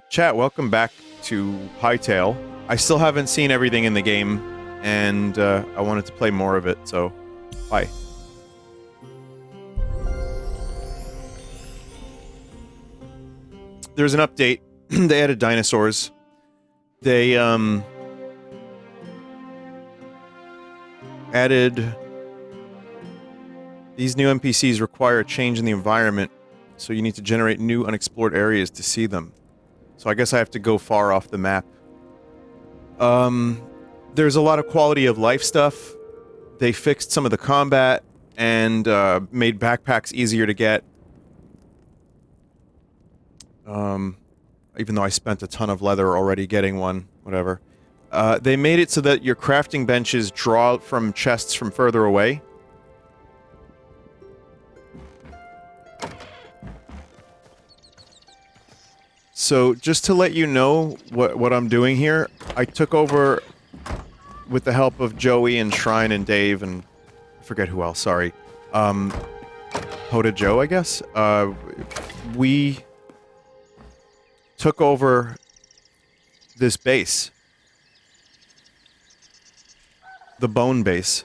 Chat, welcome back to Hytale. I still haven't seen everything in the game, and I wanted to play more of it, so bye. There's an update. They added dinosaurs. They added... These new NPCs require a change in the environment, so you need to generate new unexplored areas to see them. So I guess I have to go far off the map. There's a lot of quality of life stuff. They fixed some of the combat and made backpacks easier to get. Even though I spent a ton of leather already getting one, whatever. They made it so that your crafting benches draw from chests from further away. So, just to let you know what I'm doing here, I took over with the help of Joey and Shrine and Dave and I forget who else, sorry. Hoda Joe, I guess? We took over this base. The bone base.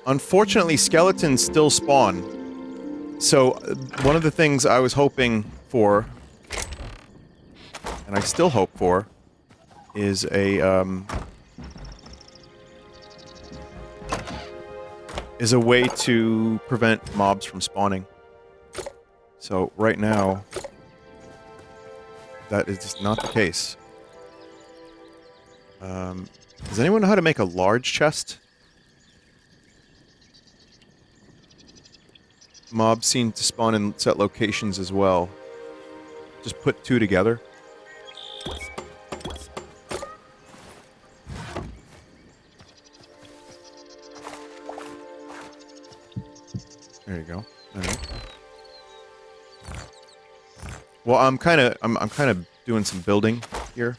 Unfortunately, skeletons still spawn. So, one of the things I was hoping for, and I still hope for, is a way to prevent mobs from spawning. So right now, that is not the case. Does anyone know how to make a large chest? Mobs seem to spawn in set locations as well. Just put two together. There you go. All right. Well, I'm kind of doing some building here.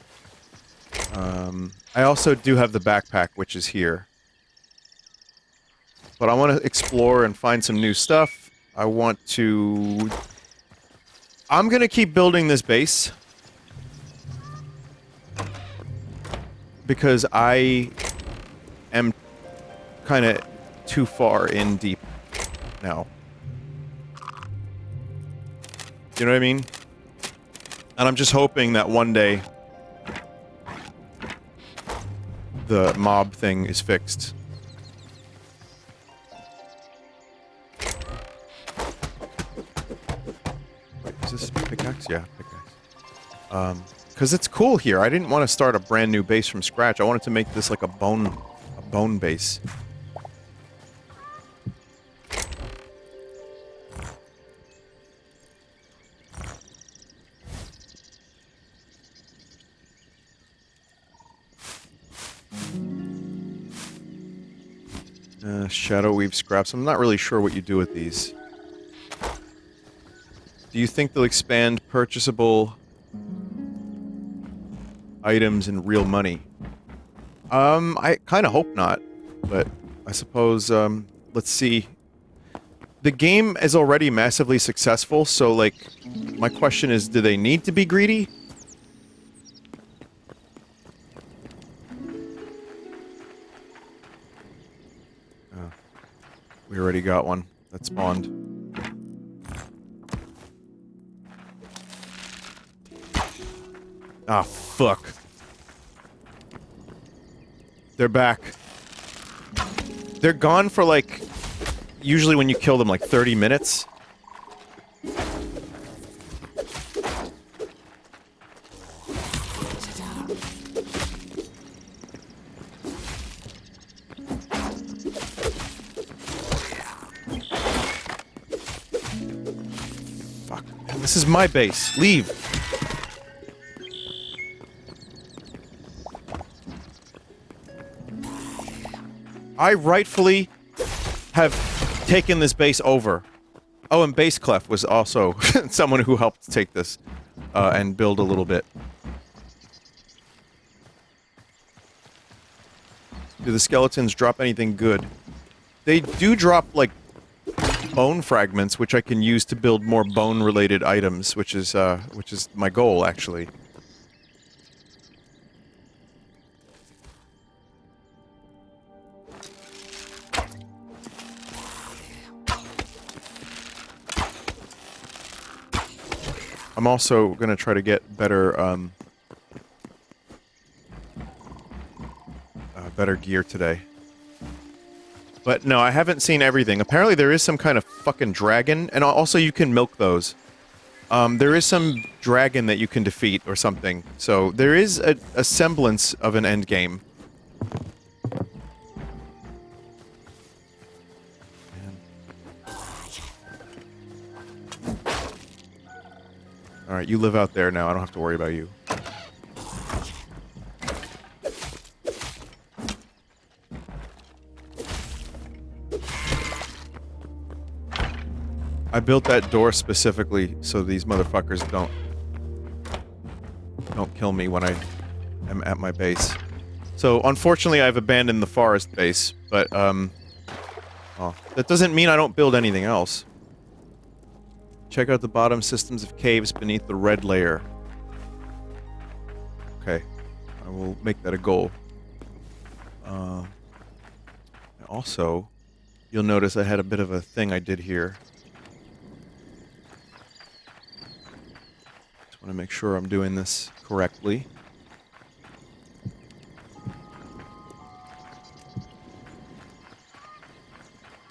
I also do have the backpack, which is here. But I want to explore and find some new stuff. I want to... I'm gonna keep building this base. Because I am kind of too far in deep now. You know what I mean? And I'm just hoping that one day the mob thing is fixed. Wait, is this pickaxe? Yeah, pickaxe. Because it's cool here. I didn't want to start a brand new base from scratch. I wanted to make this like a bone base. Shadow weave scraps. I'm not really sure what you do with these. Do you think they'll expand purchasable items in real money? I kind of hope not, but I suppose, let's see. The game is already massively successful, so, like, my question is, do they need to be greedy? Oh. We already got one that spawned. Ah, fuck. They're back. They're gone for, like, usually when you kill them, like, 30 minutes. Fuck. Man, this is my base. Leave. I rightfully have taken this base over. Oh, and Base Clef was also someone who helped take this and build a little bit. Do the skeletons drop anything good? They do drop, like, bone fragments, which I can use to build more bone-related items, which is my goal, actually. I'm also gonna try to get better, better gear today. But no, I haven't seen everything. Apparently there is some kind of fucking dragon, and also you can milk those. There is some dragon that you can defeat or something. So there is a semblance of an end game. Alright, you live out there now. I don't have to worry about you. I built that door specifically so these motherfuckers don't kill me when I am at my base. So, unfortunately, I've abandoned the forest base, but, oh, that doesn't mean I don't build anything else. Check out the bottom systems of caves beneath the red layer. Okay. I will make that a goal. Also, you'll notice I had a bit of a thing I did here. Just want to make sure I'm doing this correctly.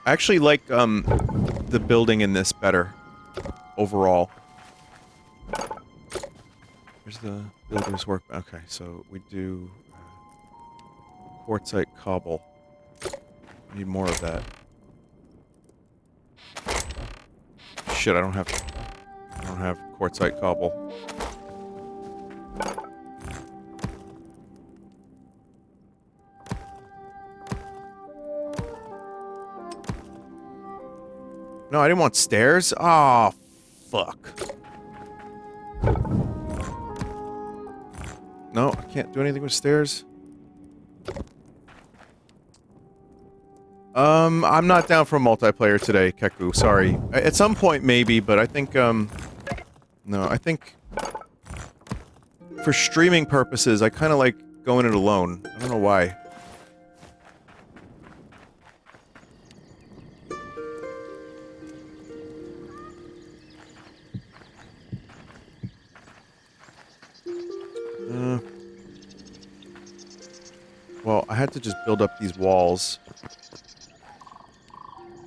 I actually like, the building in this better. Overall. Where's the builder's work? Okay, so we do quartzite cobble. Need more of that. Shit, I don't have quartzite cobble. No, I didn't want stairs. Ah, fuck. No, I can't do anything with stairs. I'm not down for multiplayer today, Keku. Sorry. At some point, maybe, but I think, no, I think for streaming purposes, I kind of like going it alone. I don't know why. Well, I had to just build up these walls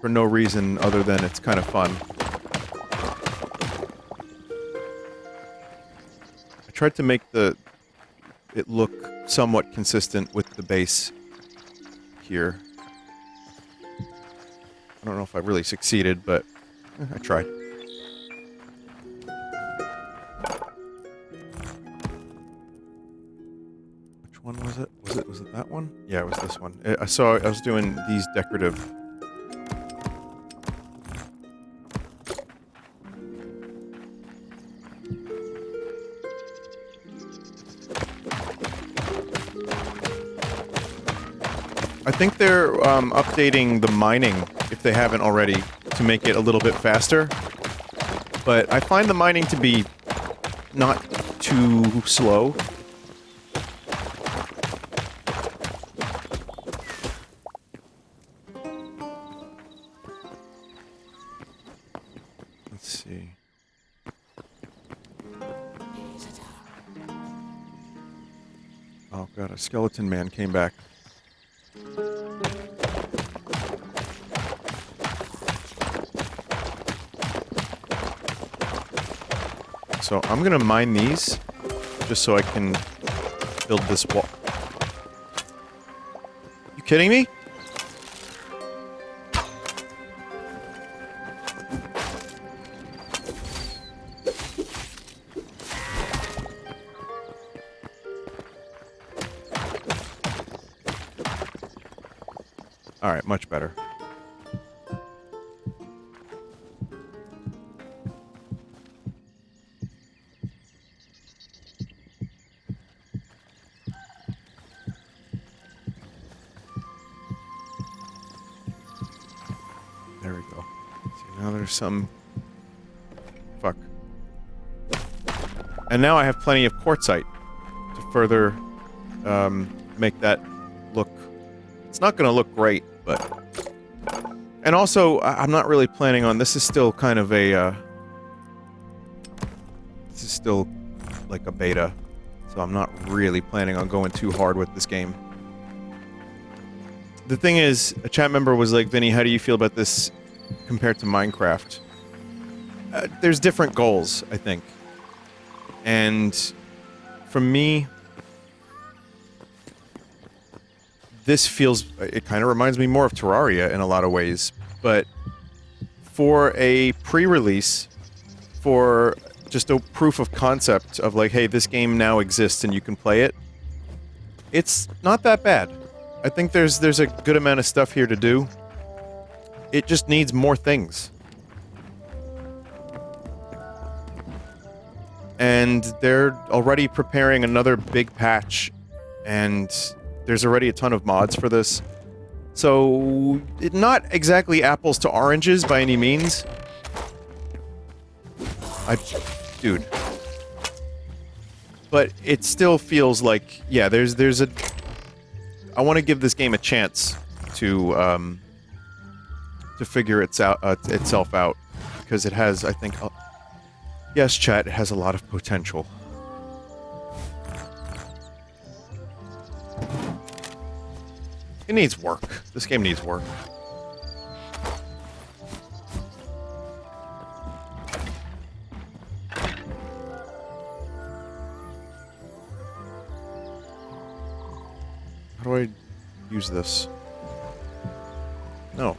for no reason other than it's kind of fun. I tried to make it look somewhat consistent with the base here. I don't know if I really succeeded, but I tried. One was it? Was it that one? Yeah, it was this one. I was doing these decorative. I think they're updating the mining, if they haven't already, to make it a little bit faster. But I find the mining to be not too slow. Oh god, a skeleton man came back. So I'm gonna mine these, just so I can build this wall. You kidding me? Alright, much better. There we go. See, now there's some... Fuck. And now I have plenty of quartzite to further make that look... It's not gonna look great, but... And also, I'm not really planning on... This is still kind of a, This is still like a beta, so I'm not really planning on going too hard with this game. The thing is, a chat member was like, Vinny, how do you feel about this compared to Minecraft? There's different goals, I think. And for me, this feels, it kind of reminds me more of Terraria in a lot of ways, but for a pre-release, for just a proof of concept of like, hey, this game now exists and you can play it, it's not that bad. I think there's a good amount of stuff here to do. It just needs more things. And they're already preparing another big patch, and there's already a ton of mods for this. So, not exactly apples to oranges by any means. Dude. But it still feels like, yeah, there's a... I want to give this game a chance to figure itself out, because it has, I think... yes, chat, it has a lot of potential. It needs work. This game needs work. How do I use this? No.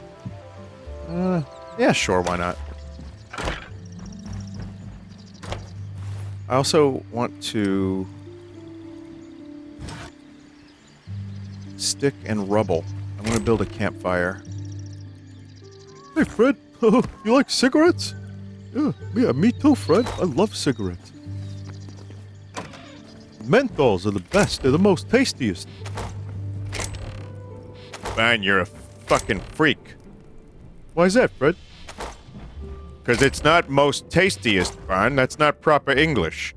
Yeah, sure, why not? I also want to... stick and rubble. I'm gonna build a campfire. Hey, Fred. You like cigarettes? Yeah, me too, Fred. I love cigarettes. Menthols are the best. They're the most tastiest. Man, you're a fucking freak. Why is that, Fred? Because it's not most tastiest, Ron. That's not proper English.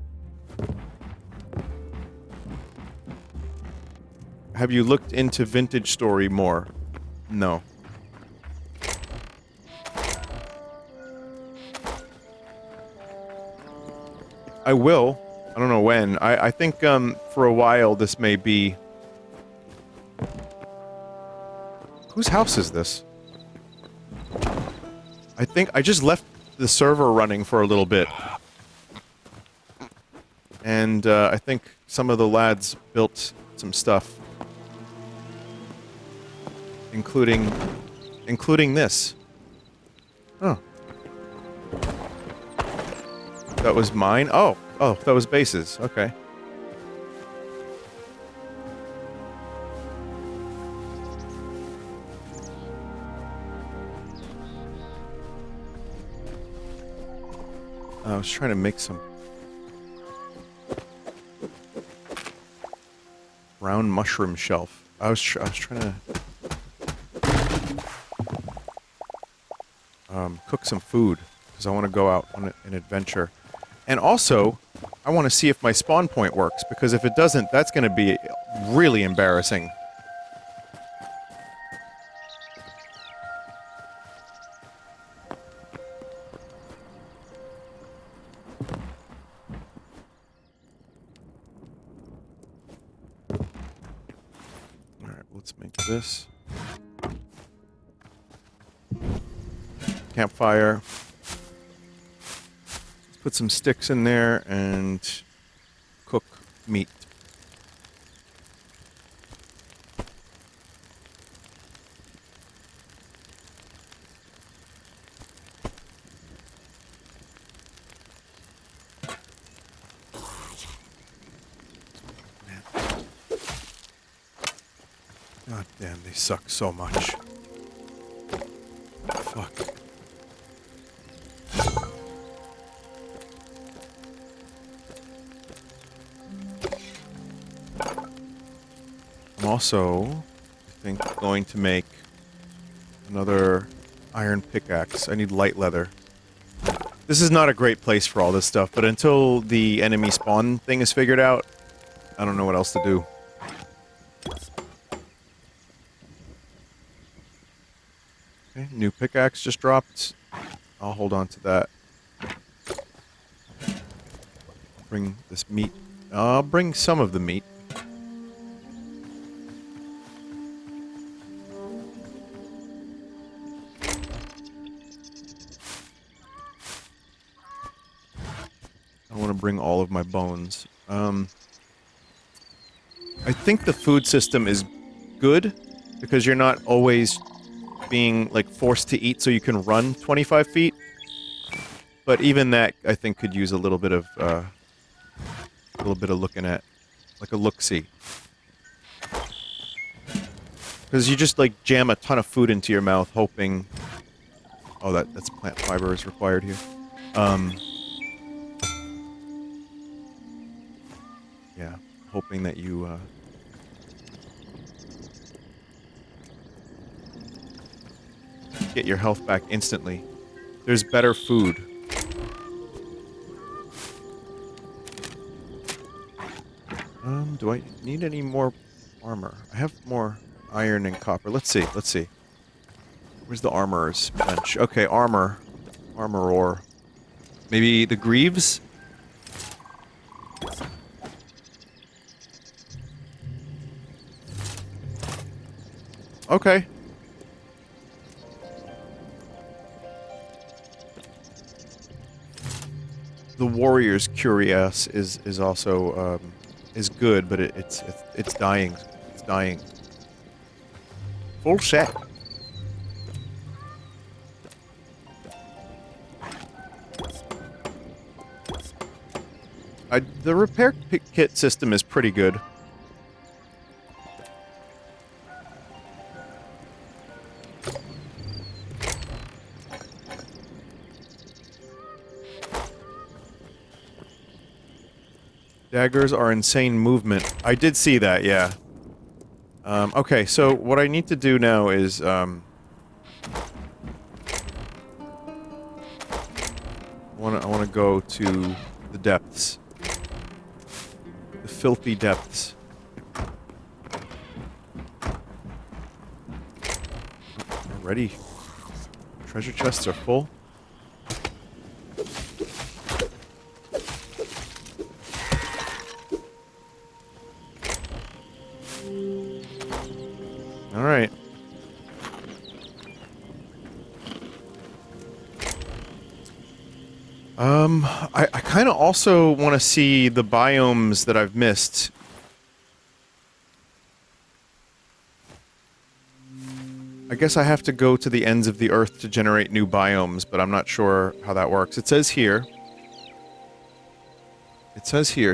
Have you looked into Vintage Story more? No. I will. I don't know when. I think, for a while this may be... Whose house is this? I think I just left the server running for a little bit. And, I think some of the lads built some stuff. Including this. Oh. That was mine? Oh, that was bases. Okay. I was trying to make some brown mushroom shelf. I was trying to cook some food because I want to go out on an adventure, and also I want to see if my spawn point works, because if it doesn't, that's going to be really embarrassing. Alright, let's make this. Campfire. Let's put some sticks in there and cook meat. Man. God damn, they suck so much. Fuck. I'm also, I think, going to make another iron pickaxe. I need light leather. This is not a great place for all this stuff, but until the enemy spawn thing is figured out, I don't know what else to do. Okay, new pickaxe just dropped. I'll hold on to that. bring this meat. I'll bring some of the meat. I want to bring all of my bones. I think the food system is good because you're not always being like forced to eat so you can run 25 feet. But even that, I think, could use a little bit of looking at, like a look-see. Because you just like jam a ton of food into your mouth, hoping. Oh, that's plant fiber is required here. Yeah, hoping that you get your health back instantly. There's better food. Do I need any more armor? I have more iron and copper. Let's see. Where's the armorer's bench? Okay, armor. Armor ore. Maybe the greaves? Okay. The warrior's cuirass is also is good, but it's dying. It's dying. Full set. The repair kit system is pretty good. Daggers are insane movement. I did see that, yeah. Okay, so what I need to do now is, I wanna go to the depths. The filthy depths. Already. Treasure chests are full. Alright. I kind of also want to see the biomes that I've missed. I guess I have to go to the ends of the earth to generate new biomes, but I'm not sure how that works. It says here,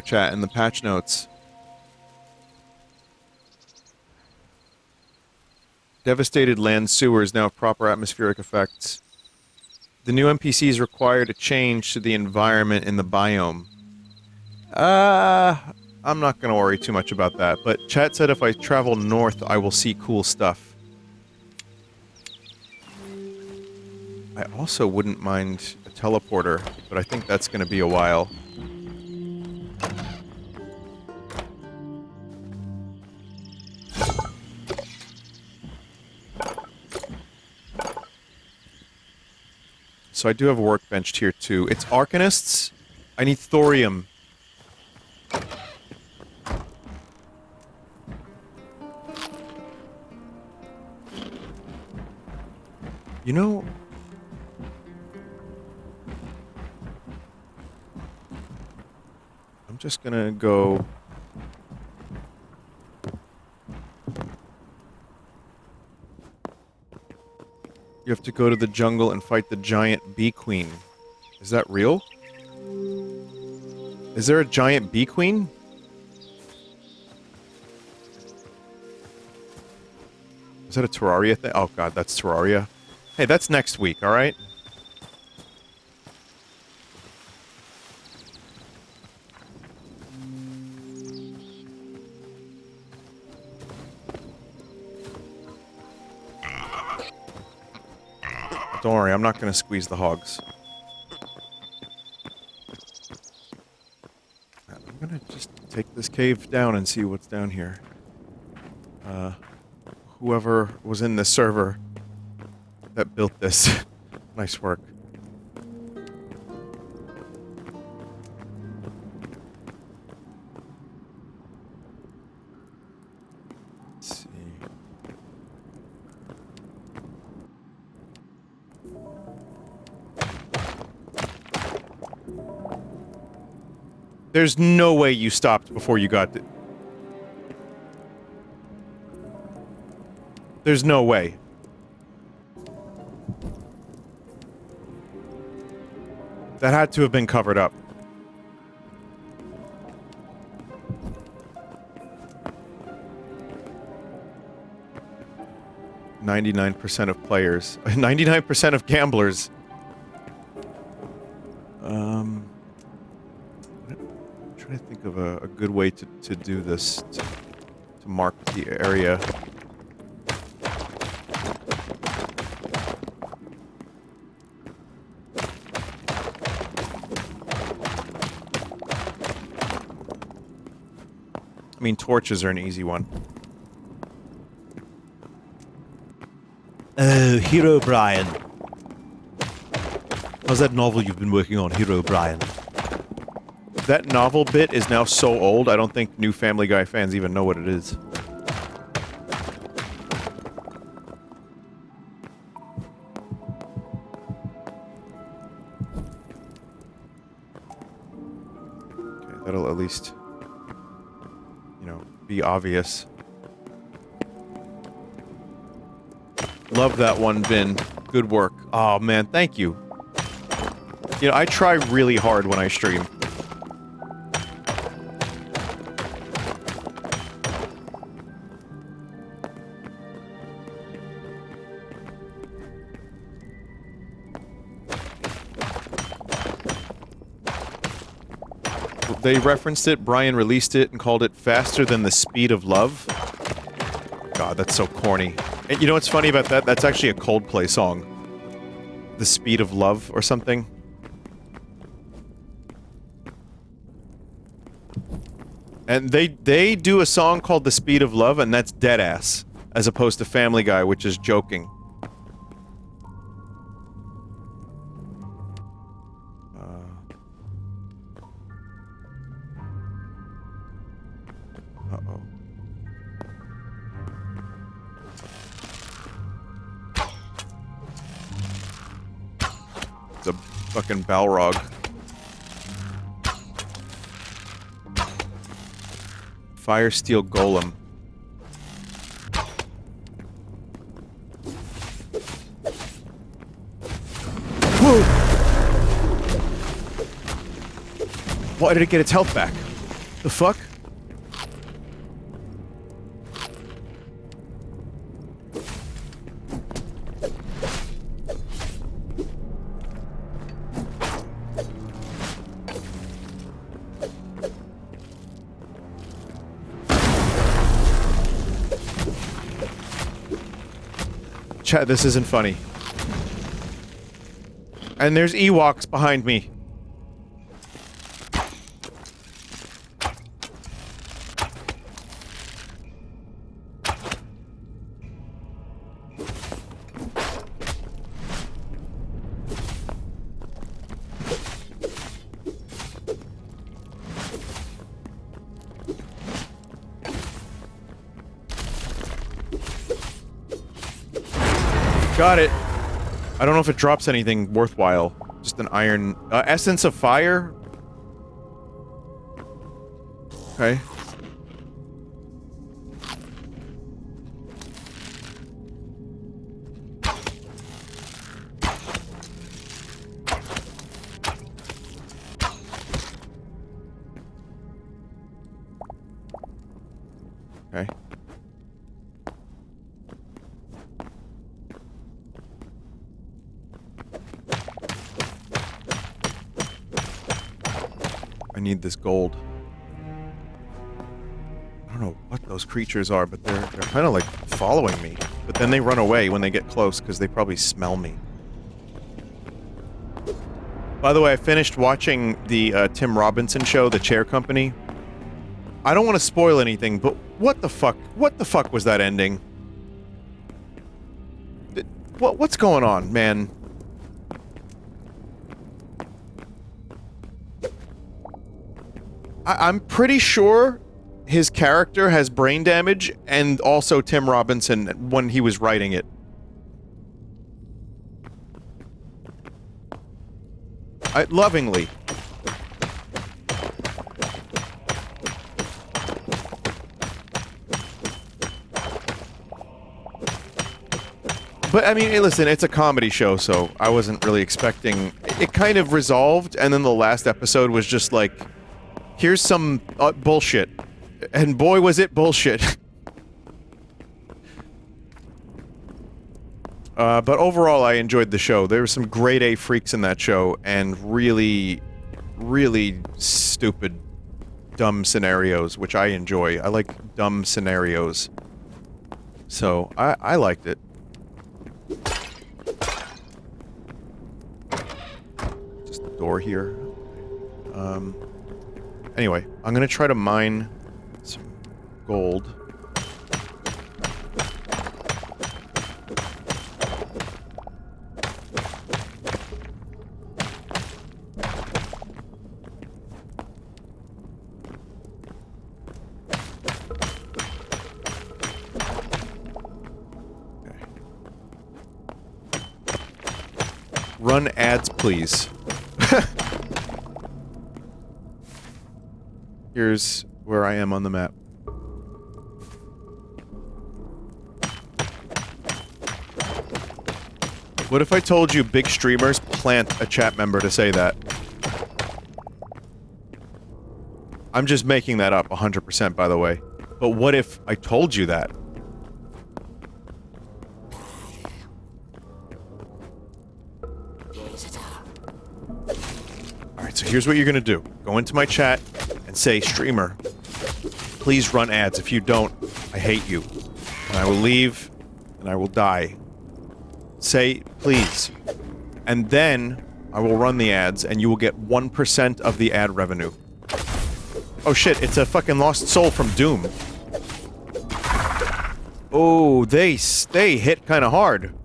chat, in the patch notes. Devastated land sewers now have proper atmospheric effects. The new NPCs require to change to the environment in the biome. I'm not gonna worry too much about that, but chat said if I travel north, I will see cool stuff. I also wouldn't mind a teleporter, but I think that's gonna be a while. So I do have a workbench tier 2. It's Arcanists. I need thorium. You know... I'm just gonna go... You have to go to the jungle and fight the giant bee queen. Is that real? Is there a giant bee queen? Is that a Terraria thing? Oh god, that's Terraria. Hey, that's next week, alright? Don't worry, I'm not gonna squeeze the hogs. I'm gonna just take this cave down and see what's down here. Whoever was in this server that built this. Nice work. There's no way you stopped before you got... There's no way. That had to have been covered up. "99% of players." 99% of gamblers. I'm trying to think of a good way to do this. To mark the area. I mean, torches are an easy one. Oh, Hero Brian. How's that novel you've been working on, Hero Brian? That novel bit is now so old, I don't think new Family Guy fans even know what it is. Okay, that'll at least, you know, be obvious. Love that one, Vin. Good work. Oh, man, thank you. You know, I try really hard when I stream. They referenced it, Brian released it, and called it Faster Than the Speed of Love. God, that's so corny. And you know what's funny about that? That's actually a Coldplay song. The Speed of Love, or something. And they do a song called The Speed of Love, and that's deadass, as opposed to Family Guy, which is joking. Uh-oh. It's a fucking Balrog. Fire Steel Golem. Whoa! Why did it get its health back? The fuck? Chat, this isn't funny. And there's Ewoks behind me. Got it. I don't know if it drops anything worthwhile. Just an iron... Essence of Fire? Okay. Okay. I need this gold. I don't know what those creatures are, but they're kind of like following me. But then they run away when they get close, because they probably smell me. By the way, I finished watching the Tim Robinson show, The Chair Company. I don't want to spoil anything, but what the fuck? What the fuck was that ending? What's going on, man? I'm pretty sure his character has brain damage, and also Tim Robinson when he was writing it. Lovingly. But I mean, hey, listen, it's a comedy show, so I wasn't really expecting... It kind of resolved, and then the last episode was just like, here's some bullshit. And boy, was it bullshit. But overall, I enjoyed the show. There were some grade A freaks in that show, and really, really stupid, dumb scenarios, which I enjoy. I like dumb scenarios. So, I liked it. Just the door here. Anyway, I'm gonna try to mine some gold. Run ads, please. Here's where I am on the map. What if I told you big streamers plant a chat member to say that? I'm just making that up 100%, by the way. But what if I told you that? Alright, so here's what you're gonna do. Go into my chat and say, streamer, please run ads. If you don't, I hate you. And I will leave, and I will die. Say, please. And then, I will run the ads, and you will get 1% of the ad revenue. Oh shit, it's a fucking lost soul from Doom. Oh, they hit kinda hard.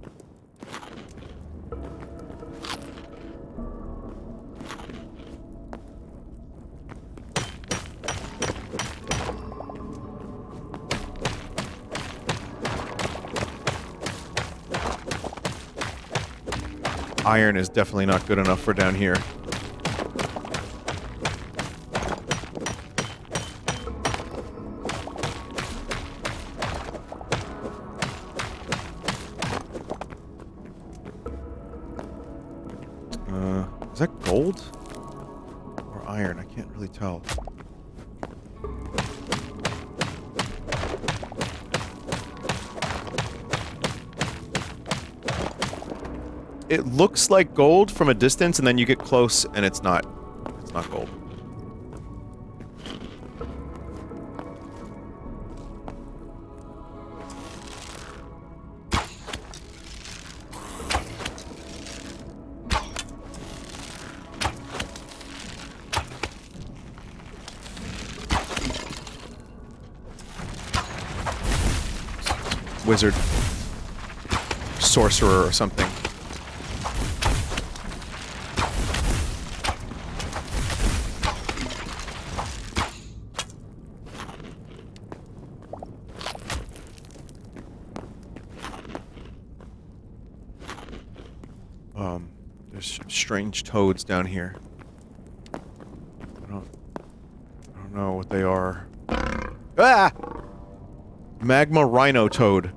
Iron is definitely not good enough for down here. Is that gold? Or iron? I can't really tell. It looks like gold from a distance, and then you get close, and it's not. It's not gold. Wizard. Sorcerer or something. There's strange toads down here. I don't know what they are. Ah! Magma rhino toad.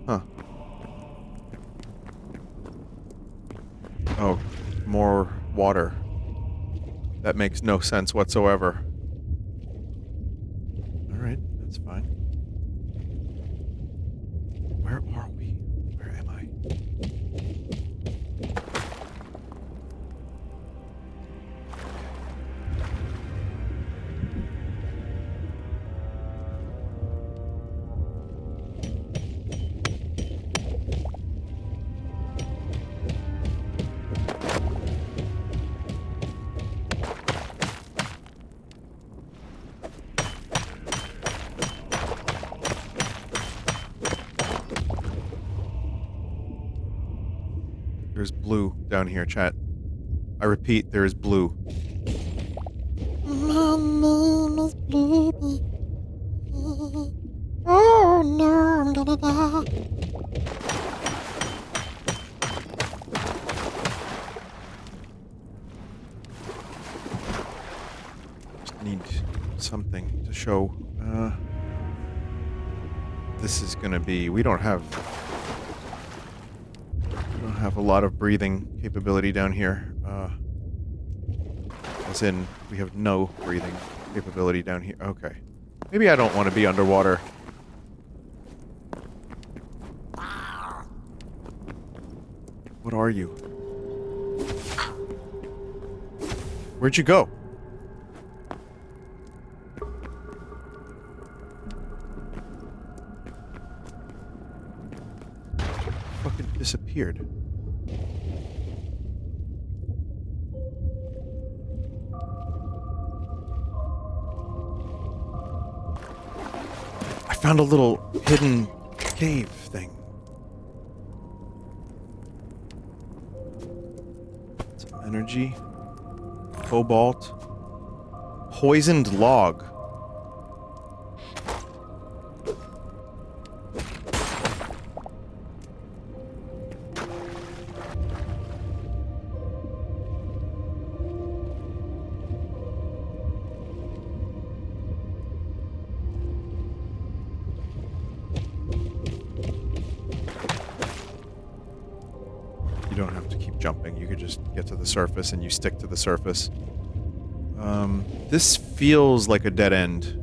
Huh. Oh, more water. That makes no sense whatsoever. Alright, that's fine. Where are we? Where am I? There's blue down here, chat. I repeat, there is blue. My name is Blue. Oh no, I'm gonna die. Just need something to show. This is gonna be. We don't have a lot of breathing capability down here. As in, we have no breathing capability down here. Okay. Maybe I don't want to be underwater. What are you? Where'd you go? Fucking disappeared. I found a little hidden cave thing. Some energy. Cobalt. Poisoned log. You don't have to keep jumping. You could just get to the surface and you stick to the surface. This feels like a dead end.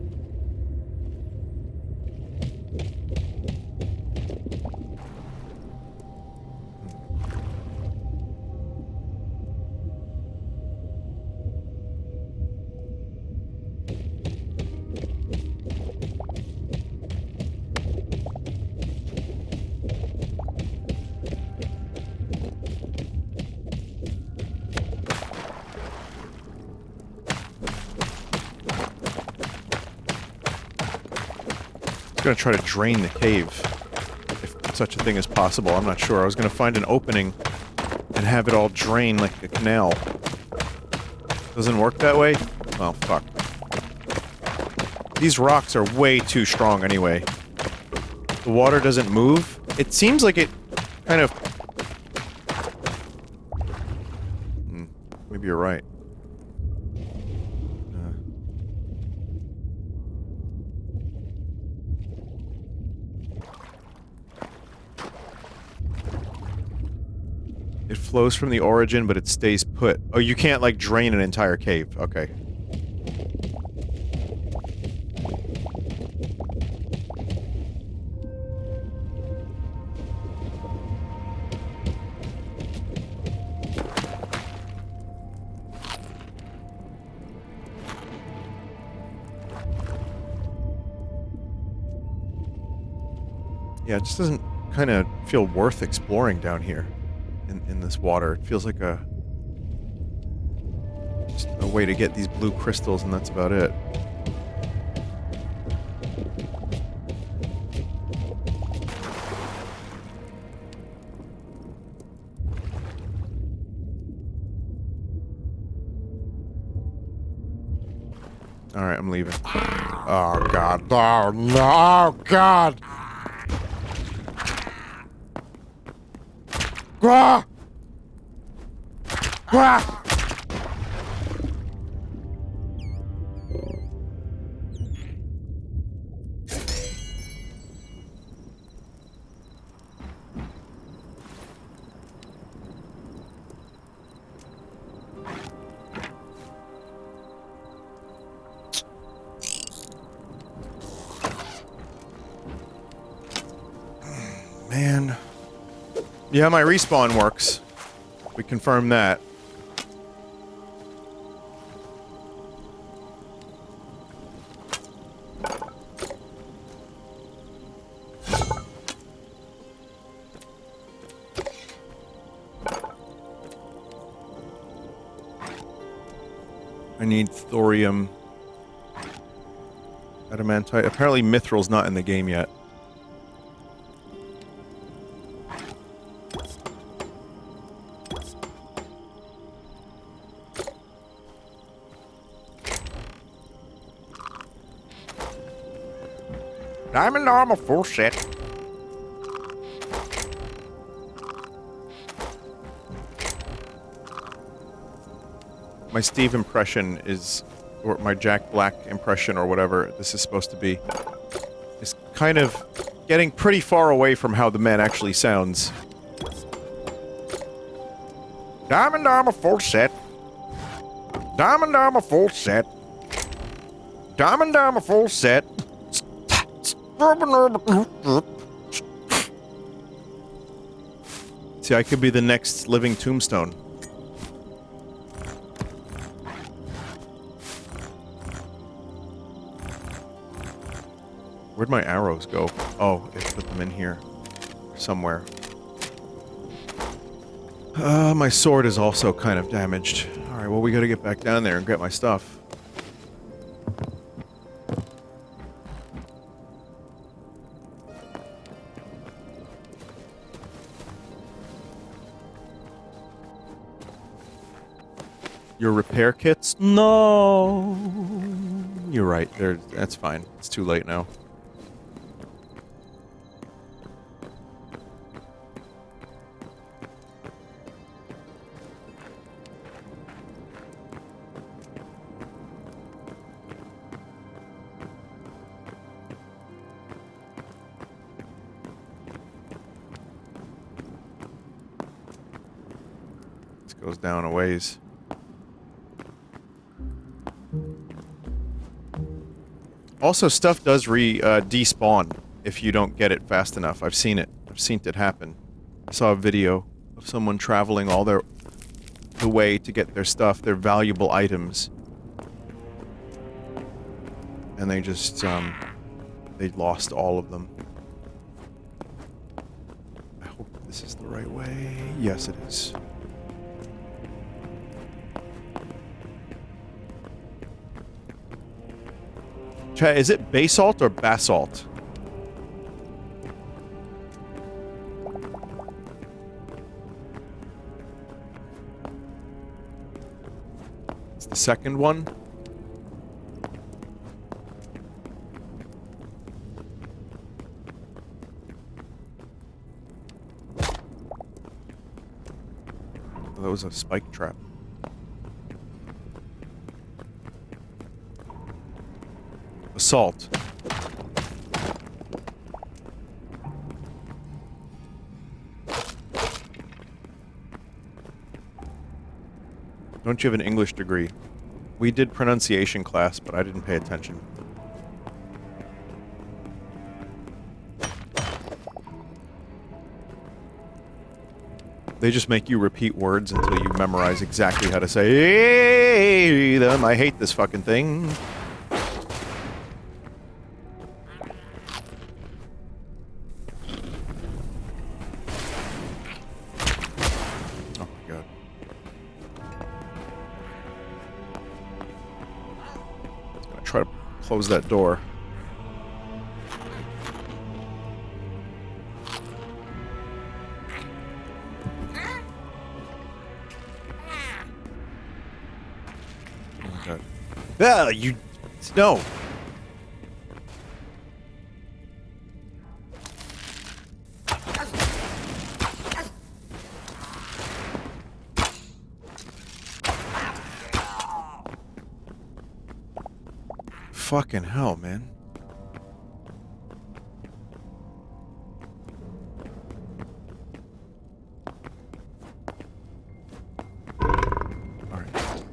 I'm gonna try to drain the cave, if such a thing is possible. I'm not sure. I was gonna find an opening and have it all drain like a canal. Doesn't work that way? Well, fuck. These rocks are way too strong anyway. The water doesn't move. It seems like it kind of... maybe you're right. It flows from the origin, but it stays put. Oh, you can't, like, drain an entire cave. Okay. Yeah, it just doesn't kind of feel worth exploring down here. In this water. It feels like just a way to get these blue crystals, and that's about it. Alright, I'm leaving. Oh god. Oh no! Oh god! Grah! Grah! Man. Yeah, my respawn works. We confirmed that. I need thorium. Adamantite. Apparently Mithril's not in the game yet. Diamond armor full set. My Steve impression is, or my Jack Black impression, or whatever this is supposed to be, is kind of getting pretty far away from how the man actually sounds. Diamond armor full set. Diamond armor full set. Diamond armor full set. See, I could be the next living tombstone. Where'd my arrows go? Oh, I put them in here. Somewhere. My sword is also kind of damaged. Alright, well we gotta get back down there and get my stuff. Your repair kits? No. You're right. That's fine. It's too late now. This goes down a ways. Also, stuff does despawn if you don't get it fast enough. I've seen it. I've seen it happen. I saw a video of someone traveling all the way to get their stuff, their valuable items. And they just, they lost all of them. I hope this is the right way. Yes, it is. Is it basalt or basalt? It's the second one. That was a spike trap. Assault. Don't you have an English degree? We did pronunciation class, but I didn't pay attention. They just make you repeat words until you memorize exactly how to say them. I hate this fucking thing. Try to close that door. Oh god. Ah, you... No! Fucking hell, man. Alright.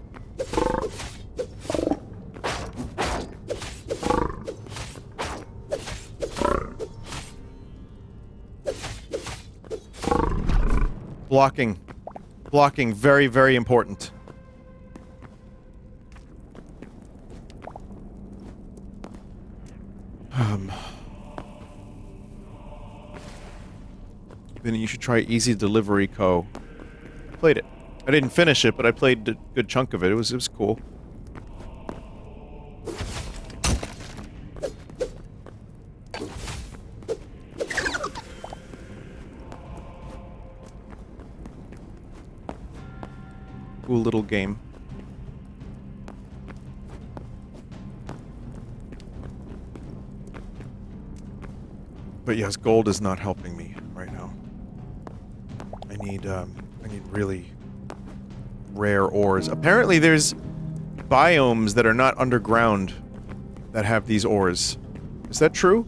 Blocking. Blocking, very, very important. Vinny, you should try Easy Delivery Co. I played it. I didn't finish it, but I played a good chunk of it. It was cool. Cool little game. But yes, gold is not helping me right now. I need really rare ores. Apparently there's biomes that are not underground that have these ores. Is that true?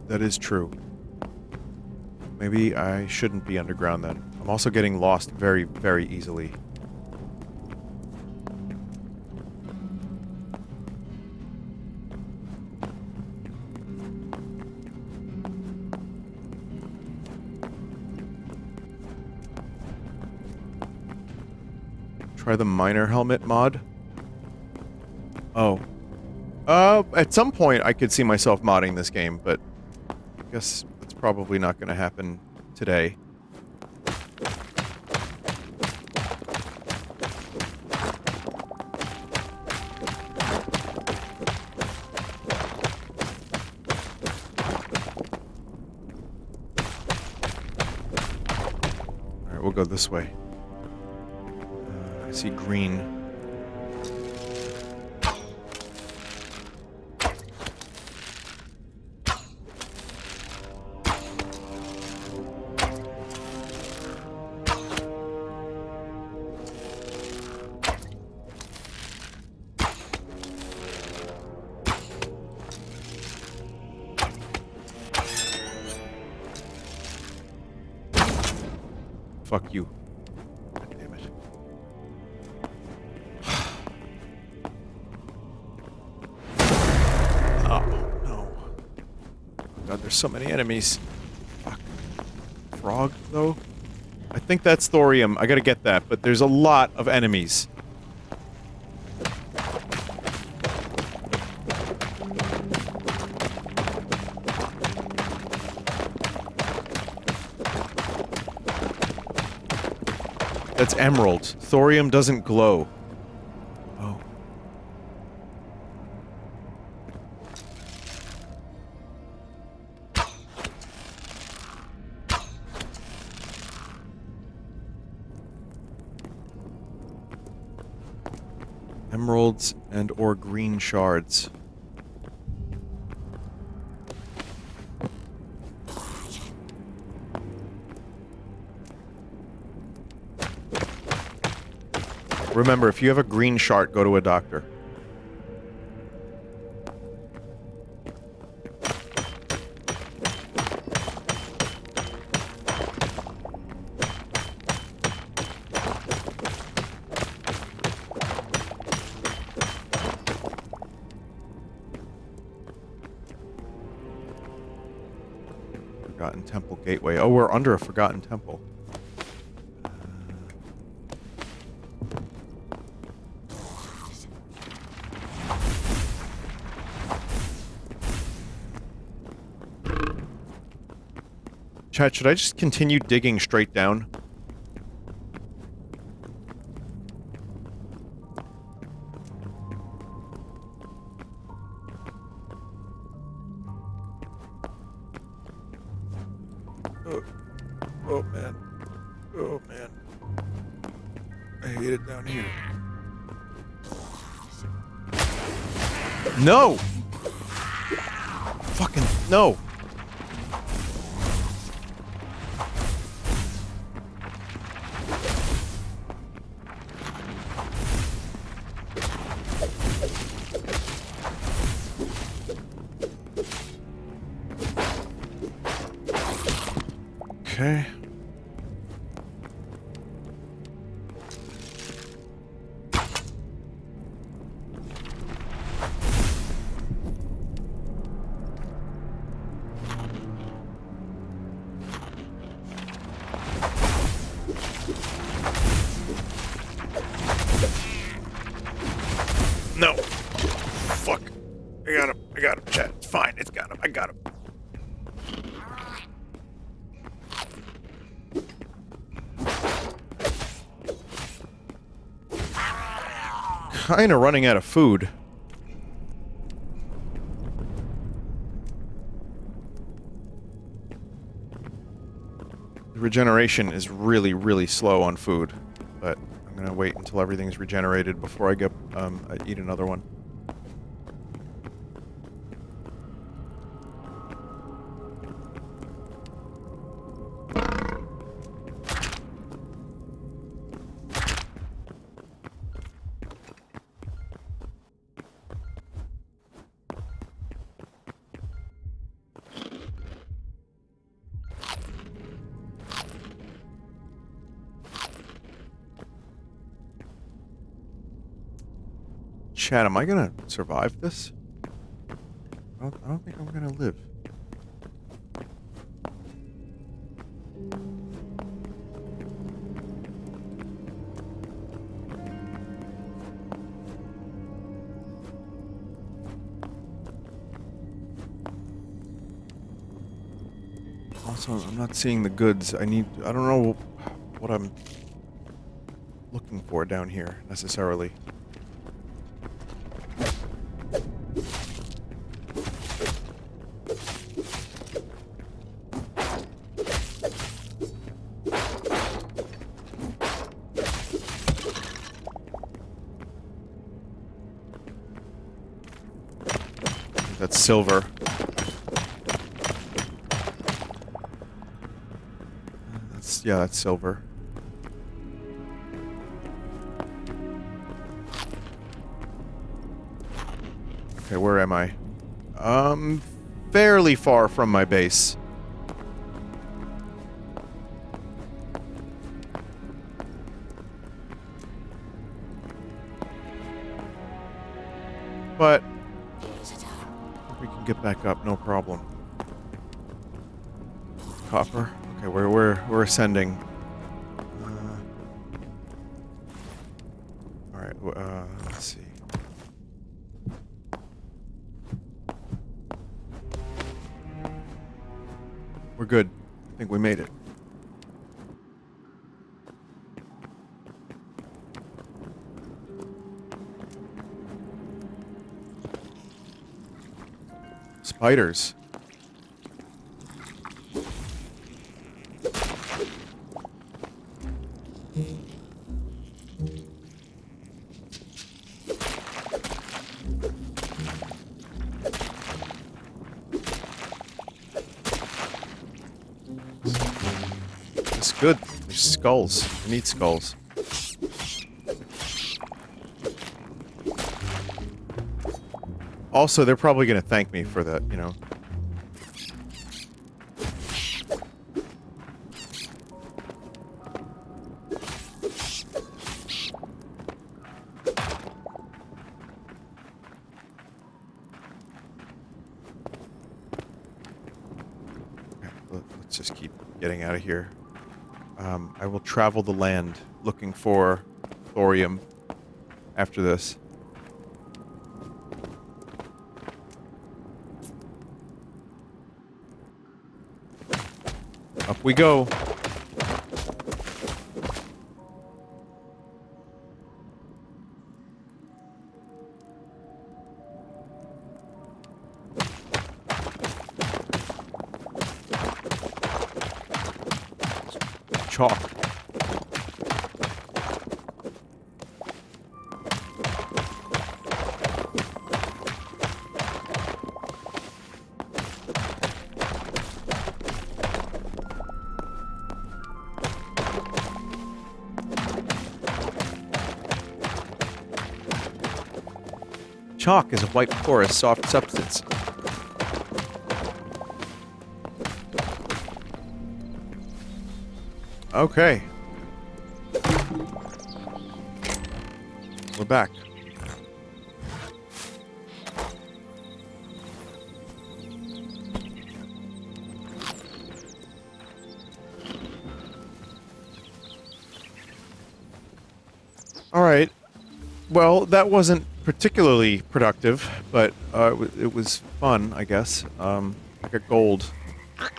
That is true. Maybe I shouldn't be underground then. I'm also getting lost very, very easily. Try the miner helmet mod? Oh. At some point I could see myself modding this game, but I guess that's probably not going to happen today. Alright, we'll go this way. I see green. Fuck you. God damn it. Oh, no. God, there's so many enemies. Fuck. Frog, though? I think that's thorium. I gotta get that, but there's a lot of enemies. That's emerald. Thorium doesn't glow. Oh. Emeralds and or green shards. Remember, if you have a green shard, go to a doctor. Forgotten Temple Gateway. Oh, we're under a Forgotten Temple. Chat, should I just continue digging straight down? Oh man. Oh man. I hate it down here. No! Fucking no! Okay. No. Fuck. I got him. I got him, chat. It's fine. It's got him. I got him. Kinda running out of food. The regeneration is really, really slow on food, but I'm gonna wait until everything's regenerated before I get eat another one. Chad, am I gonna survive this? I don't think I'm gonna live. Also, I'm not seeing the goods. I don't know what I'm looking for down here, necessarily. That's silver. That's silver. Okay, where am I? Fairly far from my base. But we can get back up, no problem. Copper. Okay, we're ascending. All right. Let's see. We're good. I think we made it. Spiders. It's good. There's skulls. I need skulls. Also, they're probably going to thank me for that, you know. Okay, let's just keep getting out of here. I will travel the land looking for thorium after this. Up we go. Chalk. Chalk is a white porous soft substance. Okay. We're back. All right. Well, that wasn't particularly productive, but it was fun, I guess. I got gold. I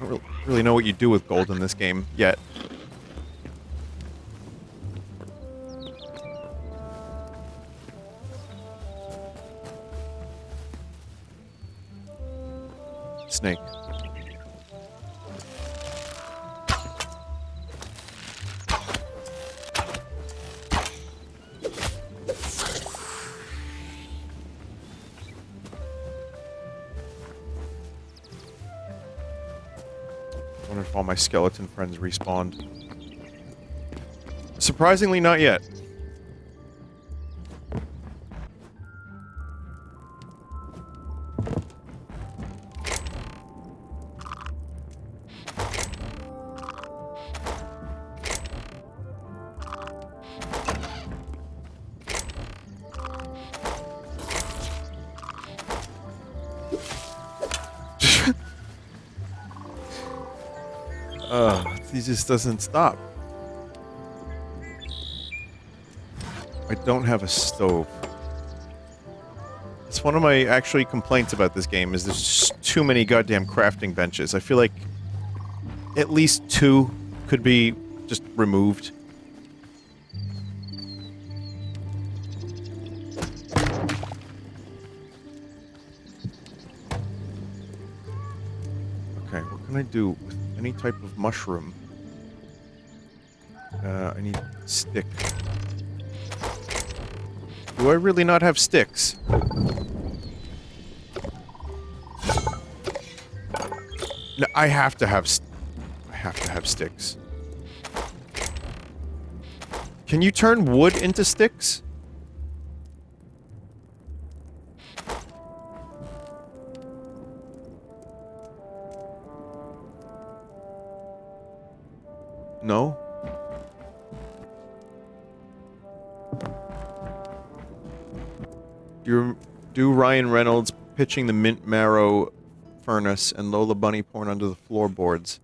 don't really know what you do with gold in this game yet. Snake. if all my skeleton friends respawned. Surprisingly, not yet. He just doesn't stop. I don't have a stove. It's one of my actually complaints about this game is there's just too many goddamn crafting benches. I feel like at least 2 could be just removed. Okay, what can I do with any type of mushroom? I need stick. Do I really not have sticks? No, I have to have sticks. Can you turn wood into sticks? No? Do Ryan Reynolds pitching the mint marrow furnace and Lola Bunny porn under the floorboards?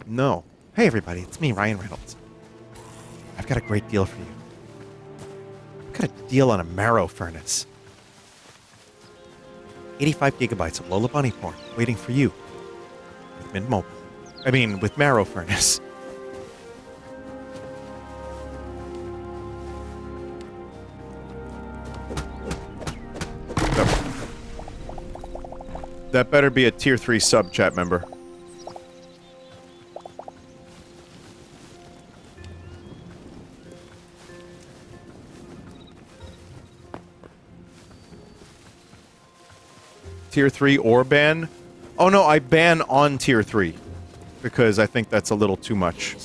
No. Hey everybody, it's me, Ryan Reynolds. I've got a great deal for you. I've got a deal on a marrow furnace. 85 gigabytes of Lola Bunny porn waiting for you. With Mint Mobile. I mean, with marrow furnace. That better be a tier 3 sub chat member. Tier 3 or ban? Oh no, I ban on tier 3. Because I think that's a little too much.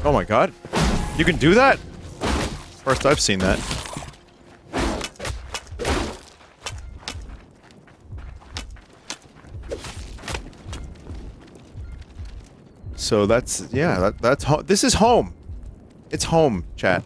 Oh my god. You can do that? First I've seen that. So that's, yeah, that's this is home. It's home, chat.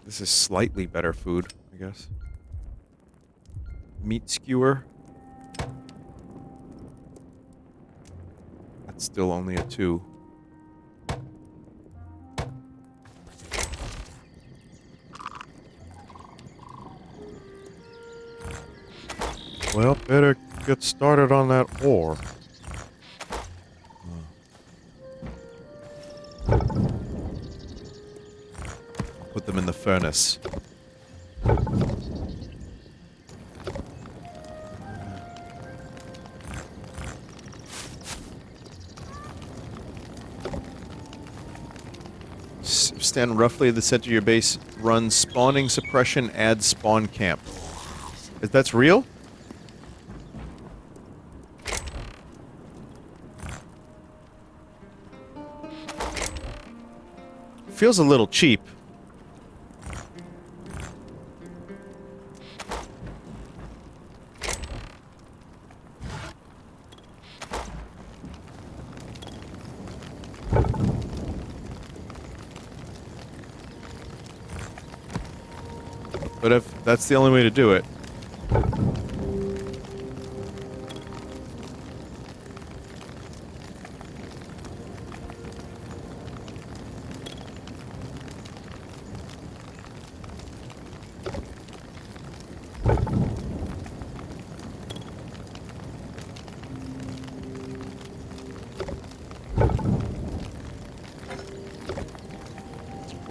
This is slightly better food, I guess. Meat skewer. That's still only a 2. Well, better get started on that ore. Put them in the furnace. Stand roughly at the center of your base. Run spawning suppression. Add spawn camp. That's real? Feels a little cheap. But if that's the only way to do it.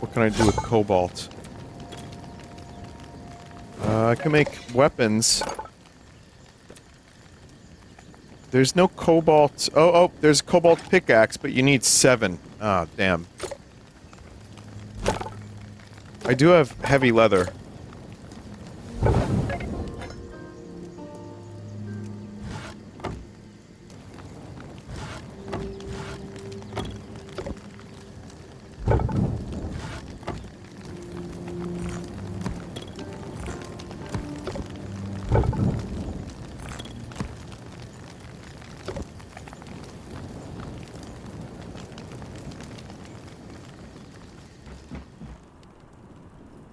What can I do with cobalt? I can make weapons. There's no cobalt... Oh, there's cobalt pickaxe, but you need 7. Ah, damn. I do have heavy leather.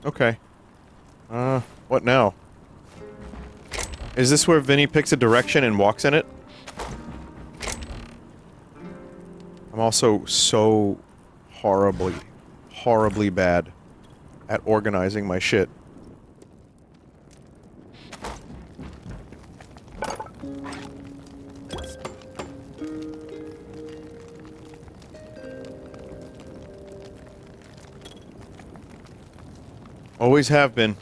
Okay. What now? Is this where Vinny picks a direction and walks in it? I'm also so horribly bad at organizing my shit. Always have been.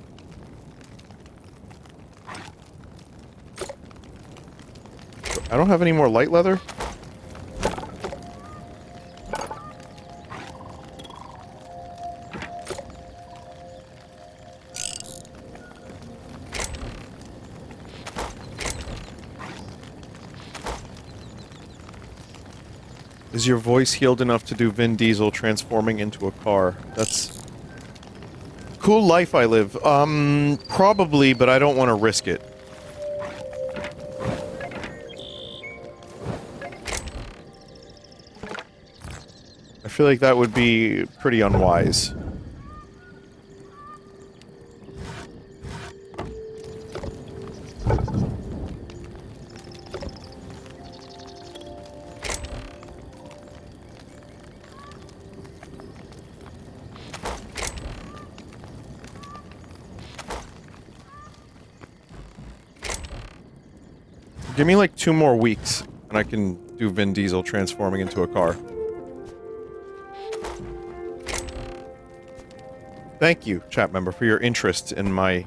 I don't have any more light leather? Is your voice healed enough to do Vin Diesel transforming into a car? That's... cool life I live. Probably, but I don't want to risk it. I feel like that would be pretty unwise. Give me like 2 more weeks, and I can do Vin Diesel transforming into a car. Thank you, chat member, for your interest in my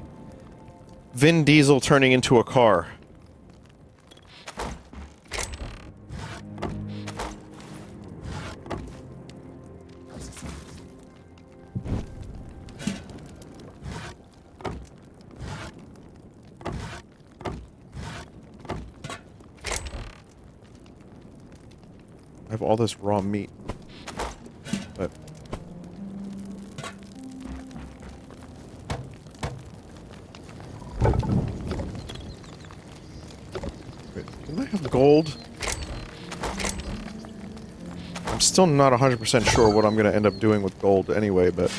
Vin Diesel turning into a car. I have all this raw meat, but... wait, can I have gold? I'm still not 100% sure what I'm gonna end up doing with gold anyway, but...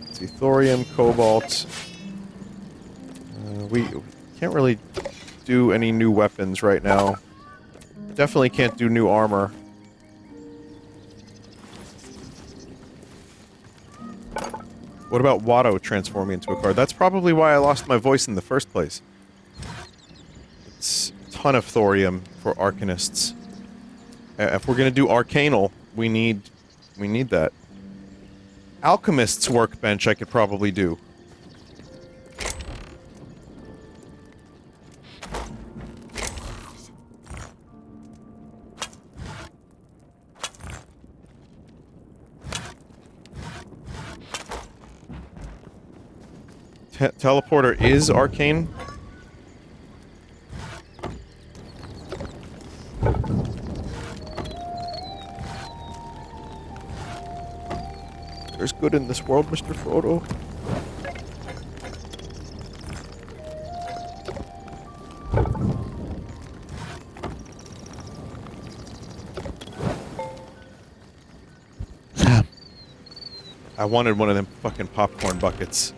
let's see, thorium, cobalt... we can't really do any new weapons right now. Definitely can't do new armor. What about Watto transforming into a car? That's probably why I lost my voice in the first place. It's a ton of thorium for arcanists. If we're gonna do arcanal, we need that. Alchemist's workbench I could probably do. Teleporter is arcane? There's good in this world, Mr. Frodo. Sam. I wanted one of them fucking popcorn buckets.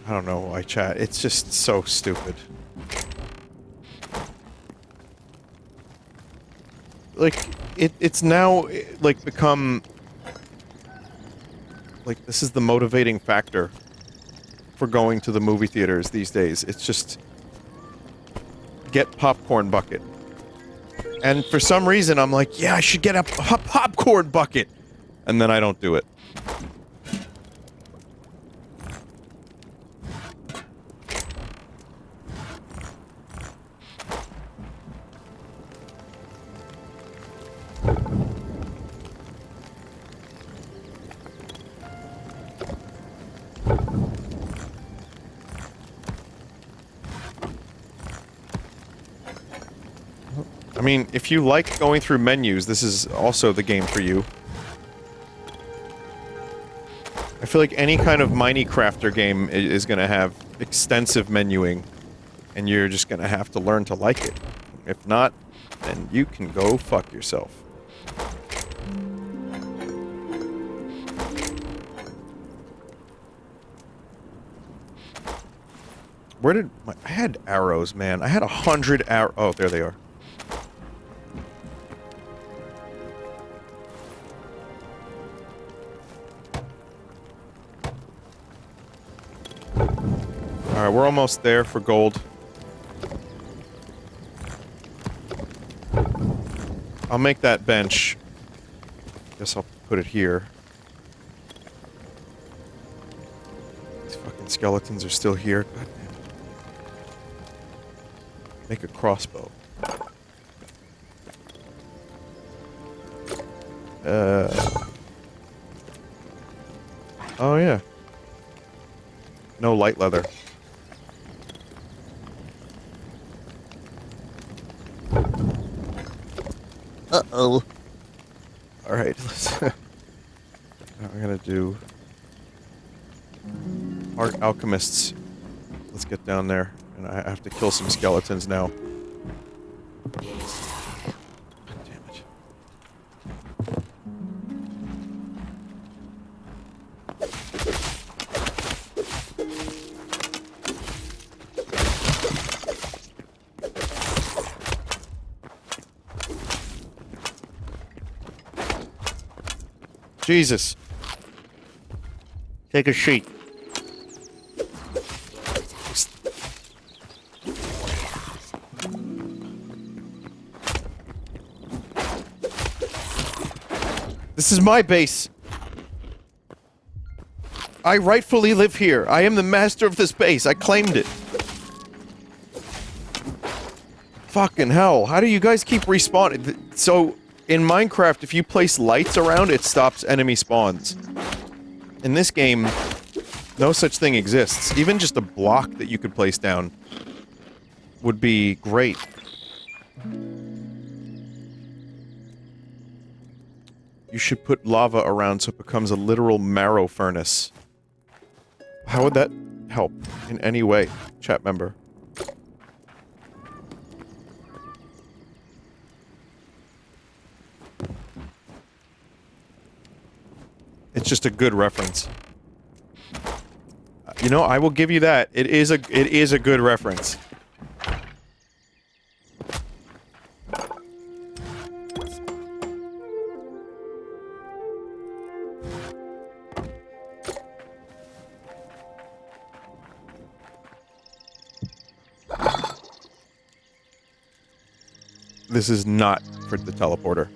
I don't know why, chat. It's just so stupid. Like, it's now, like, become... like, this is the motivating factor for going to the movie theaters these days. It's just... get popcorn bucket. And for some reason, I'm like, yeah, I should get a popcorn bucket! And then I don't do it. mean, if you like going through menus, this is also the game for you. I feel like any kind of Minecrafter game is gonna have extensive menuing, and you're just gonna have to learn to like it. If not, then you can go fuck yourself. Where did I had arrows, man. I had 100 arrows. Oh, there they are. Alright, we're almost there for gold. I'll make that bench. Guess I'll put it here. These fucking skeletons are still here. God damn it. Make a crossbow. Oh yeah. No light leather. Uh-oh. Alright, let's... Now I'm gonna do... Alchemists. Let's get down there. And I have to kill some skeletons now. God damn it. Jesus. Take a sheet. This is my base. I rightfully live here. I am the master of this base. I claimed it. Fucking hell. How do you guys keep respawning? So, in Minecraft, if you place lights around, it stops enemy spawns. In this game, no such thing exists. Even just a block that you could place down would be great. You should put lava around so it becomes a literal marrow furnace. How would that help in any way, chat member? It's just a good reference. You know, I will give you that. It is a good reference. This is not for the teleporter.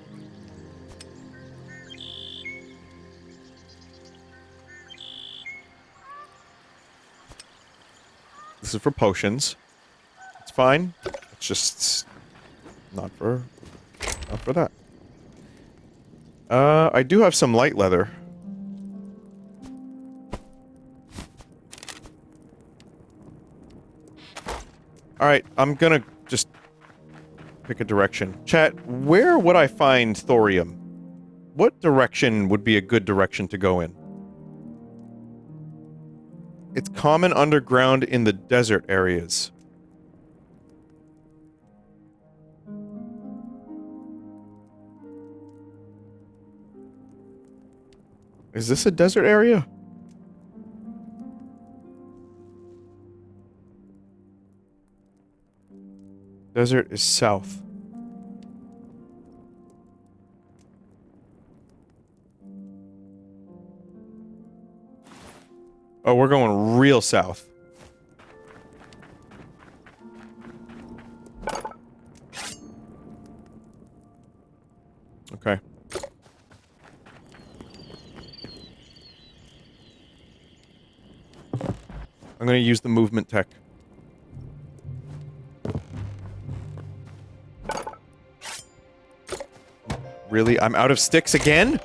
This is for potions. It's fine. It's just not for that. I do have some light leather. Alright, I'm gonna just pick a direction. Chat, where would I find thorium? What direction would be a good direction to go in? It's common underground in the desert areas. Is this a desert area? Desert is south. Oh, we're going real south. Okay. I'm gonna use the movement tech. Really? I'm out of sticks again?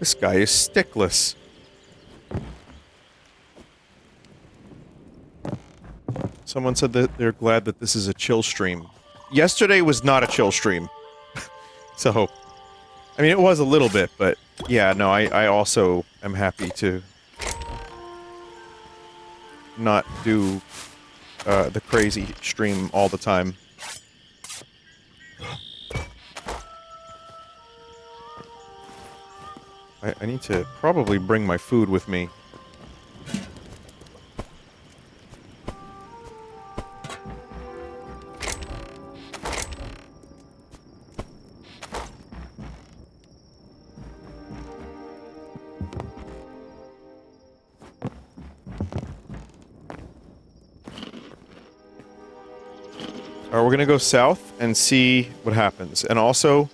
This guy is stickless. Someone said that they're glad that this is a chill stream. Yesterday was not a chill stream. So, I mean, it was a little bit, but yeah, no, I also am happy to not do the crazy stream all the time. I need to probably bring my food with me. Alright, we're gonna go south and see what happens. And also...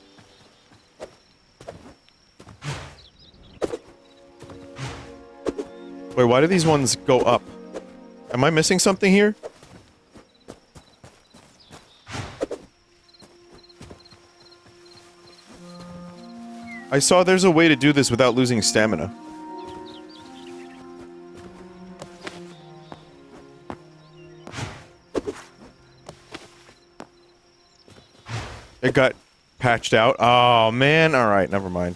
Wait, why do these ones go up? Am I missing something here? I saw there's a way to do this without losing stamina. It got patched out. Oh, man. Alright, never mind.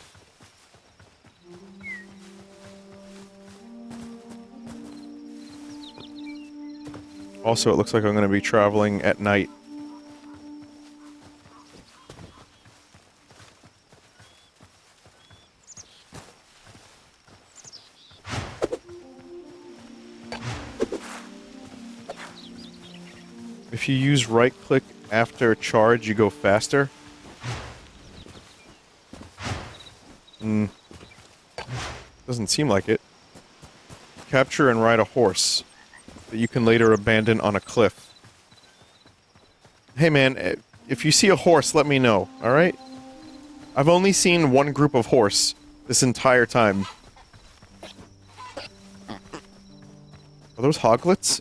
Also, it looks like I'm going to be traveling at night. If you use right-click after charge, you go faster. Doesn't seem like it. Capture and ride a horse that you can later abandon on a cliff. Hey man, if you see a horse, let me know, alright? I've only seen one group of horse this entire time. Are those hoglets?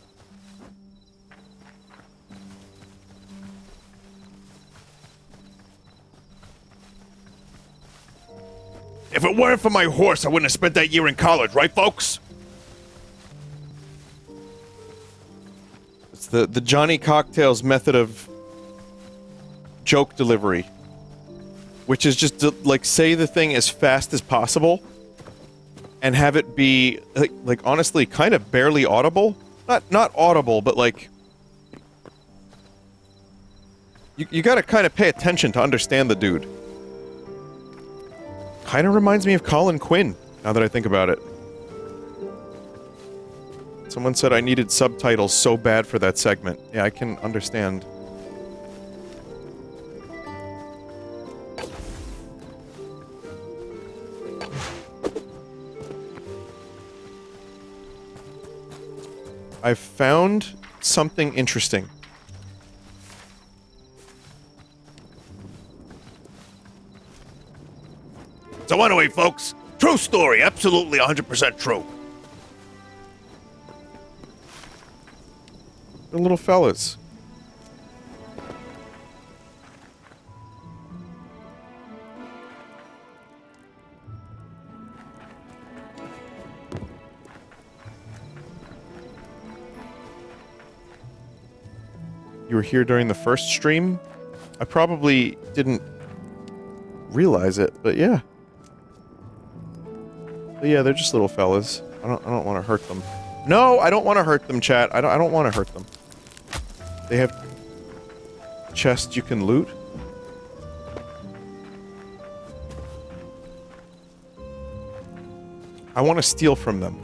If it weren't for my horse, I wouldn't have spent that year in college, right, folks? It's the Johnny Cocktails method of joke delivery. Which is just to, like, say the thing as fast as possible and have it be, like honestly, kind of barely audible. Not audible, but like... You gotta kind of pay attention to understand the dude. Kind of reminds me of Colin Quinn, now that I think about it. Someone said I needed subtitles so bad for that segment. Yeah, I can understand. I've found something interesting. So anyway, folks, true story, absolutely 100% true. They're little fellas. You were here during the first stream? I probably didn't realize it, but yeah. But yeah, they're just little fellas. I don't want to hurt them. No, I don't want to hurt them, chat. I don't want to hurt them. They have chests you can loot. I want to steal from them.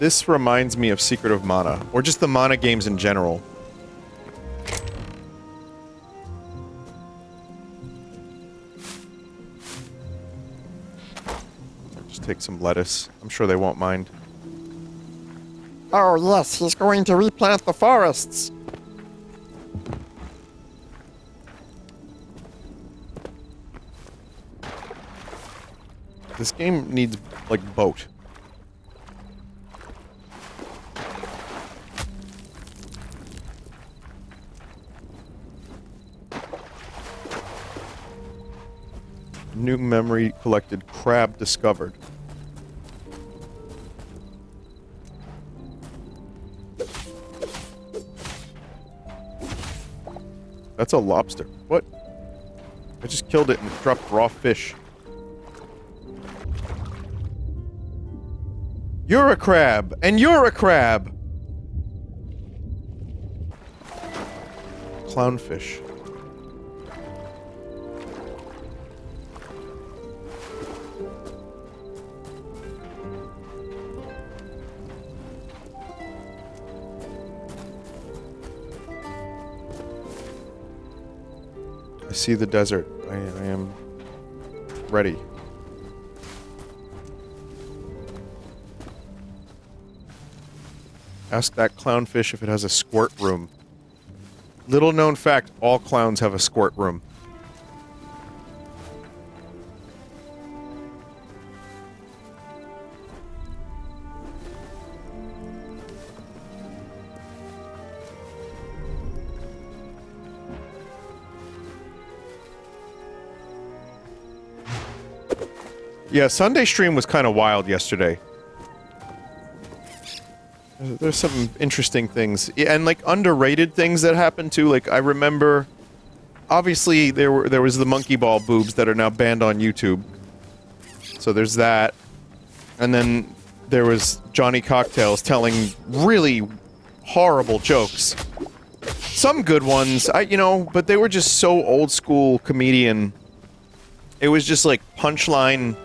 This reminds me of Secret of Mana, or just the Mana games in general. Just take some lettuce. I'm sure they won't mind. Oh yes, he's going to replant the forests. This game needs, like, boat. New memory collected. Crab discovered. That's a lobster. What? I just killed it and dropped raw fish. You're a crab! And you're a crab! Clownfish. I see the desert. I am ready. Ask that clownfish if it has a squirt room. Little known fact, all clowns have a squirt room. Yeah, Sunday stream was kind of wild yesterday. There's some interesting things. Yeah, and like underrated things that happened too. Like I remember obviously there was the monkey ball boobs that are now banned on YouTube. So there's that. And then there was Johnny Cocktails telling really horrible jokes. Some good ones, but they were just so old school comedian. It was just like punchline.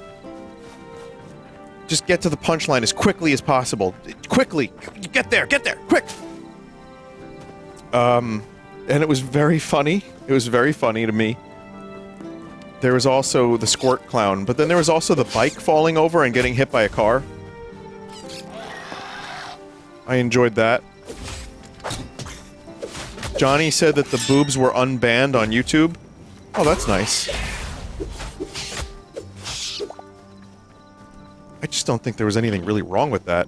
Just get to the punchline as quickly as possible. Quickly! Get there, quick! And it was very funny. It was very funny to me. There was also the squirt clown, but then there was also the bike falling over and getting hit by a car. I enjoyed that. Johnny said that the boobs were unbanned on YouTube. Oh, that's nice. I just don't think there was anything really wrong with that.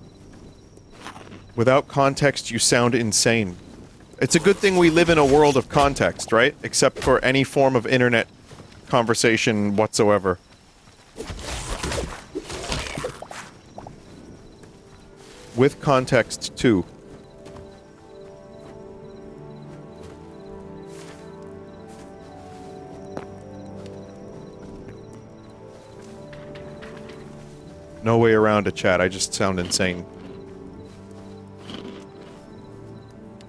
Without context, you sound insane. It's a good thing we live in a world of context, right? Except for any form of internet conversation whatsoever. With context, too. No way around it, chat. I just sound insane.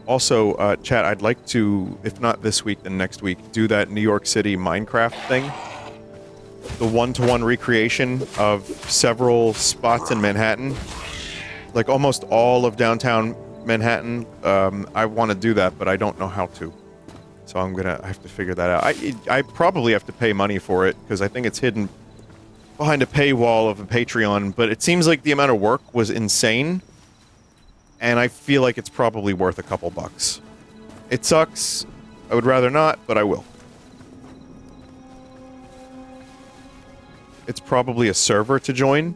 Also, chat, I'd like to, if not this week, then next week, do that New York City Minecraft thing. The one-to-one recreation of several spots in Manhattan. Like, almost all of downtown Manhattan. I want to do that, but I don't know how to. So I have to figure that out. I probably have to pay money for it, because I think it's hidden behind a paywall of a Patreon, but it seems like the amount of work was insane, and I feel like it's probably worth a couple bucks. It sucks. I would rather not, but I will. It's probably a server to join.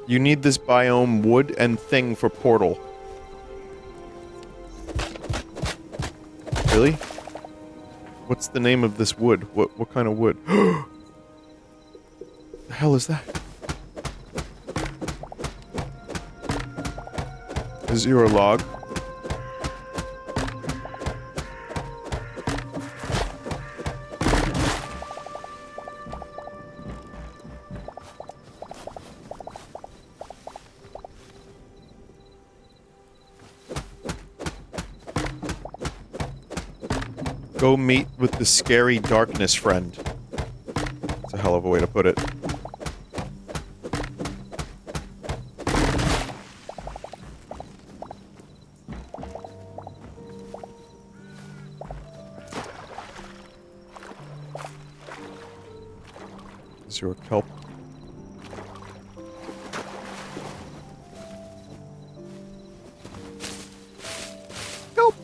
You need this biome wood and thing for portal. Really? What's the name of this wood? What kind of wood? The hell is that? A zero log. Go meet with the scary darkness friend. That's a hell of a way to put it. Is your kelp? Kelp!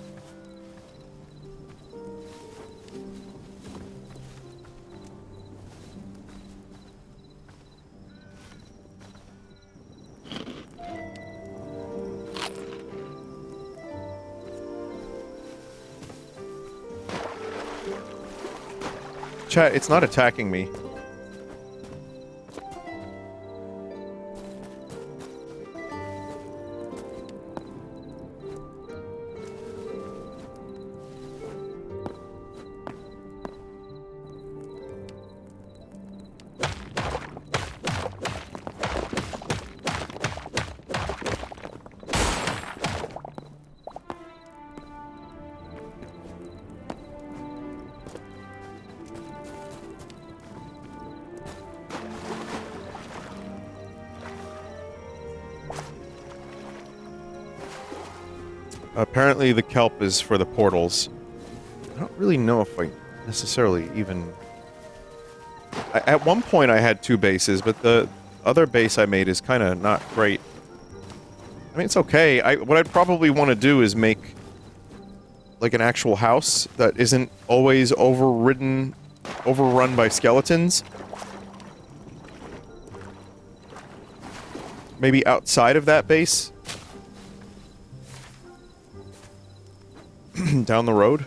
Chat, it's not attacking me. Apparently the kelp is for the portals. I don't really know if I necessarily even... at one point I had 2 bases, but the other base I made is kind of not great. I mean, it's okay. What I'd probably want to do is make like an actual house that isn't always overrun by skeletons. Maybe outside of that base. Down the road.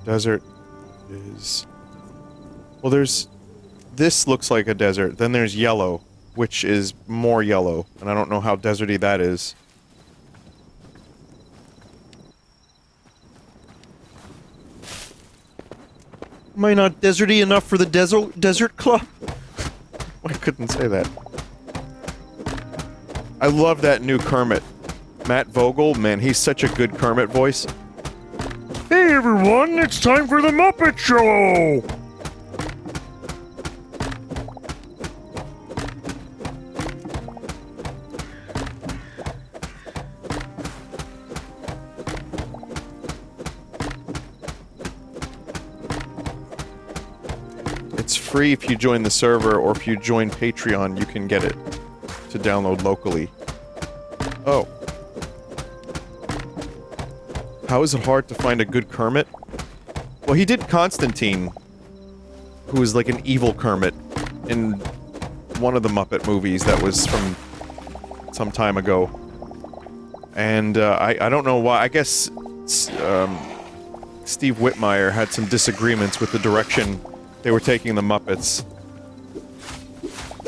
Desert is... Well, there's... This looks like a desert. Then there's yellow, which is more yellow. And I don't know how deserty that is. Am I not deserty enough for the desert club? I couldn't say that. I love that new Kermit. Matt Vogel, man, he's such a good Kermit voice. Hey everyone, it's time for the Muppet Show! It's free if you join the server, or if you join Patreon, you can get it to download locally. Oh. How is it hard to find a good Kermit? Well, he did Constantine, who was like an evil Kermit in one of the Muppet movies that was from some time ago. And I don't know why. I guess Steve Whitmire had some disagreements with the direction they were taking the Muppets.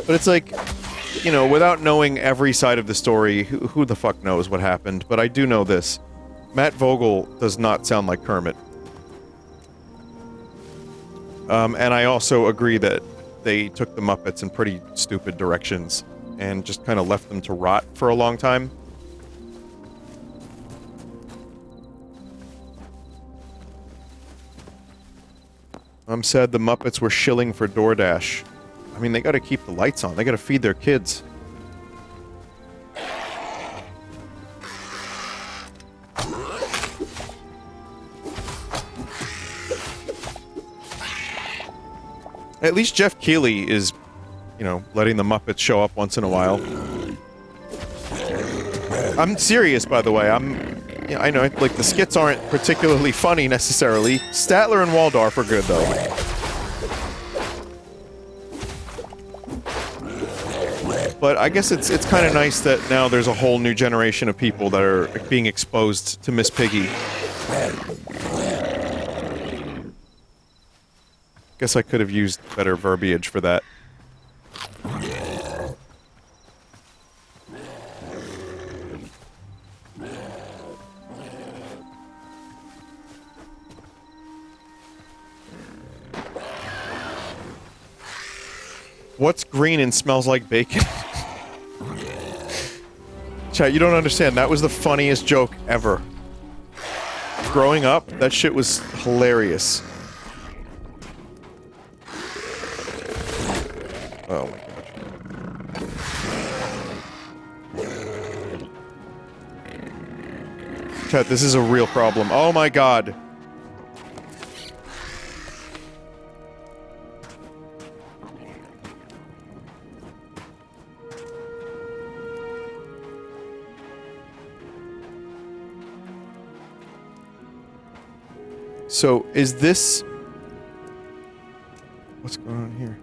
But it's like, you know, without knowing every side of the story, who the fuck knows what happened? But I do know this. Matt Vogel does not sound like Kermit. And I also agree that they took the Muppets in pretty stupid directions and just kind of left them to rot for a long time. I'm sad the Muppets were shilling for DoorDash. I mean, they gotta keep the lights on. They gotta feed their kids. At least Jeff Keighley is, you know, letting the Muppets show up once in a while. I'm serious, by the way. Yeah, I know, like, the skits aren't particularly funny, necessarily. Statler and Waldorf are good, though. But I guess it's kind of nice that now there's a whole new generation of people that are being exposed to Miss Piggy. Guess I could have used better verbiage for that. What's green and smells like bacon? Chat, you don't understand. That was the funniest joke ever. Growing up, that shit was hilarious. Oh my god. Chat, this is a real problem. Oh my god. So, is this... What's going on here?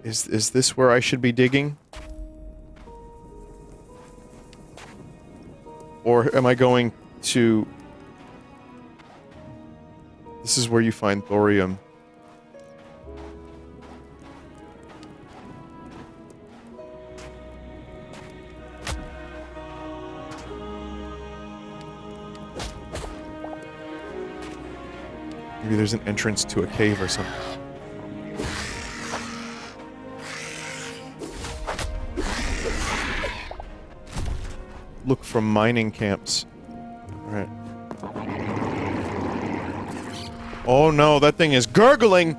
Is this where I should be digging? Or am I going to... This is where you find thorium. Maybe there's an entrance to a cave or something. Look from mining camps. Alright. Oh no, that thing is gurgling!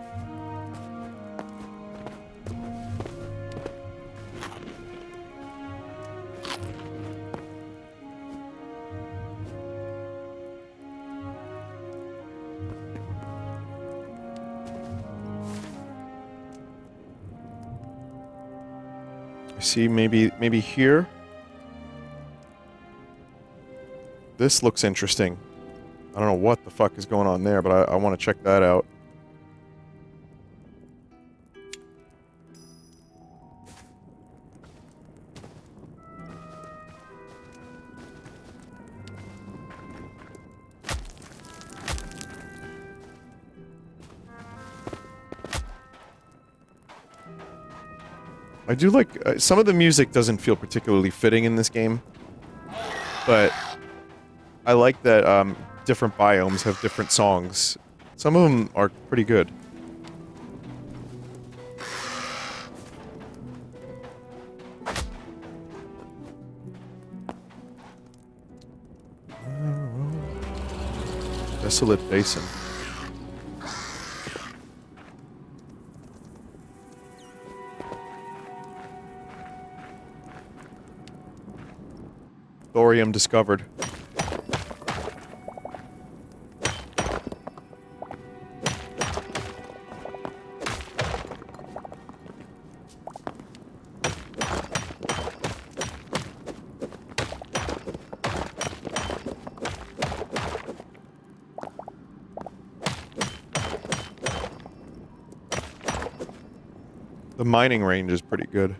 I see, maybe here? This looks interesting. I don't know what the fuck is going on there, but I want to check that out. I do like... some of the music doesn't feel particularly fitting in this game, but I like that different biomes have different songs. Some of them are pretty good. Desolate Basin. Thorium discovered. The mining range is pretty good.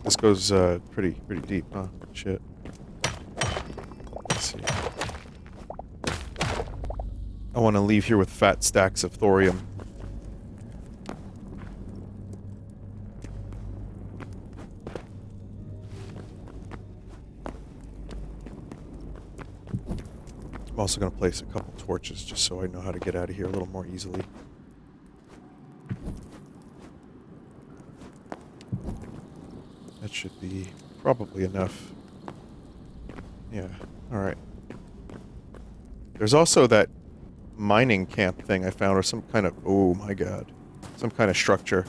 This goes pretty deep, huh? Shit. Let's see. I want to leave here with fat stacks of thorium. I'm also going to place a couple torches just so I know how to get out of here a little more easily. That should be probably enough. Yeah, alright. There's also that mining camp thing I found, or some kind of... Oh my god. Some kind of structure.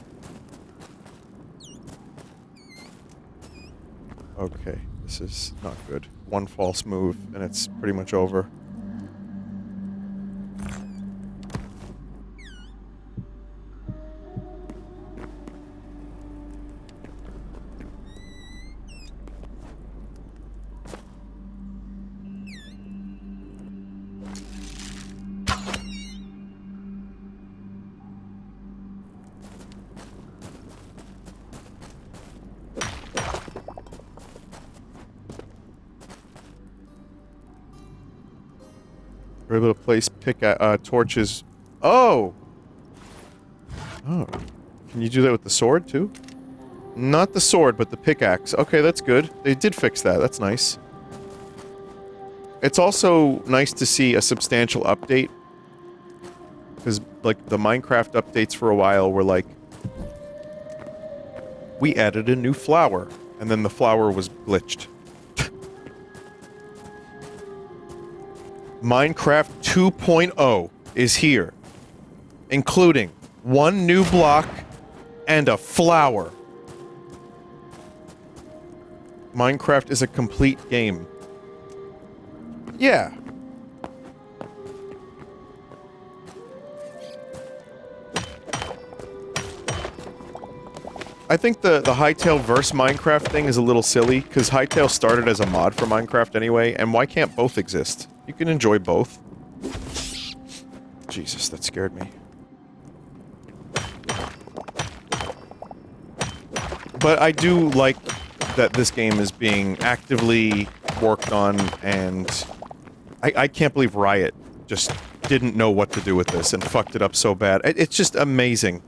Okay, this is not good. One false move, and it's pretty much over. We're able to place torches. Oh! Oh. Can you do that with the sword, too? Not the sword, but the pickaxe. Okay, that's good. They did fix that. That's nice. It's also nice to see a substantial update. Because, like, the Minecraft updates for a while were like... We added a new flower. And then the flower was glitched. Minecraft 2.0 is here, including one new block and a flower. Minecraft is a complete game. Yeah. I think the Hytale versus Minecraft thing is a little silly, because Hytale started as a mod for Minecraft anyway, and why can't both exist? You can enjoy both. Jesus, that scared me. But I do like that this game is being actively worked on, and I can't believe Riot just didn't know what to do with this and fucked it up so bad. It's just amazing.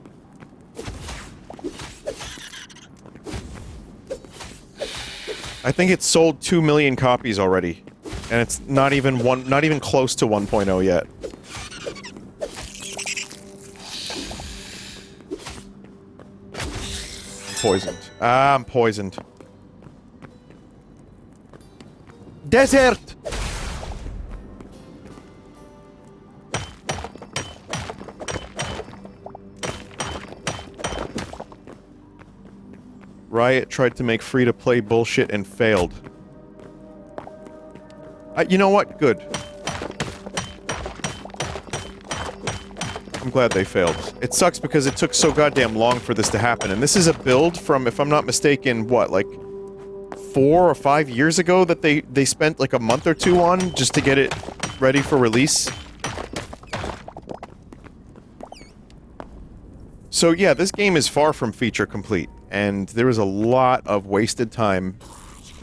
I think it's sold 2 million copies already, and it's not even close to 1.0 yet. Poisoned. Ah, I'm poisoned. Desert! Riot tried to make free-to-play bullshit and failed. You know what? Good. I'm glad they failed. It sucks because it took so goddamn long for this to happen, and this is a build from, if I'm not mistaken, what, like 4 or 5 years ago that they spent like a month or two on just to get it ready for release? So yeah, this game is far from feature complete, and there is a lot of wasted time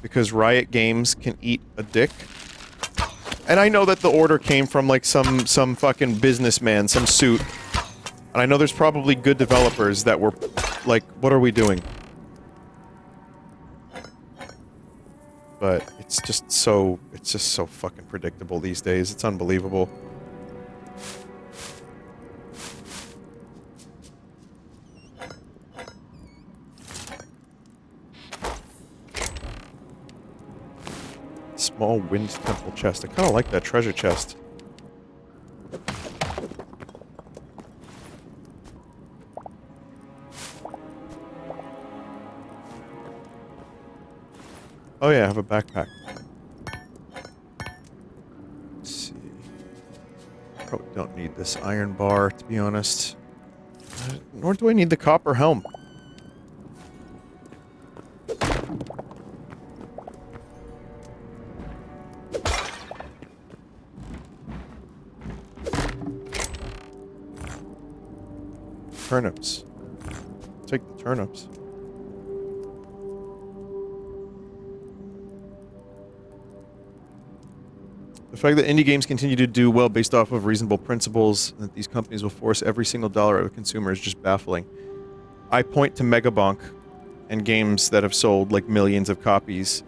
because Riot Games can eat a dick. And I know that the order came from like some fucking businessman, some suit. And I know there's probably good developers that were like, what are we doing? But it's just so fucking predictable these days. It's unbelievable. Small wind temple chest. I kind of like that treasure chest. Oh yeah, I have a backpack. Let's see. Probably don't need this iron bar, to be honest. Nor do I need the copper helm. Turnips. Take the turnips. The fact that indie games continue to do well based off of reasonable principles, and that these companies will force every single dollar out of a consumer is just baffling. I point to Megabonk and games that have sold like millions of copies,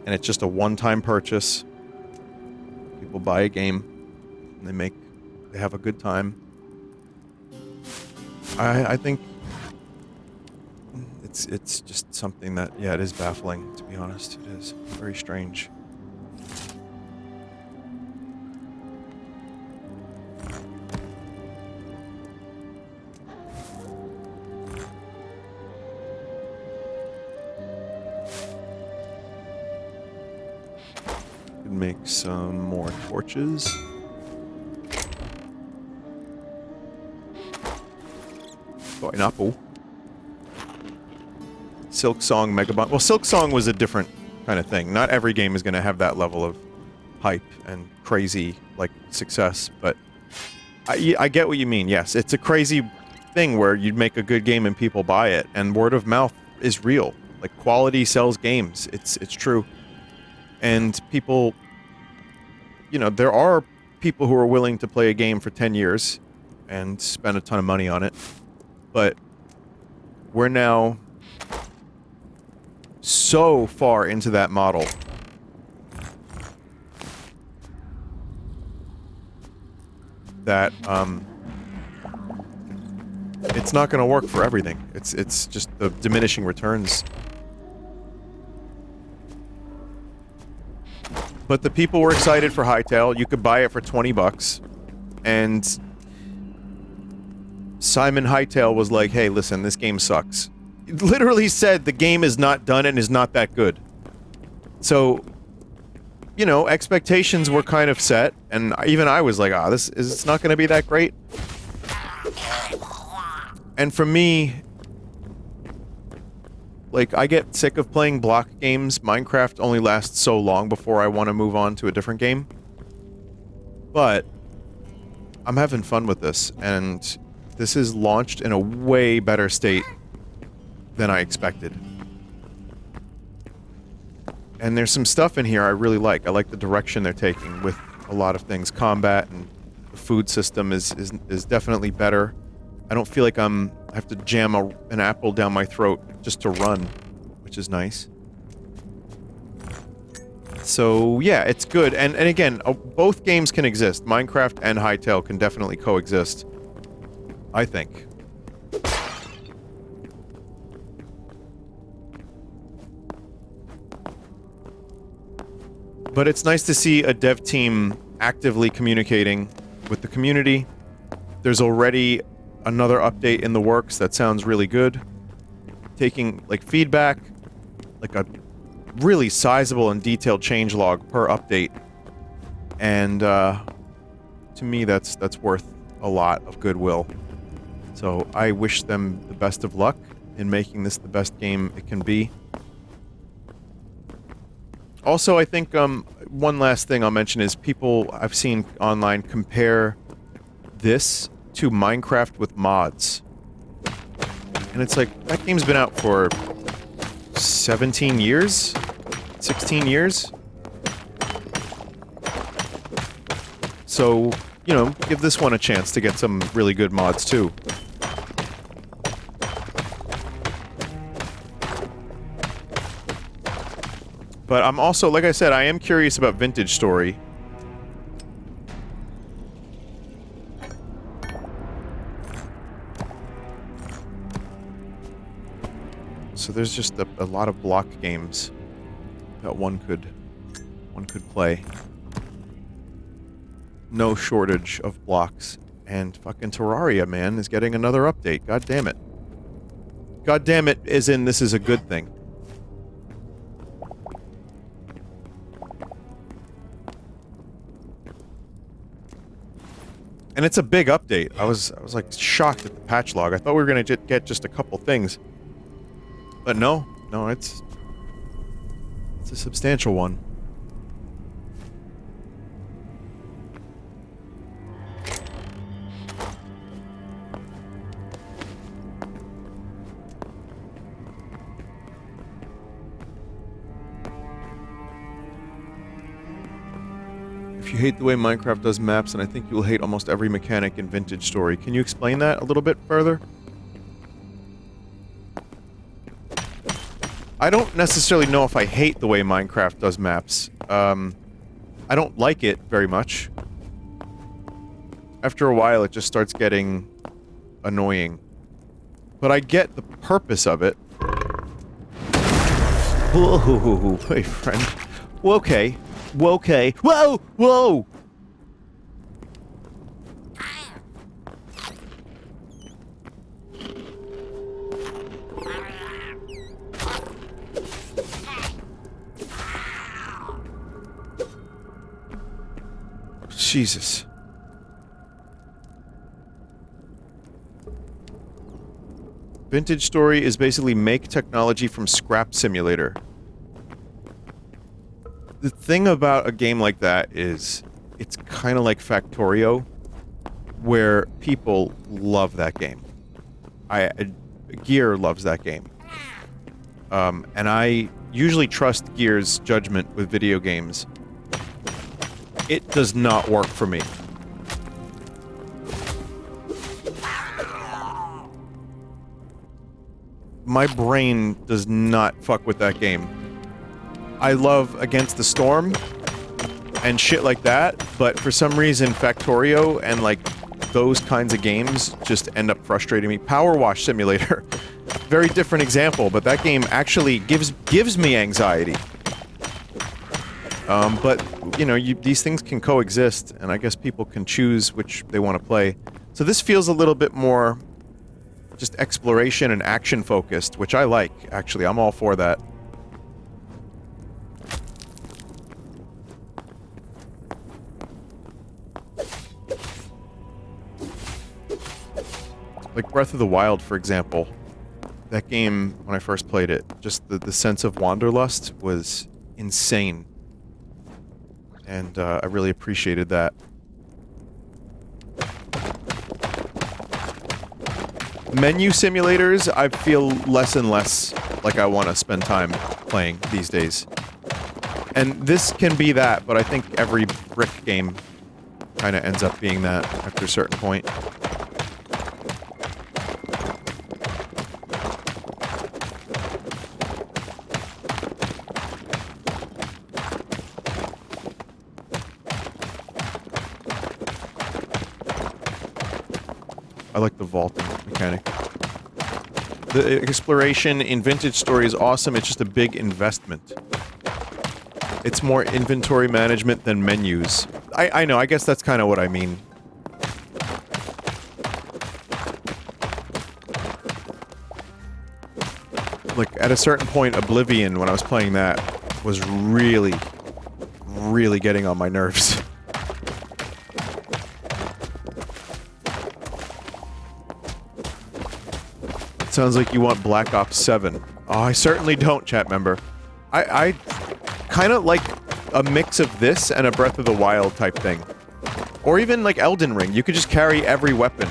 and it's just a one-time purchase. People buy a game, and they have a good time. I think it's just something that, yeah, it is baffling, to be honest. It is very strange. Could make some more torches. Pineapple. Silk Song Megabonk. Well, Silk Song was a different kind of thing. Not every game is going to have that level of hype and crazy, like, success, but I get what you mean, yes. It's a crazy thing where you'd make a good game and people buy it, and word of mouth is real. Like, quality sells games. It's true. And people... You know, there are people who are willing to play a game for 10 years and spend a ton of money on it. But we're now so far into that model that it's not going to work for everything. It's just the diminishing returns. But the people were excited for Hytale. You could buy it for 20 bucks, and Simon Hytale was like, hey, listen, this game sucks. He literally said the game is not done and is not that good. So, you know, expectations were kind of set, and even I was like, it's not going to be that great. And for me, Like, I get sick of playing block games. Minecraft only lasts so long before I want to move on to a different game. But I'm having fun with this, and this is launched in a way better state than I expected. And there's some stuff in here I really like. I like the direction they're taking with a lot of things. Combat and the food system is definitely better. I don't feel like I have to jam an apple down my throat just to run, which is nice. So, yeah, it's good. And again, both games can exist. Minecraft and Hytale can definitely coexist, I think. But it's nice to see a dev team actively communicating with the community. There's already another update in the works that sounds really good. Taking, like, feedback, like a really sizable and detailed changelog per update. And, to me, that's worth a lot of goodwill. So I wish them the best of luck in making this the best game it can be. Also, I think, one last thing I'll mention is people I've seen online compare this to Minecraft with mods. And it's like, that game's been out for 17 years? 16 years? So, you know, give this one a chance to get some really good mods too. But I'm also, like I said, I am curious about Vintage Story. So there's just a lot of block games that one could play. No shortage of blocks. And fucking Terraria, man, is getting another update. God damn it. God damn it, as in this is a good thing. And it's a big update. I was like shocked at the patch log. I thought we were gonna get just a couple things. But no, it's a substantial one. If you hate the way Minecraft does maps, and I think you will hate almost every mechanic in Vintage Story. Can you explain that a little bit further? I don't necessarily know if I hate the way Minecraft does maps. I don't like it very much. After a while, it just starts getting annoying. But I get the purpose of it. Whoa, my friend. Okay. Okay. Whoa! Whoa! Jesus. Vintage Story is basically make technology from scrap simulator. The thing about a game like that is it's kind of like Factorio, where people love that game. Gear loves that game. And I usually trust Gear's judgment with video games. It does not work for me. My brain does not fuck with that game. I love Against the Storm and shit like that, but for some reason Factorio and like those kinds of games just end up frustrating me. Power Wash Simulator. Very different example, but that game actually gives me anxiety. But, you know, these things can coexist, and I guess people can choose which they want to play. So this feels a little bit more just exploration and action focused, which I like, actually. I'm all for that. Like Breath of the Wild, for example. that game, when I first played it, just the sense of wanderlust was insane. And I really appreciated that. Menu simulators, I feel less and less like I want to spend time playing these days. And this can be that, but I think every brick game kind of ends up being that after a certain point. I like the vaulting mechanic. The exploration in Vintage Story is awesome, it's just a big investment. It's more inventory management than menus. I know, I guess that's kind of what I mean. Like, at a certain point, Oblivion, when I was playing that, was really, really getting on my nerves. Sounds like you want Black Ops 7. Oh, I certainly don't, chat member. I kind of like a mix of this and a Breath of the Wild type thing. Or even like Elden Ring. You could just carry every weapon.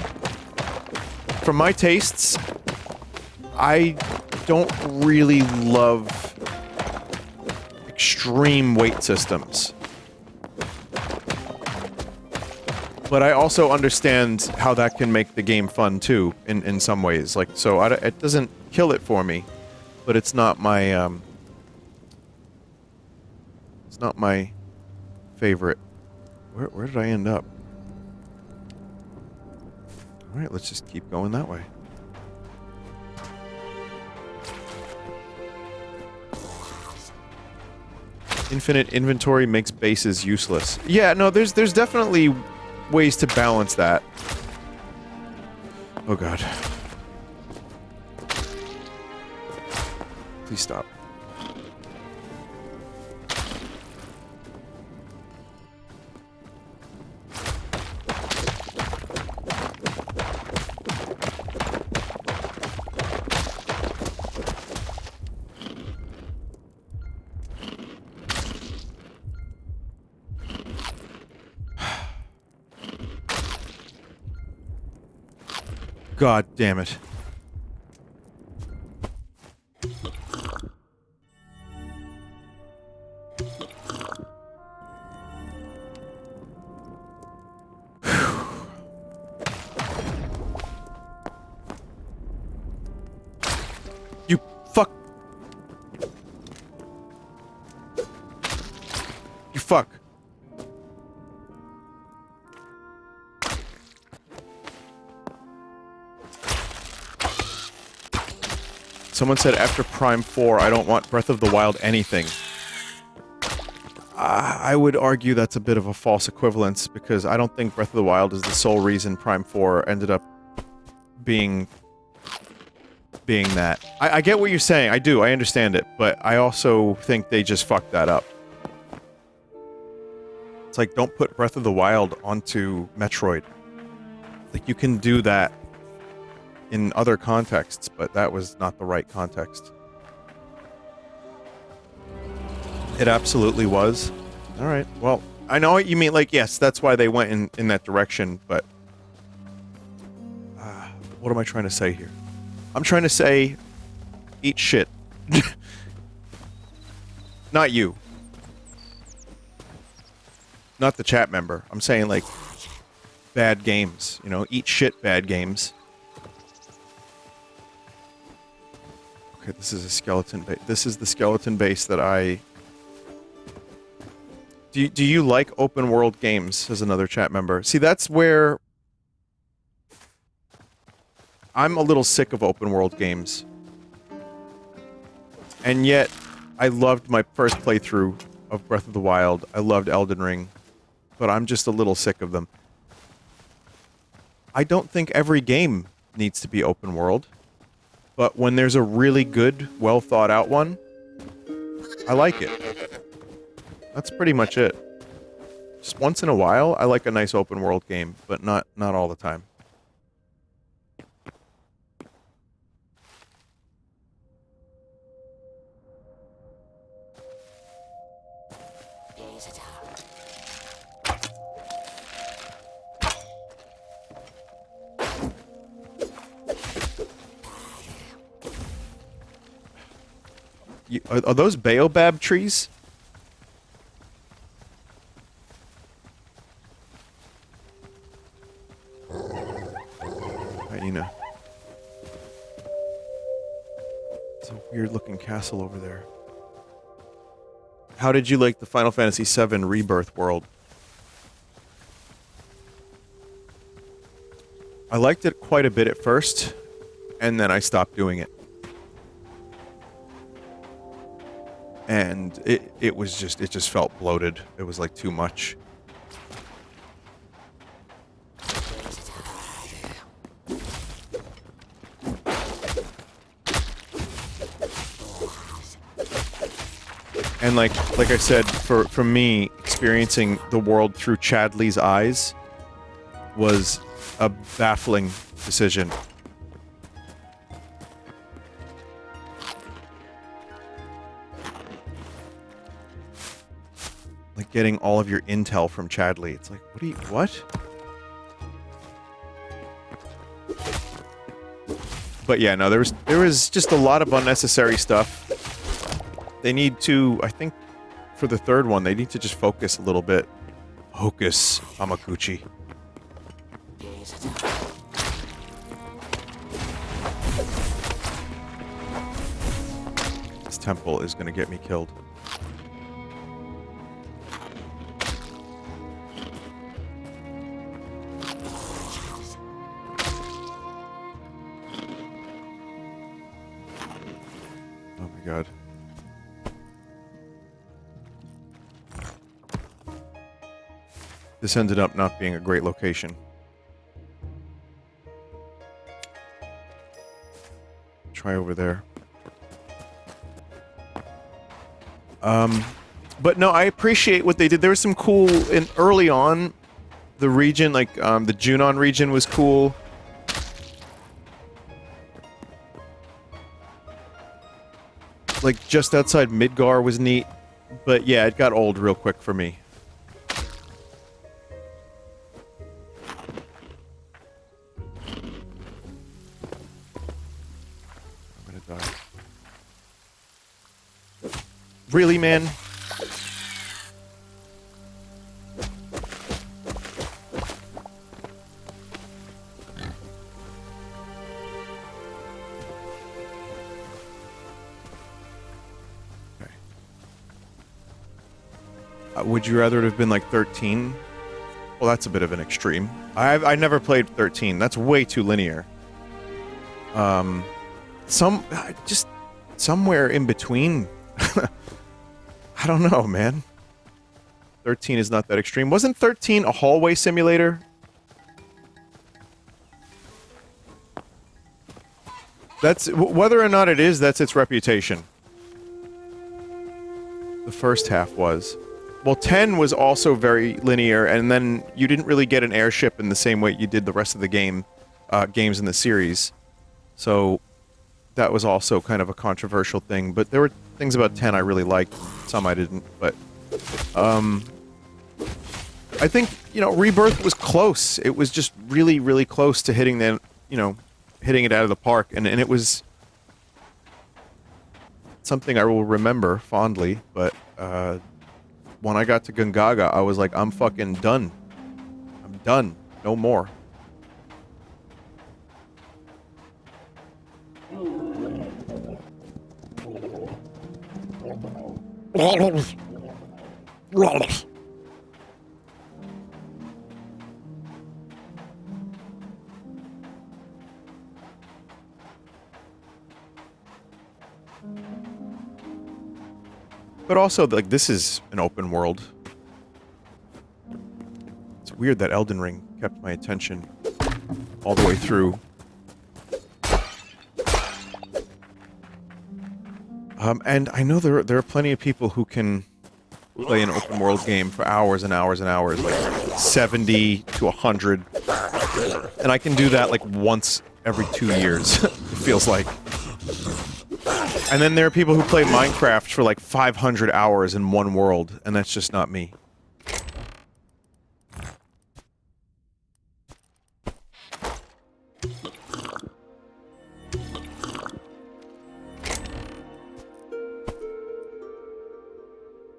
For my tastes, I don't really love extreme weight systems. But I also understand how that can make the game fun too, in some ways. Like, so it doesn't kill it for me, but it's not my it's not my favorite. Where did I end up? All right, let's just keep going that way. Infinite inventory makes bases useless. Yeah, no, there's definitely ways to balance that. Oh god. Please stop. God damn it. You fuck. You fuck. Someone said after Prime 4, I don't want Breath of the Wild anything. I would argue that's a bit of a false equivalence, because I don't think Breath of the Wild is the sole reason Prime 4 ended up being that. I get what you're saying, I do, I understand it, but I also think they just fucked that up. It's like, don't put Breath of the Wild onto Metroid. Like, you can do that in other contexts, but that was not the right context. It absolutely was. Alright, well, I know what you mean, like, yes, that's why they went in that direction, but... what am I trying to say here? I'm trying to say... eat shit. Not you. Not the chat member. I'm saying, like, bad games. You know, eat shit, bad games. Okay, this is a skeleton base. This is the skeleton base that I... Do you like open world games, says another chat member. See, that's where... I'm a little sick of open world games. And yet, I loved my first playthrough of Breath of the Wild. I loved Elden Ring. But I'm just a little sick of them. I don't think every game needs to be open world. But when there's a really good, well thought out one, I like it. That's pretty much it. Just once in a while, I like a nice open world game, but not all the time. Are those baobab trees? Hyena. It's a weird looking castle over there. How did you like the Final Fantasy VII Rebirth world? I liked it quite a bit at first, and then I stopped doing it. And it just felt bloated. It was like too much. And like I said, for me, experiencing the world through Chadley's eyes was a baffling decision. Like getting all of your intel from Chadley. It's like, what? But yeah, no, there was just a lot of unnecessary stuff. They need to, I think, for the third one, they need to just focus a little bit. Hocus Hamaguchi. This temple is gonna get me killed. Oh my god. This ended up not being a great location. Try over there. But no, I appreciate what they did. There was some cool, early on, the region, like, the Junon region was cool. Like, just outside Midgar was neat. But yeah, it got old real quick for me. I'm gonna die. Really, man? Would you rather it have been like 13? Well, that's a bit of an extreme. I never played 13. That's way too linear. Just somewhere in between. I don't know, man. 13 is not that extreme. Wasn't 13 a hallway simulator? That's whether or not it is, that's its reputation. The first half was. Well, 10 was also very linear, and then you didn't really get an airship in the same way you did the rest of the games in the series. So that was also kind of a controversial thing. But there were things about 10 I really liked, some I didn't. But I think, you know, Rebirth was close. It was just really, really close to hitting the, you know, hitting it out of the park, and it was something I will remember fondly. But when I got to Gungaga, I was like, I'm fucking done. I'm done. No more. But also, like, this is an open world. It's weird that Elden Ring kept my attention all the way through. And I know there are plenty of people who can play an open world game for hours and hours and hours, like 70 to 100. And I can do that like once every 2 years, it feels like. And then there are people who play Minecraft for like 500 hours in one world, and that's just not me.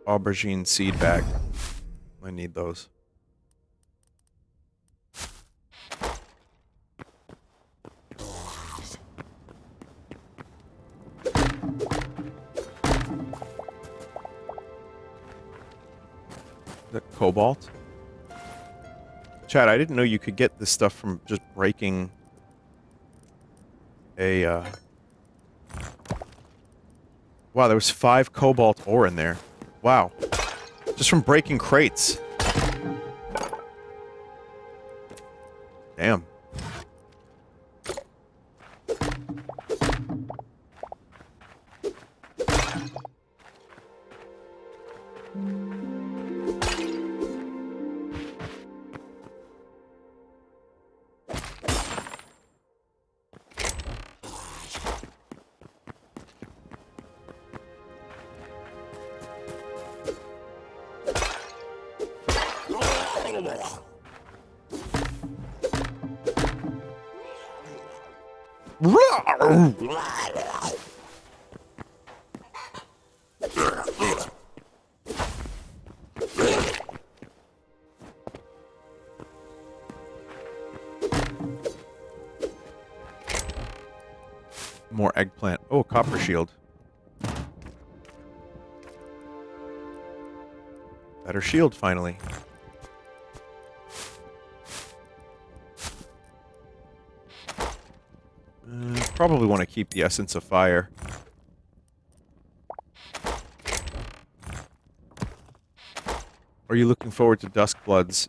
Aubergine seed bag. I need those. The cobalt? Chad, I didn't know you could get this stuff from just breaking a, Wow, there was 5 cobalt ore in there. Wow. Just from breaking crates. Damn. More eggplant. Oh, copper shield. Better shield, finally. Probably want to keep the essence of fire. Are you looking forward to Duskbloods?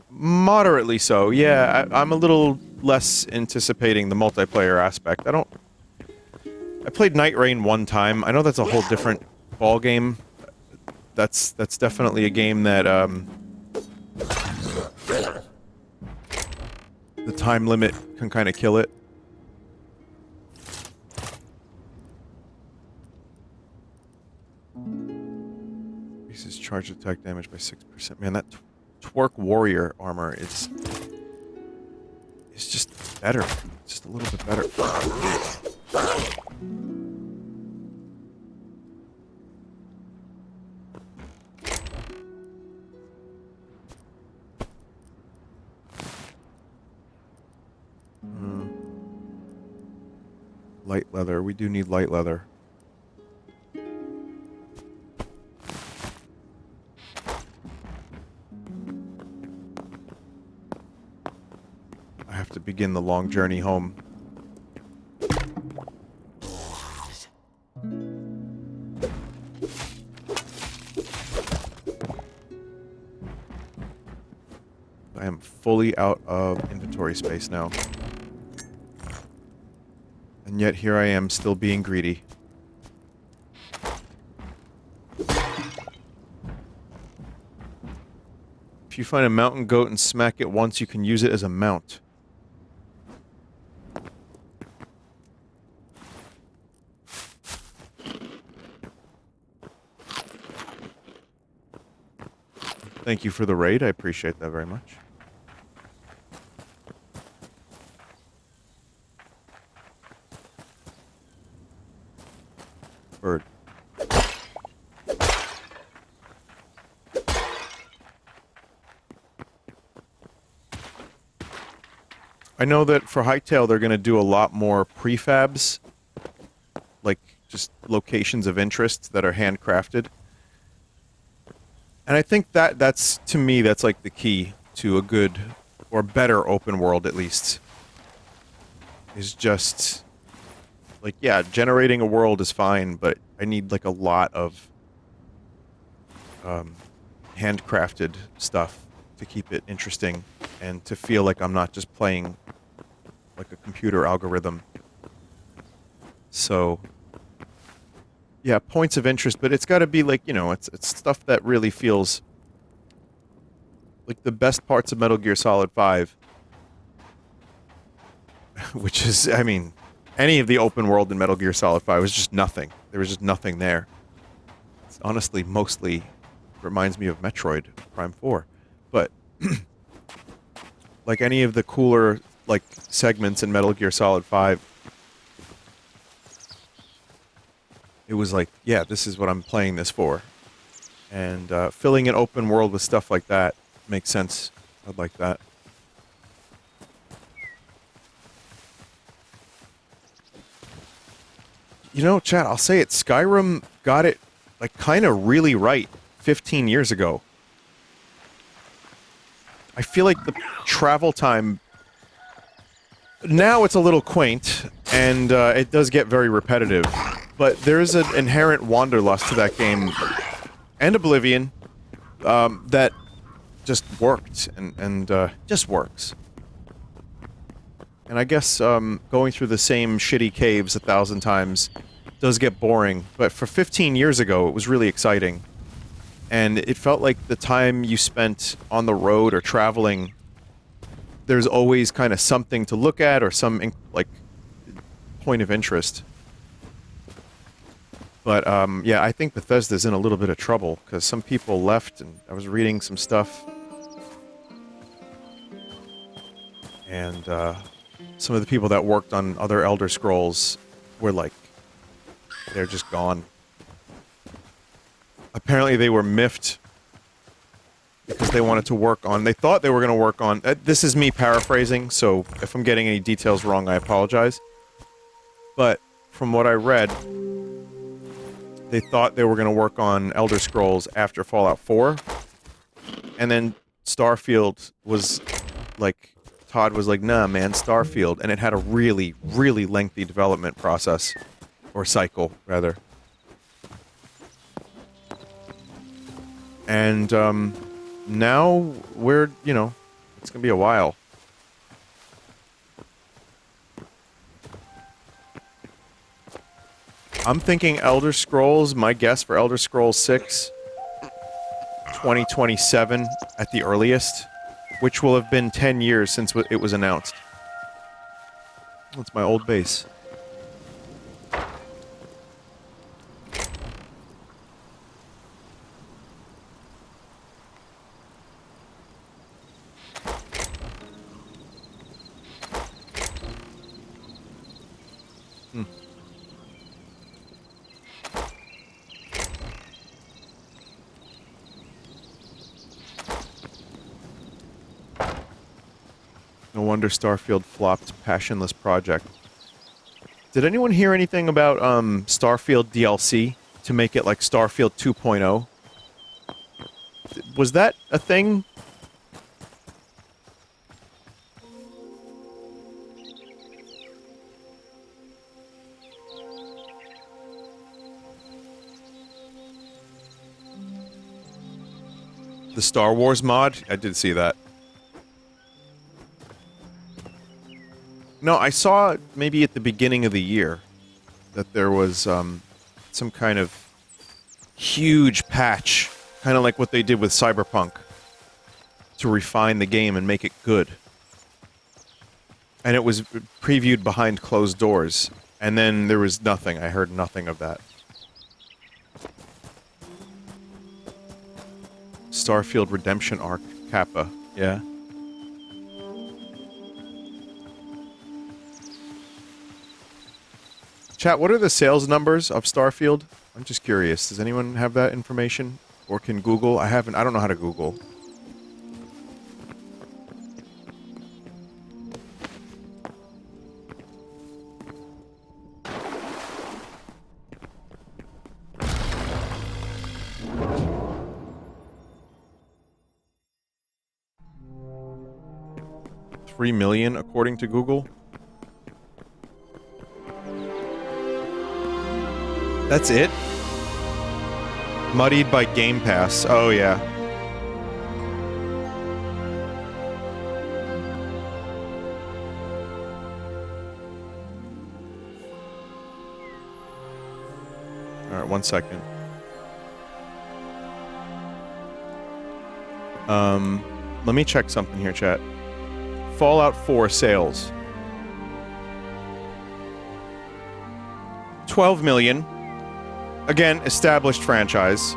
Moderately so, yeah. I'm a little less anticipating the multiplayer aspect. I played Night Rain one time. I know that's a whole different ball game. That's definitely a game that, the time limit can kind of kill it. Pieces charge attack damage by 6%. Man, that Twerk Warrior armor is just better. Just a little bit better. Light leather. We do need light leather. I have to begin the long journey home. I am fully out of inventory space now. And yet here I am still being greedy. If you find a mountain goat and smack it once, you can use it as a mount. Thank you for the raid. I appreciate that very much. Bird. I know that for Hytale they're going to do a lot more prefabs, like just locations of interest that are handcrafted. And I think that's, to me, that's like the key to a good or better open world, at least. Is just, like, yeah, generating a world is fine, but I need, like, a lot of handcrafted stuff to keep it interesting and to feel like I'm not just playing like a computer algorithm. So, yeah, points of interest, but it's got to be like, you know, it's stuff that really feels like the best parts of Metal Gear Solid 5, which is, I mean, any of the open world in Metal Gear Solid 5 was just nothing. There was just nothing there. It's honestly mostly reminds me of Metroid Prime 4. But like any of the cooler like segments in Metal Gear Solid 5, it was like, yeah, this is what I'm playing this for. And filling an open world with stuff like that makes sense. I'd like that. You know, chat, I'll say it, Skyrim got it, like, kind of really right 15 years ago. I feel like the travel time... Now it's a little quaint, and it does get very repetitive. But there's an inherent wanderlust to that game, and Oblivion, that just worked, and just works. And I guess going through the same shitty caves 1,000 times does get boring, but for 15 years ago, it was really exciting. And it felt like the time you spent on the road or traveling, there's always kind of something to look at or some, like, point of interest. But, yeah, I think Bethesda's in a little bit of trouble, because some people left, and I was reading some stuff. And, some of the people that worked on other Elder Scrolls were like, they're just gone. Apparently they were miffed because they wanted to work on, they thought they were going to work on, this is me paraphrasing, so if I'm getting any details wrong, I apologize. But from what I read, they thought they were going to work on Elder Scrolls after Fallout 4, and then Starfield was like, Todd was like, nah, man, Starfield. And it had a really, really lengthy development process. Or cycle, rather. And, now we're, you know, it's gonna be a while. I'm thinking Elder Scrolls, my guess for Elder Scrolls 6, 2027 at the earliest. Which will have been 10 years since it was announced. That's my old base. No wonder Starfield flopped. Passionless project. Did anyone hear anything about Starfield DLC to make it like Starfield 2.0? Was that a thing? The Star Wars mod? I did see that. No, I saw maybe at the beginning of the year that there was some kind of huge patch, kind of like what they did with Cyberpunk, to refine the game and make it good. And it was previewed behind closed doors, and then there was nothing. I heard nothing of that. Starfield Redemption Arc, Kappa, yeah. Chat, what are the sales numbers of Starfield? I'm just curious. Does anyone have that information? Or can Google? I don't know how to Google. $3 million according to Google. That's it? Muddied by Game Pass. Oh, yeah. Alright, 1 second. Let me check something here, chat. Fallout 4 sales. 12 million. Again, established franchise.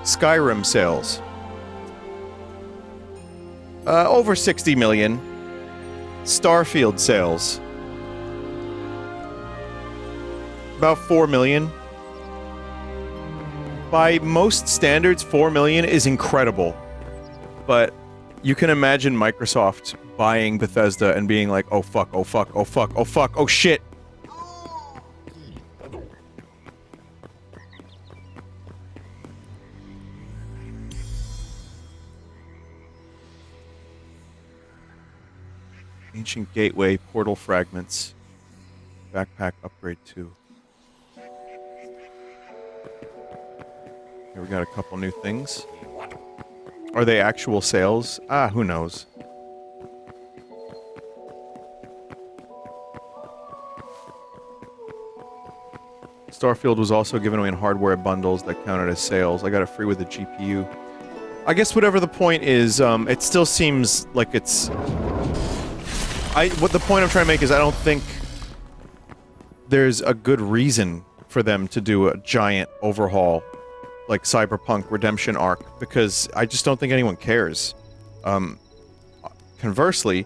Skyrim sales. Over 60 million. Starfield sales. About 4 million. By most standards, 4 million is incredible. But you can imagine Microsoft buying Bethesda and being like, oh fuck, oh fuck, oh fuck, oh fuck, oh shit. Ancient Gateway, Portal Fragments, Backpack Upgrade 2. Here we got a couple new things. Are they actual sales? Ah, who knows? Starfield was also given away in hardware bundles that counted as sales. I got it free with a GPU. I guess whatever the point is, it still seems like it's... What the point I'm trying to make is I don't think there's a good reason for them to do a giant overhaul like Cyberpunk Redemption arc, because I just don't think anyone cares. Conversely,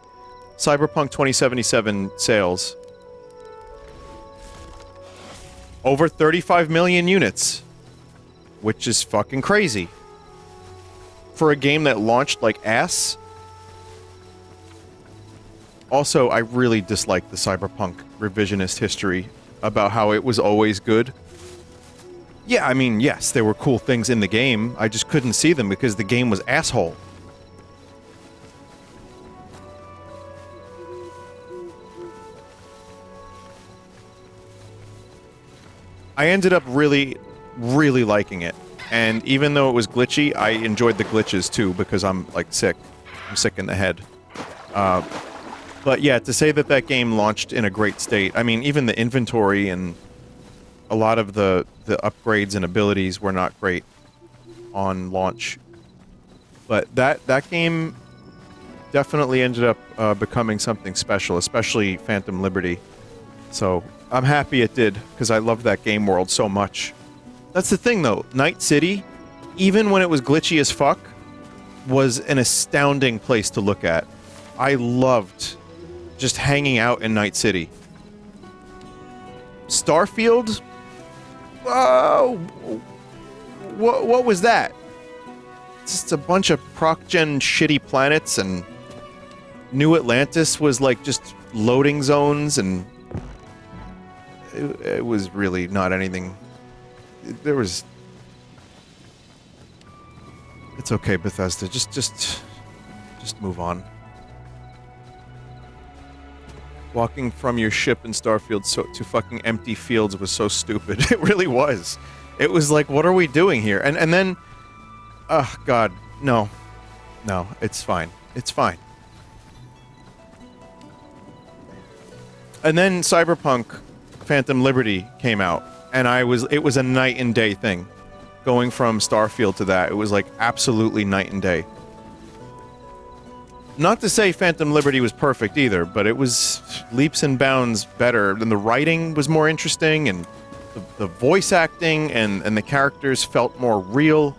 Cyberpunk 2077 sales over 35 million units, which is fucking crazy. For a game that launched like ass. Also, I really dislike the Cyberpunk revisionist history about how it was always good. Yeah, I mean, yes, there were cool things in the game. I just couldn't see them because the game was asshole. I ended up really, really liking it. And even though it was glitchy, I enjoyed the glitches too because I'm, like, sick. I'm sick in the head. But yeah, to say that that game launched in a great state, I mean, even the inventory and a lot of the upgrades and abilities were not great on launch. But that game definitely ended up becoming something special, especially Phantom Liberty. So I'm happy it did, because I loved that game world so much. That's the thing, though. Night City, even when it was glitchy as fuck, was an astounding place to look at. I loved just hanging out in Night City. Starfield? Whoa! What was that? Just a bunch of proc-gen shitty planets, and New Atlantis was like just loading zones, and it was really not anything. There was... It's okay, Bethesda. Just move on. Walking from your ship in Starfield to fucking empty fields was so stupid. It really was. It was like, what are we doing here? And then... Oh, God. No. No, it's fine. It's fine. And then Cyberpunk Phantom Liberty came out, and it was a night and day thing. Going from Starfield to that, it was like absolutely night and day. Not to say Phantom Liberty was perfect either, but it was leaps and bounds better, and the writing was more interesting, and the voice acting and the characters felt more real.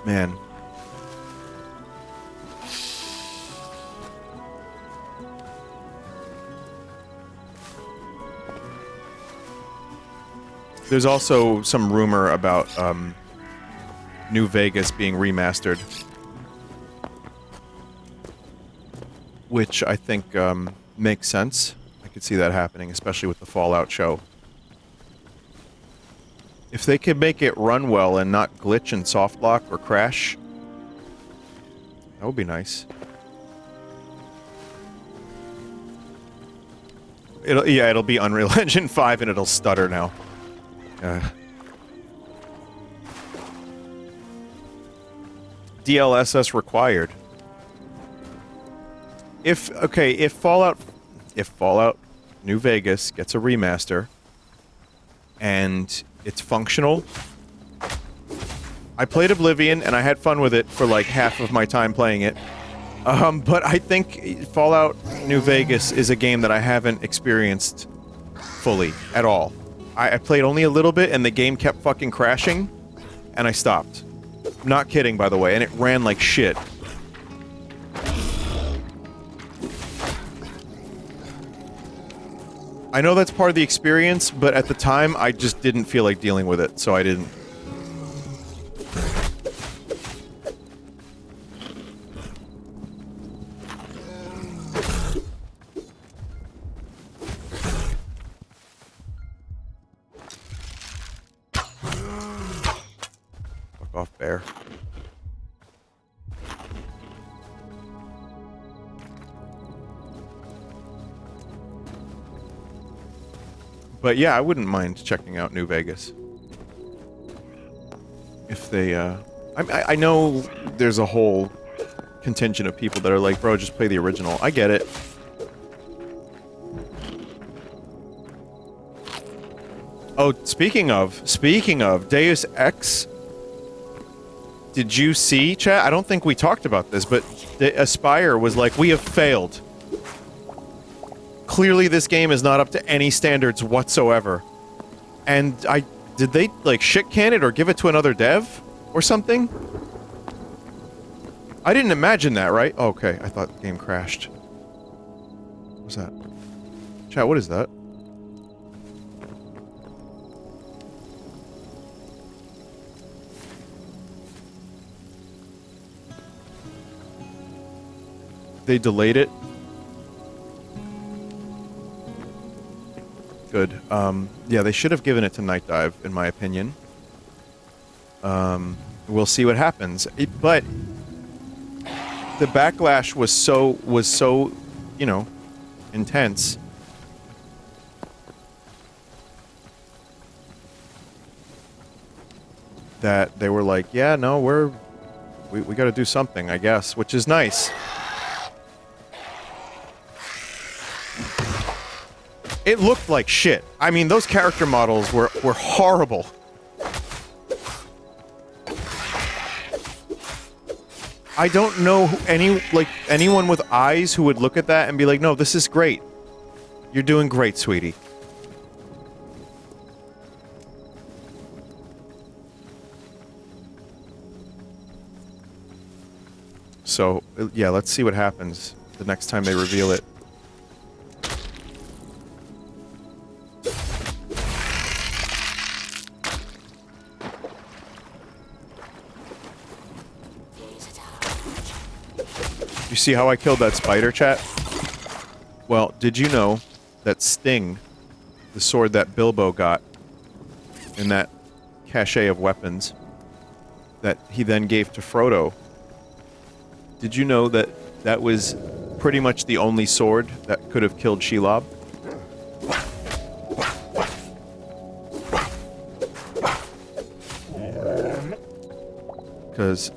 Man. There's also some rumor about New Vegas being remastered, which I think makes sense. I could see that happening, especially with the Fallout show. If they could make it run well and not glitch and softlock or crash, that would be nice. It'll be Unreal Engine 5 and it'll stutter now. DLSS required. If Fallout New Vegas gets a remaster and it's functional. I played Oblivion and I had fun with it for like half of my time playing it. But I think Fallout New Vegas is a game that I haven't experienced fully at all. I played only a little bit and the game kept fucking crashing and I stopped. Not kidding, by the way, and it ran like shit. I know that's part of the experience, but at the time I just didn't feel like dealing with it, so I didn't. Off bear. But yeah, I wouldn't mind checking out New Vegas. If they, I know there's a whole contingent of people that are like, bro, just play the original. I get it. Oh, speaking of, Deus Ex. Did you see, chat? I don't think we talked about this, but Aspire was like, we have failed. Clearly this game is not up to any standards whatsoever. And did they, like, shit-can it or give it to another dev? Or something? I didn't imagine that, right? Oh, okay, I thought the game crashed. What was that? Chat, what is that? They delayed it. Good. Yeah, they should have given it to Night Dive, in my opinion. We'll see what happens. But the backlash was so, you know, intense. That they were like, yeah, no, we gotta do something, I guess, which is nice. It looked like shit. I mean, those character models were horrible. I don't know anyone with eyes who would look at that and be like, no, this is great. You're doing great, sweetie. So, yeah, let's see what happens the next time they reveal it. You see how I killed that spider, chat? Well, did you know that Sting, the sword that Bilbo got in that cache of weapons that he then gave to Frodo, did you know that that was pretty much the only sword that could have killed Shelob? Because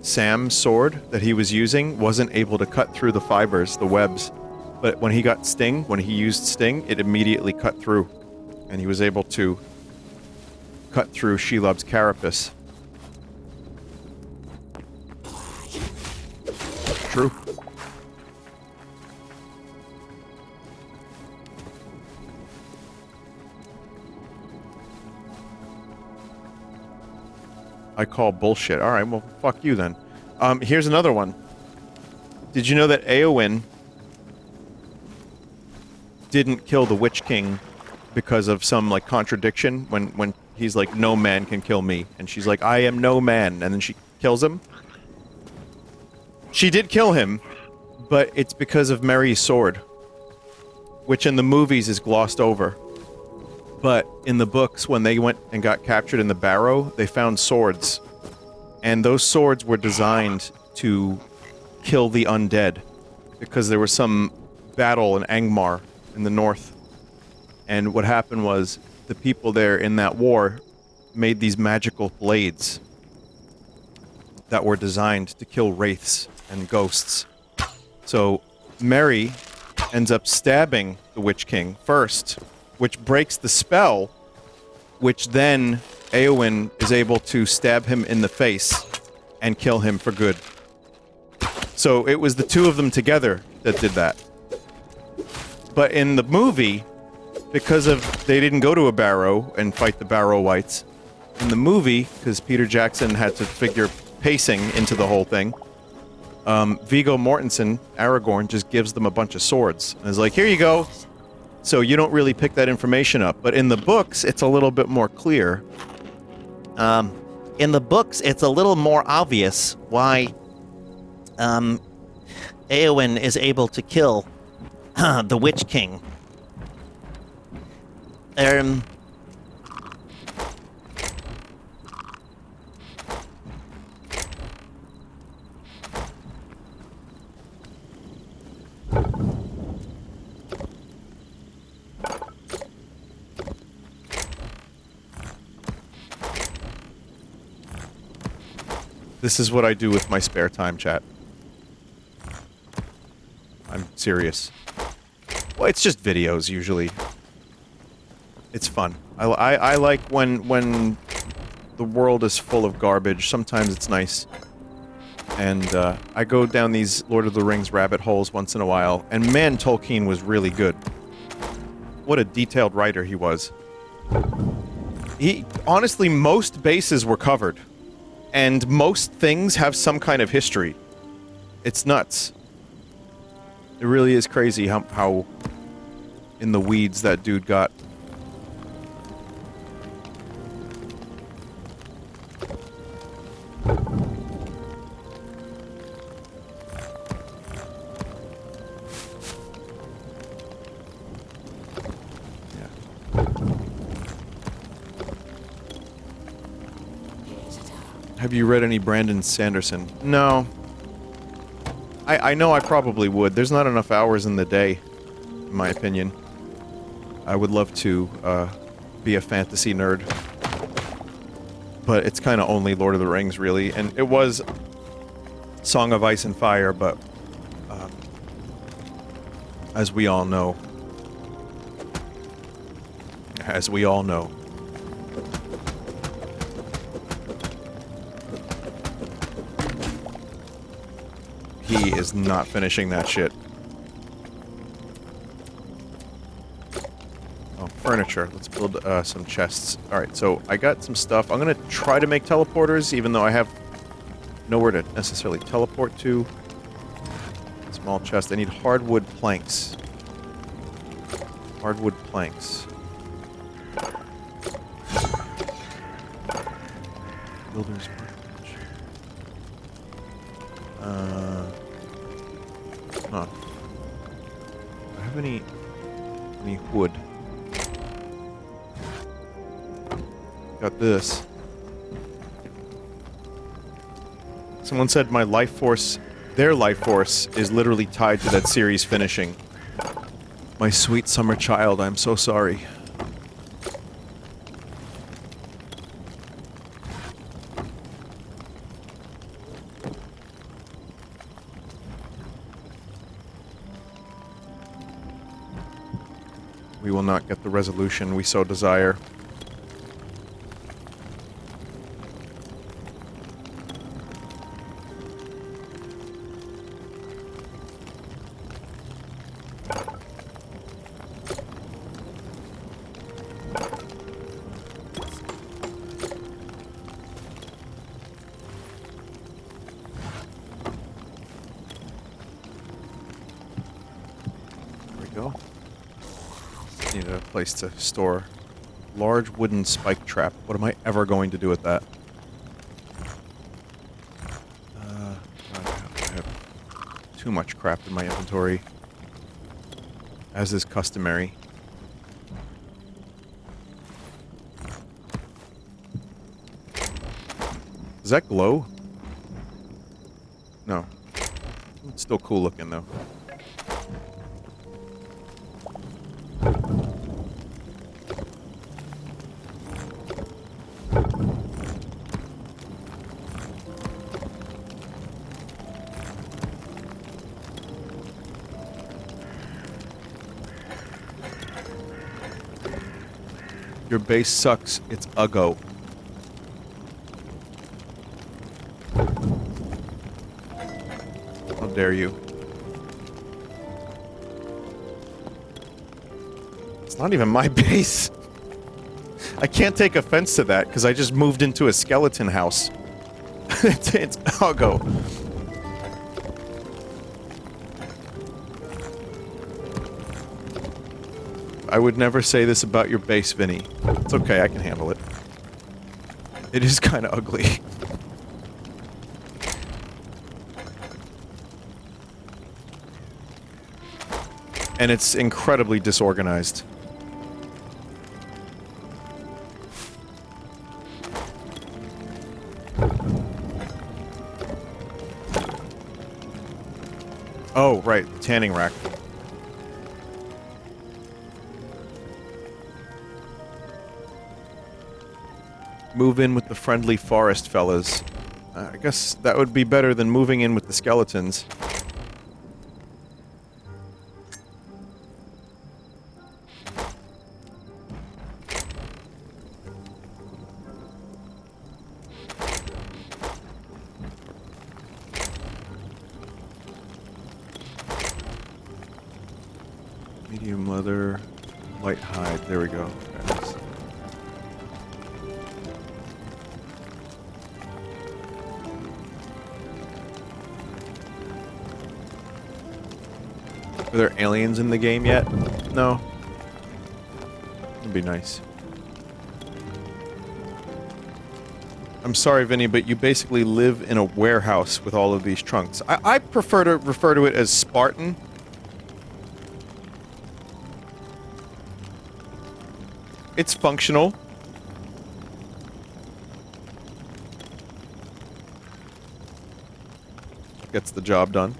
Sam's sword that he was using wasn't able to cut through the fibers, the webs. But when he got Sting, when he used Sting, it immediately cut through. And he was able to cut through Shelob's carapace. True. I call bullshit. Alright, well, fuck you then. Here's another one. Did you know that Éowyn didn't kill the Witch King because of some, like, contradiction when he's like, no man can kill me. And she's like, I am no man. And then she kills him? She did kill him, but it's because of Merry's sword, which in the movies is glossed over. But in the books, when they went and got captured in the Barrow, they found swords. And those swords were designed to kill the undead. Because there was some battle in Angmar in the north. And what happened was, the people there in that war made these magical blades that were designed to kill wraiths and ghosts. So, Merry ends up stabbing the Witch King first, which breaks the spell, which then Éowyn is able to stab him in the face and kill him for good. So it was the two of them together that did that. But in the movie, because of they didn't go to a barrow and fight the barrow wights. In the movie, because Peter Jackson had to figure pacing into the whole thing, Viggo Mortensen, Aragorn, just gives them a bunch of swords and is like, "Here you go." So you don't really pick that information up, but in the books, it's a little bit more clear. In the books, it's a little more obvious why Eowyn is able to kill the Witch King. This is what I do with my spare time, chat. I'm serious. Well, it's just videos, usually. It's fun. I like when the world is full of garbage. Sometimes it's nice. And I go down these Lord of the Rings rabbit holes once in a while. And man, Tolkien was really good. What a detailed writer he was. Honestly, most bases were covered. And most things have some kind of history. It's nuts. It really is crazy how in the weeds that dude got. Have you read any Brandon Sanderson? No. I know I probably would. There's not enough hours in the day, in my opinion. I would love to be a fantasy nerd. But it's kind of only Lord of the Rings, really. And it was Song of Ice and Fire, but as we all know. As we all know. He is not finishing that shit. Oh, furniture. Let's build some chests. Alright, so I got some stuff. I'm gonna try to make teleporters, even though I have nowhere to necessarily teleport to. Small chest. I need hardwood planks. Hardwood planks. Builder's workbench. Huh. Do I have any wood? Got this. Someone said my life force, their life force, is literally tied to that series finishing. My sweet summer child, I'm so sorry. We will not get the resolution we so desire. There we go. Need a place to store large wooden spike trap. What am I ever going to do with that? I have too much crap in my inventory, as is customary. Does that glow? No. It's still cool looking though. Your base sucks. It's Uggo. How dare you? It's not even my base. I can't take offense to that, because I just moved into a skeleton house. it's Huggo. I would never say this about your base, Vinny. It's okay, I can handle it. It is kind of ugly. And it's incredibly disorganized. Oh, right, the tanning rack. Move in with the friendly forest fellas. I guess that would be better than moving in with the skeletons. Medium leather, light hide. There we go. Okay. Are there aliens in the game yet? No. It'd be nice. I'm sorry, Vinny, but you basically live in a warehouse with all of these trunks. I prefer to refer to it as Spartan. It's functional. Gets the job done.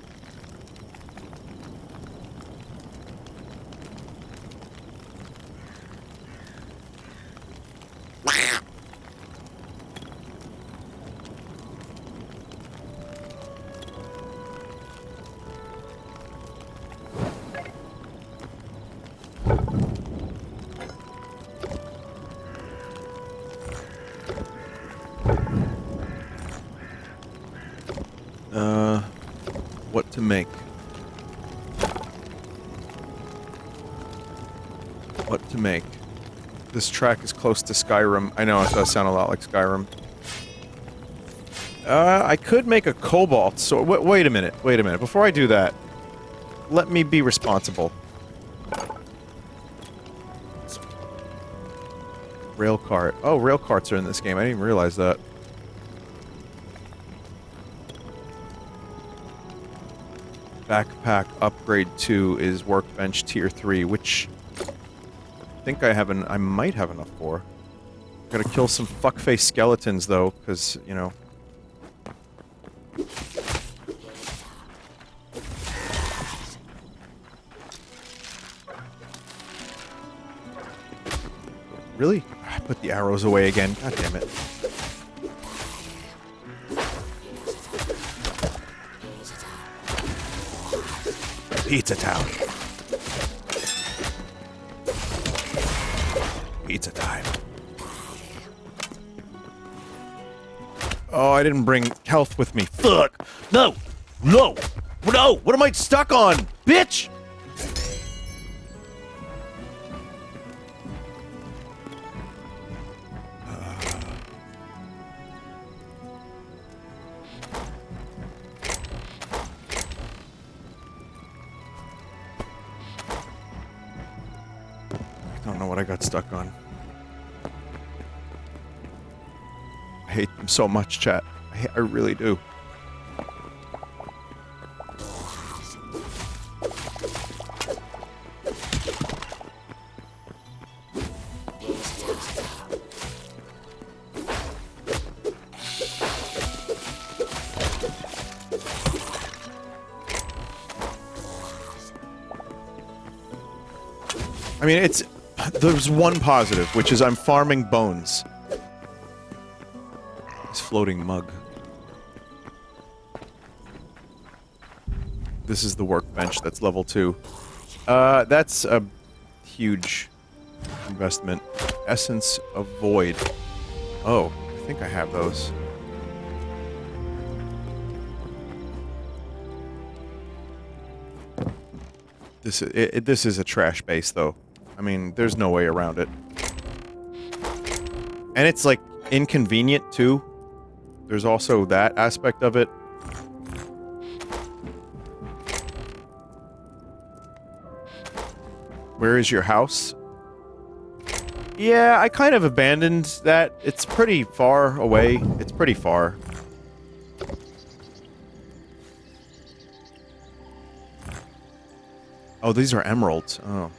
What to make? What to make? This track is close to Skyrim. I know it does sound a lot like Skyrim. I could make a cobalt sword. Wait a minute. Wait a minute. Before I do that, let me be responsible. Rail cart. Oh, rail carts are in this game. I didn't even realize that. Backpack upgrade 2 is workbench tier 3, which I think I might have enough for. Gotta kill some fuckface skeletons though, because, you know. Really? I put the arrows away again. God damn it. Pizza Town. Pizza time. Oh, I didn't bring health with me. Fuck! No! No! No! What am I stuck on? Bitch! I don't know what I got stuck on. I hate them so much, chat. I really do. I mean, there's one positive, which is I'm farming bones. This floating mug. This is the workbench that's level 2. That's a huge investment. Essence of Void. Oh, I think I have those. This is a trash base, though. I mean, there's no way around it. And it's, like, inconvenient, too. There's also that aspect of it. Where is your house? Yeah, I kind of abandoned that. It's pretty far away. It's pretty far. Oh, these are emeralds. Oh.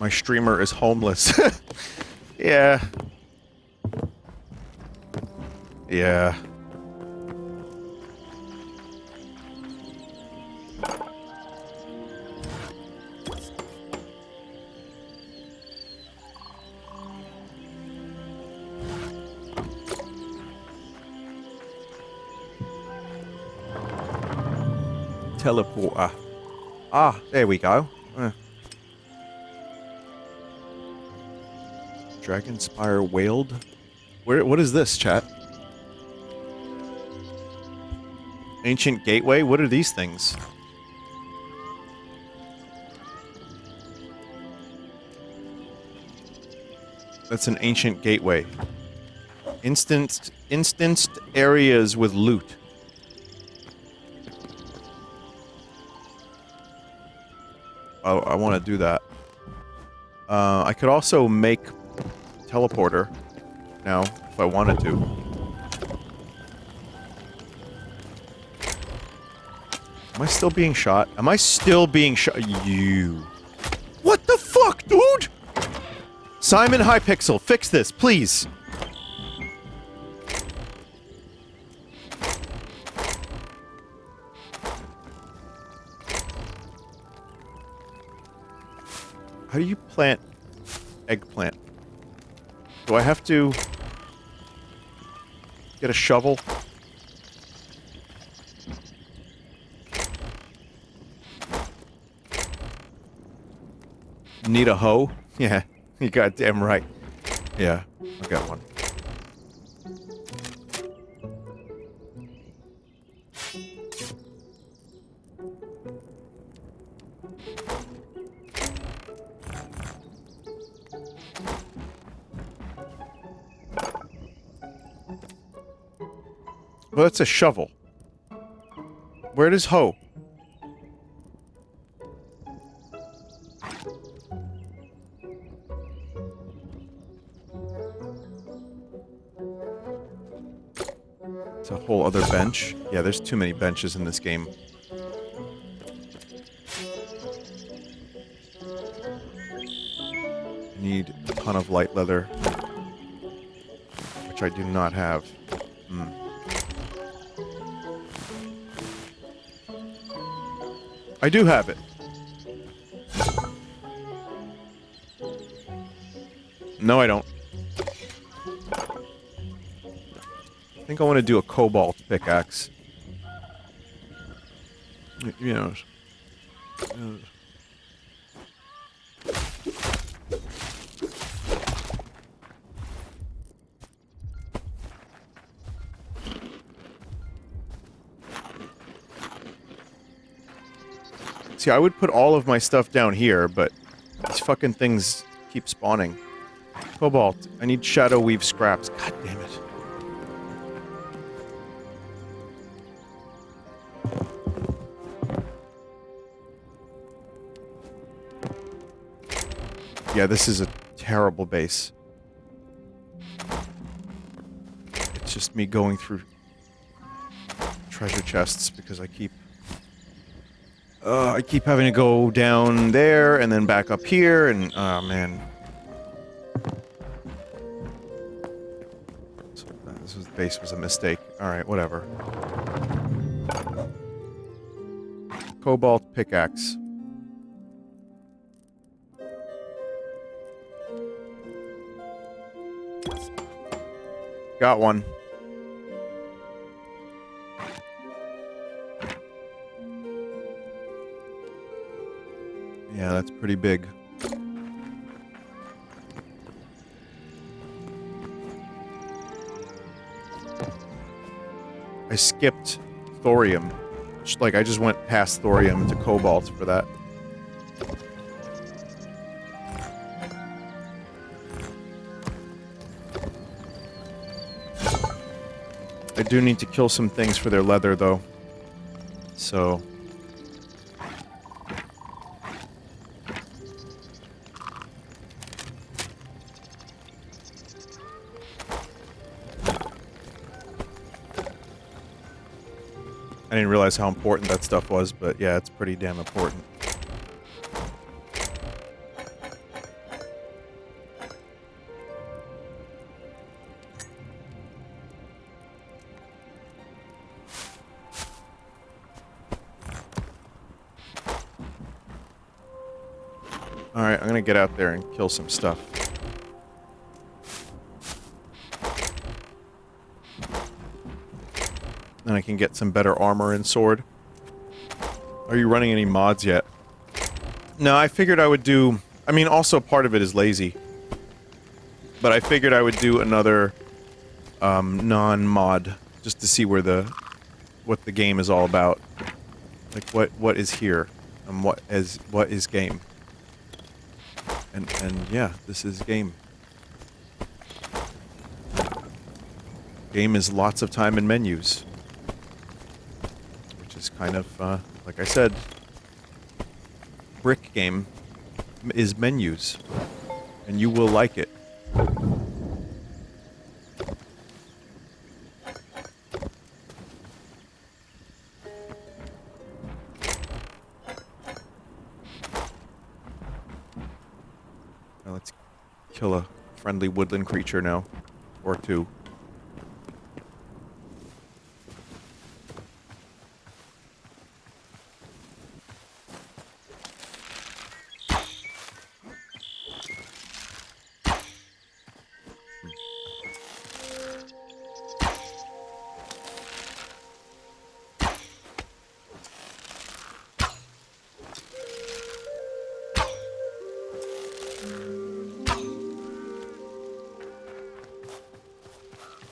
My streamer is homeless. Yeah. Yeah. Teleporter. Ah, there we go. Dragonspire Wailed? What is this, chat? Ancient Gateway? What are these things? That's an ancient gateway. Instanced areas with loot. Oh, I want to do that. I could also make teleporter now if I wanted to. Am I still being shot? Am I still being shot? You. What the fuck, dude? Simon Hypixel, fix this, please. How do you plant eggplant? Do I have to get a shovel? Need a hoe? Yeah, you goddamn right. Yeah, I got one. Well, that's a shovel. Where does hoe? It's a whole other bench. Yeah, there's too many benches in this game. I need a ton of light leather, which I do not have. I do have it. No, I don't. I think I want to do a cobalt pickaxe. You know. See, I would put all of my stuff down here, but these fucking things keep spawning. Cobalt. I need shadow weave scraps. God damn it. Yeah, this is a terrible base. It's just me going through treasure chests because I keep having to go down there and then back up here and oh man. So, this base was a mistake. Alright, whatever. Cobalt pickaxe. got one. Yeah, that's pretty big. I skipped thorium. Like, I just went past thorium to cobalt for that. I do need to kill some things for their leather, though. So... I didn't realize how important that stuff was, but yeah, it's pretty damn important. Alright, I'm gonna get out there and kill some stuff. Then I can get some better armor and sword. Are you running any mods yet? No, I figured I would do... I mean, also part of it is lazy. But I figured I would do another non-mod just to see what the game is all about. Like what is here and what is game. And yeah, this is game. Game is lots of time in menus. Which is kind of, like I said, brick game is menus. And you will like it. Now let's kill a friendly woodland creature now. Or two.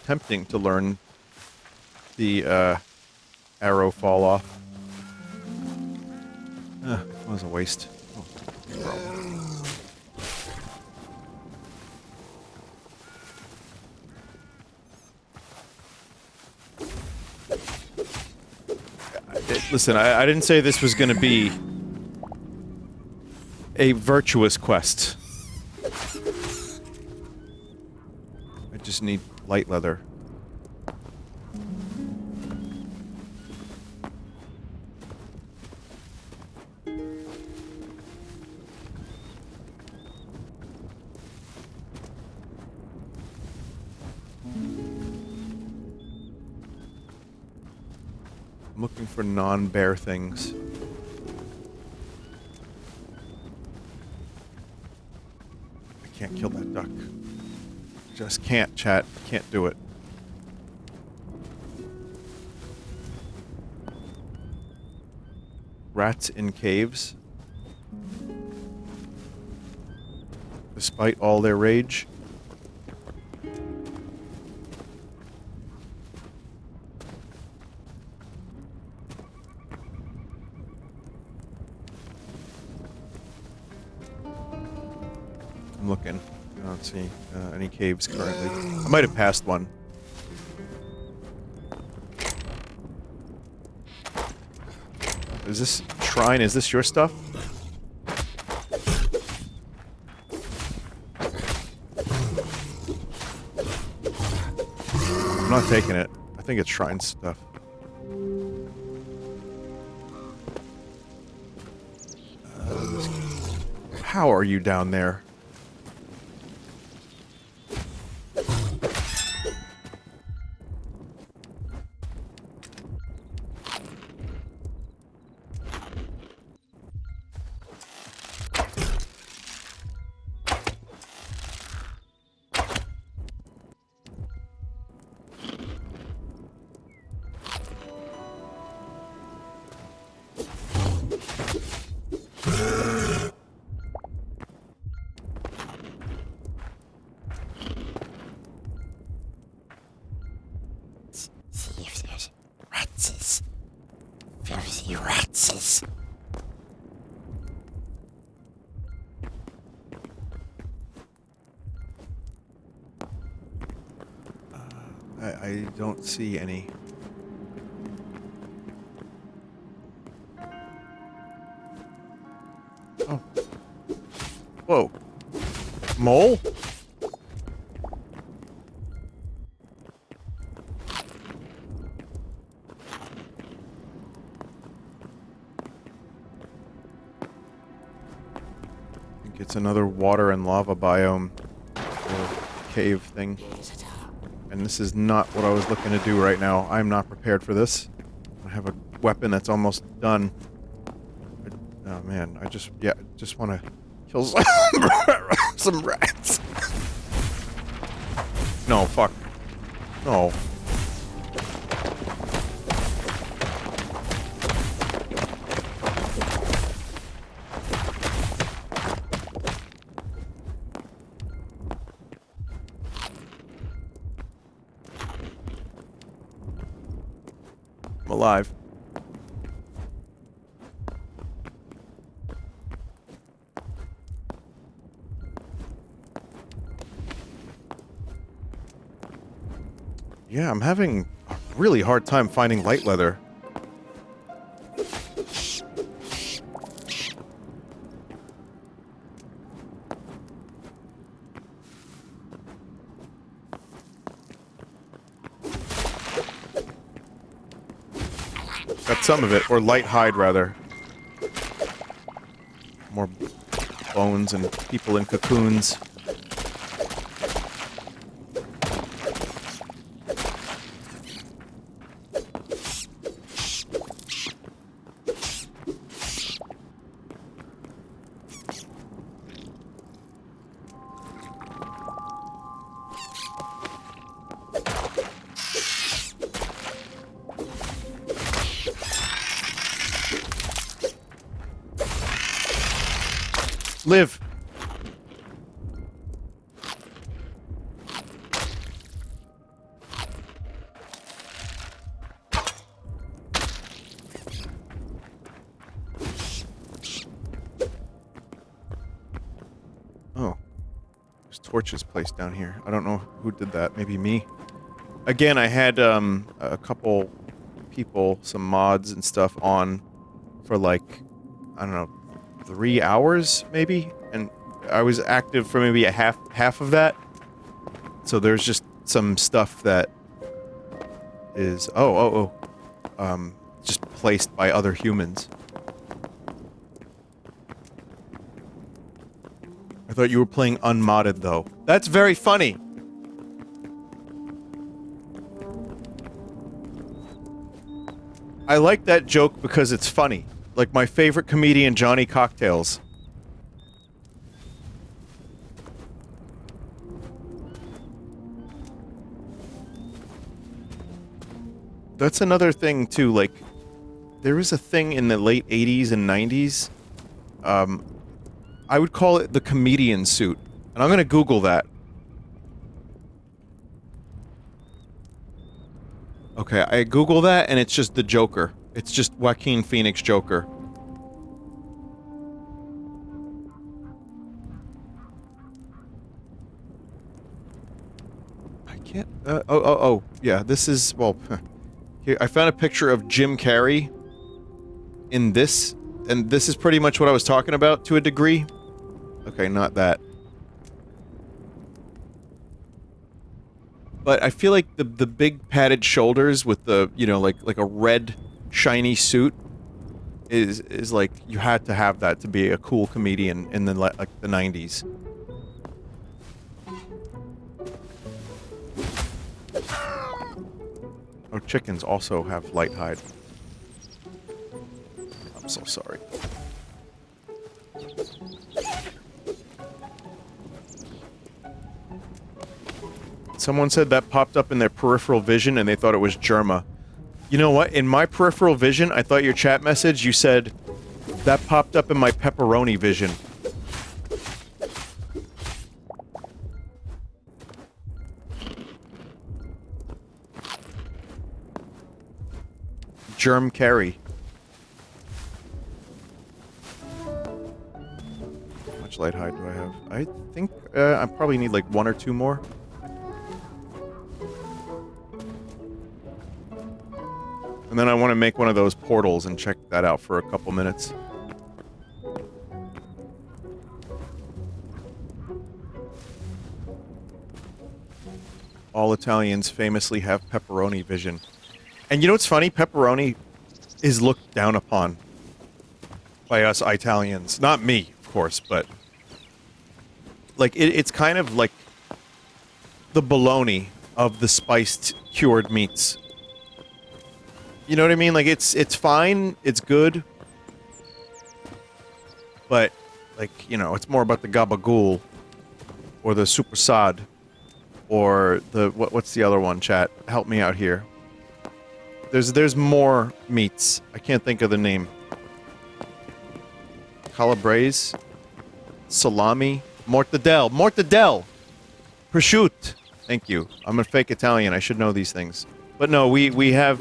Tempting to learn the arrow fall off. That was a waste. Oh, listen, I didn't say this was going to be a virtuous quest. I just need light leather. I'm looking for non-bear things. I can't kill that duck. Just can't, chat. Can't do it. Rats in caves. Despite all their rage. I'm looking. I don't see any caves currently. I might have passed one. Is this shrine? Is this your stuff? I'm not taking it. I think it's shrine stuff. How are you down there? Ratses. Filthy ratses. I don't see any. Oh. Whoa. Mole? I think it's another water and lava biome or cave thing. And this is not what I was looking to do right now. I'm not prepared for this. I have a weapon that's almost done. Oh man, I just want to kill some rats. No, fuck. No. I'm alive. Yeah, I'm having a really hard time finding light leather. Got some of it, or light hide rather. More bones and people in cocoons. Live. Oh. There's torches placed down here. I don't know who did that. Maybe me. Again, I had a couple people, some mods and stuff on for like, I don't know, 3 hours maybe, and I was active for maybe a half of that. So there's just some stuff that is just placed by other humans. I thought you were playing unmodded though. That's very funny. I like that joke because it's funny. Like my favorite comedian, Johnny Cocktails. That's another thing too, like, there was a thing in the late 80s and 90s, I would call it the comedian suit, and I'm gonna Google that. Okay, I Google that, and it's just the Joker. It's just Joaquin Phoenix Joker. I can't, yeah, this is, well, here, I found a picture of Jim Carrey in this, and this is pretty much what I was talking about to a degree. Okay, not that. But I feel like the big padded shoulders with the, you know, like a red shiny suit is like, you had to have that to be a cool comedian in the like the 90s. Oh, chickens also have light hide. I'm so sorry. Someone said that popped up in their peripheral vision and they thought it was Germa. You know what? In my peripheral vision, I thought your chat message, you said, that popped up in my pepperoni vision. germ carry. How much light hide do I have? I think I probably need like 1 or 2 more. And then I want to make one of those portals and check that out for a couple minutes. All Italians famously have pepperoni vision. And you know what's funny? Pepperoni is looked down upon by us Italians. Not me, of course, but... Like, it's kind of like the bologna of the spiced cured meats. You know what I mean? Like, it's fine, it's good, but, like, you know, it's more about the gabagool, or the supersad, or the, what's the other one, chat? Help me out here. There's more meats. I can't think of the name. Calabrese? Salami? Mortadelle! Prosciutto! Thank you. I'm a fake Italian, I should know these things. But no, we have,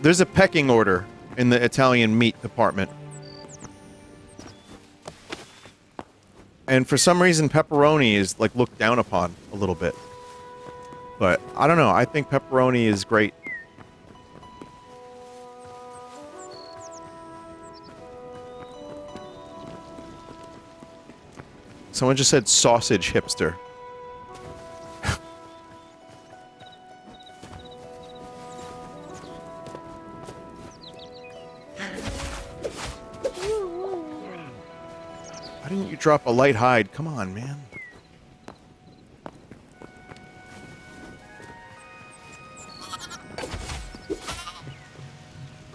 there's a pecking order in the Italian meat department. And for some reason, pepperoni is, like, looked down upon a little bit. But, I don't know, I think pepperoni is great. Someone just said sausage hipster. Why didn't you drop a light hide? Come on, man.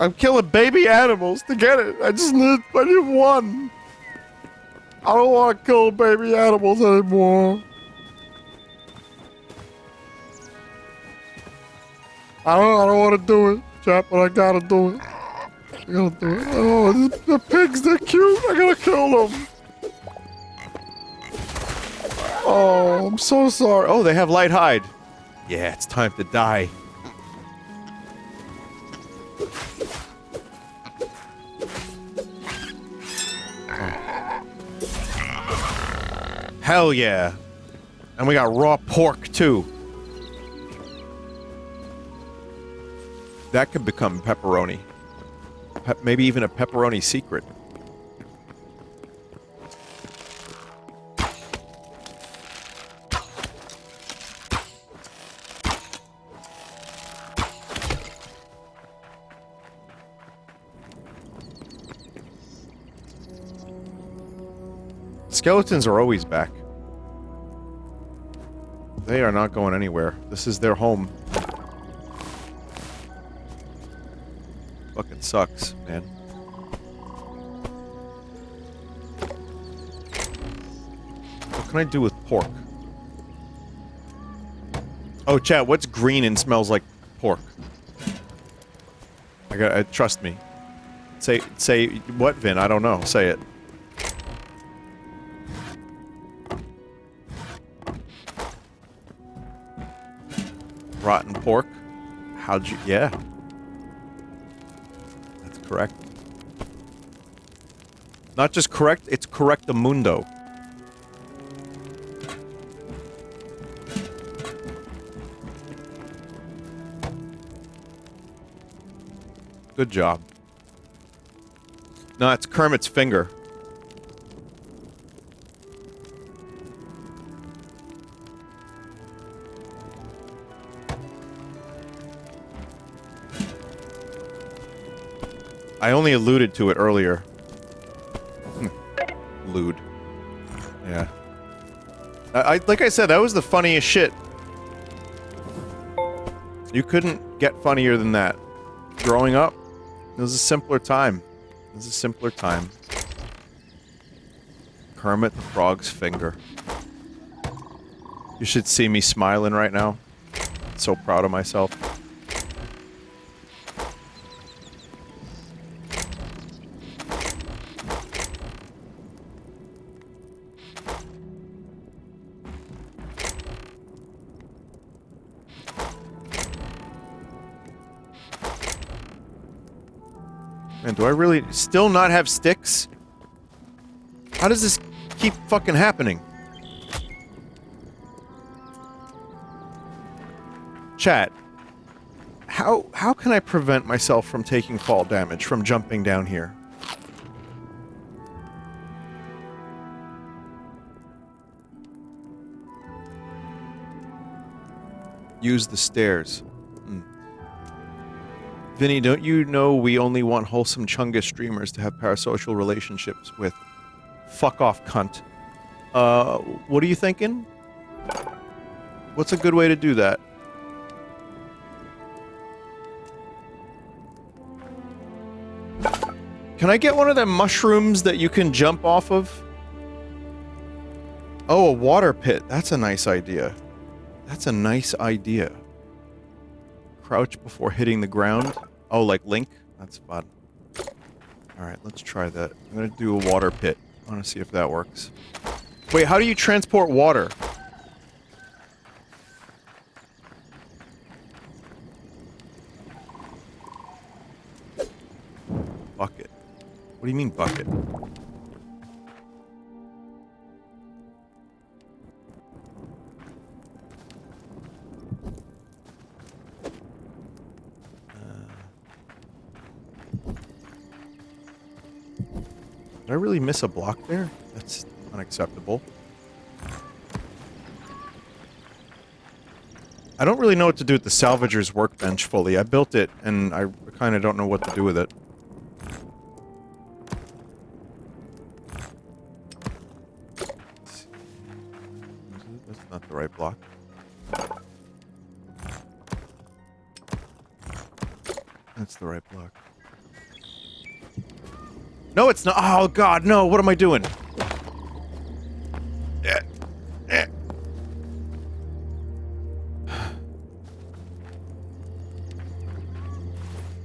I'm killing baby animals to get it. I need one. I don't want to kill baby animals anymore. I don't want to do it, chap, but I gotta do it. I gotta do it. Oh, the pigs, they're cute. I gotta kill them. Oh, I'm so sorry. Oh, they have light hide. Yeah, it's time to die. Hell yeah. And we got raw pork, too. That could become pepperoni. Maybe even a pepperoni secret. Skeletons are always back. They are not going anywhere. This is their home. Fucking sucks, man. What can I do with pork? Oh, chat, what's green and smells like pork? Trust me. Say what, Vin? I don't know. Say it. Rotten pork? How'd you... Yeah. That's correct. Not just correct, it's correctamundo. Good job. No, it's Kermit's finger. I only alluded to it earlier. Lewd. Yeah. Like I said, that was the funniest shit. You couldn't get funnier than that. Growing up, it was a simpler time. It was a simpler time. Kermit the Frog's finger. You should see me smiling right now. So proud of myself. Man, do I really still not have sticks? How does this keep fucking happening? Chat. How can I prevent myself from taking fall damage from jumping down here? Use the stairs. Vinny, don't you know we only want wholesome Chungus streamers to have parasocial relationships with? Fuck off, cunt. What are you thinking? What's a good way to do that? Can I get one of them mushrooms that you can jump off of? Oh, a water pit. That's a nice idea. That's a nice idea. Crouch before hitting the ground. Oh, like Link? That's fun. Alright, let's try that. I'm gonna do a water pit. I wanna see if that works. Wait, how do you transport water? Bucket. What do you mean bucket? Did I really miss a block there? That's unacceptable. I don't really know what to do with the salvager's workbench fully. I built it, and I kind of don't know what to do with it. That's not the right block. That's the right block. No, it's not. Oh, God, no. What am I doing?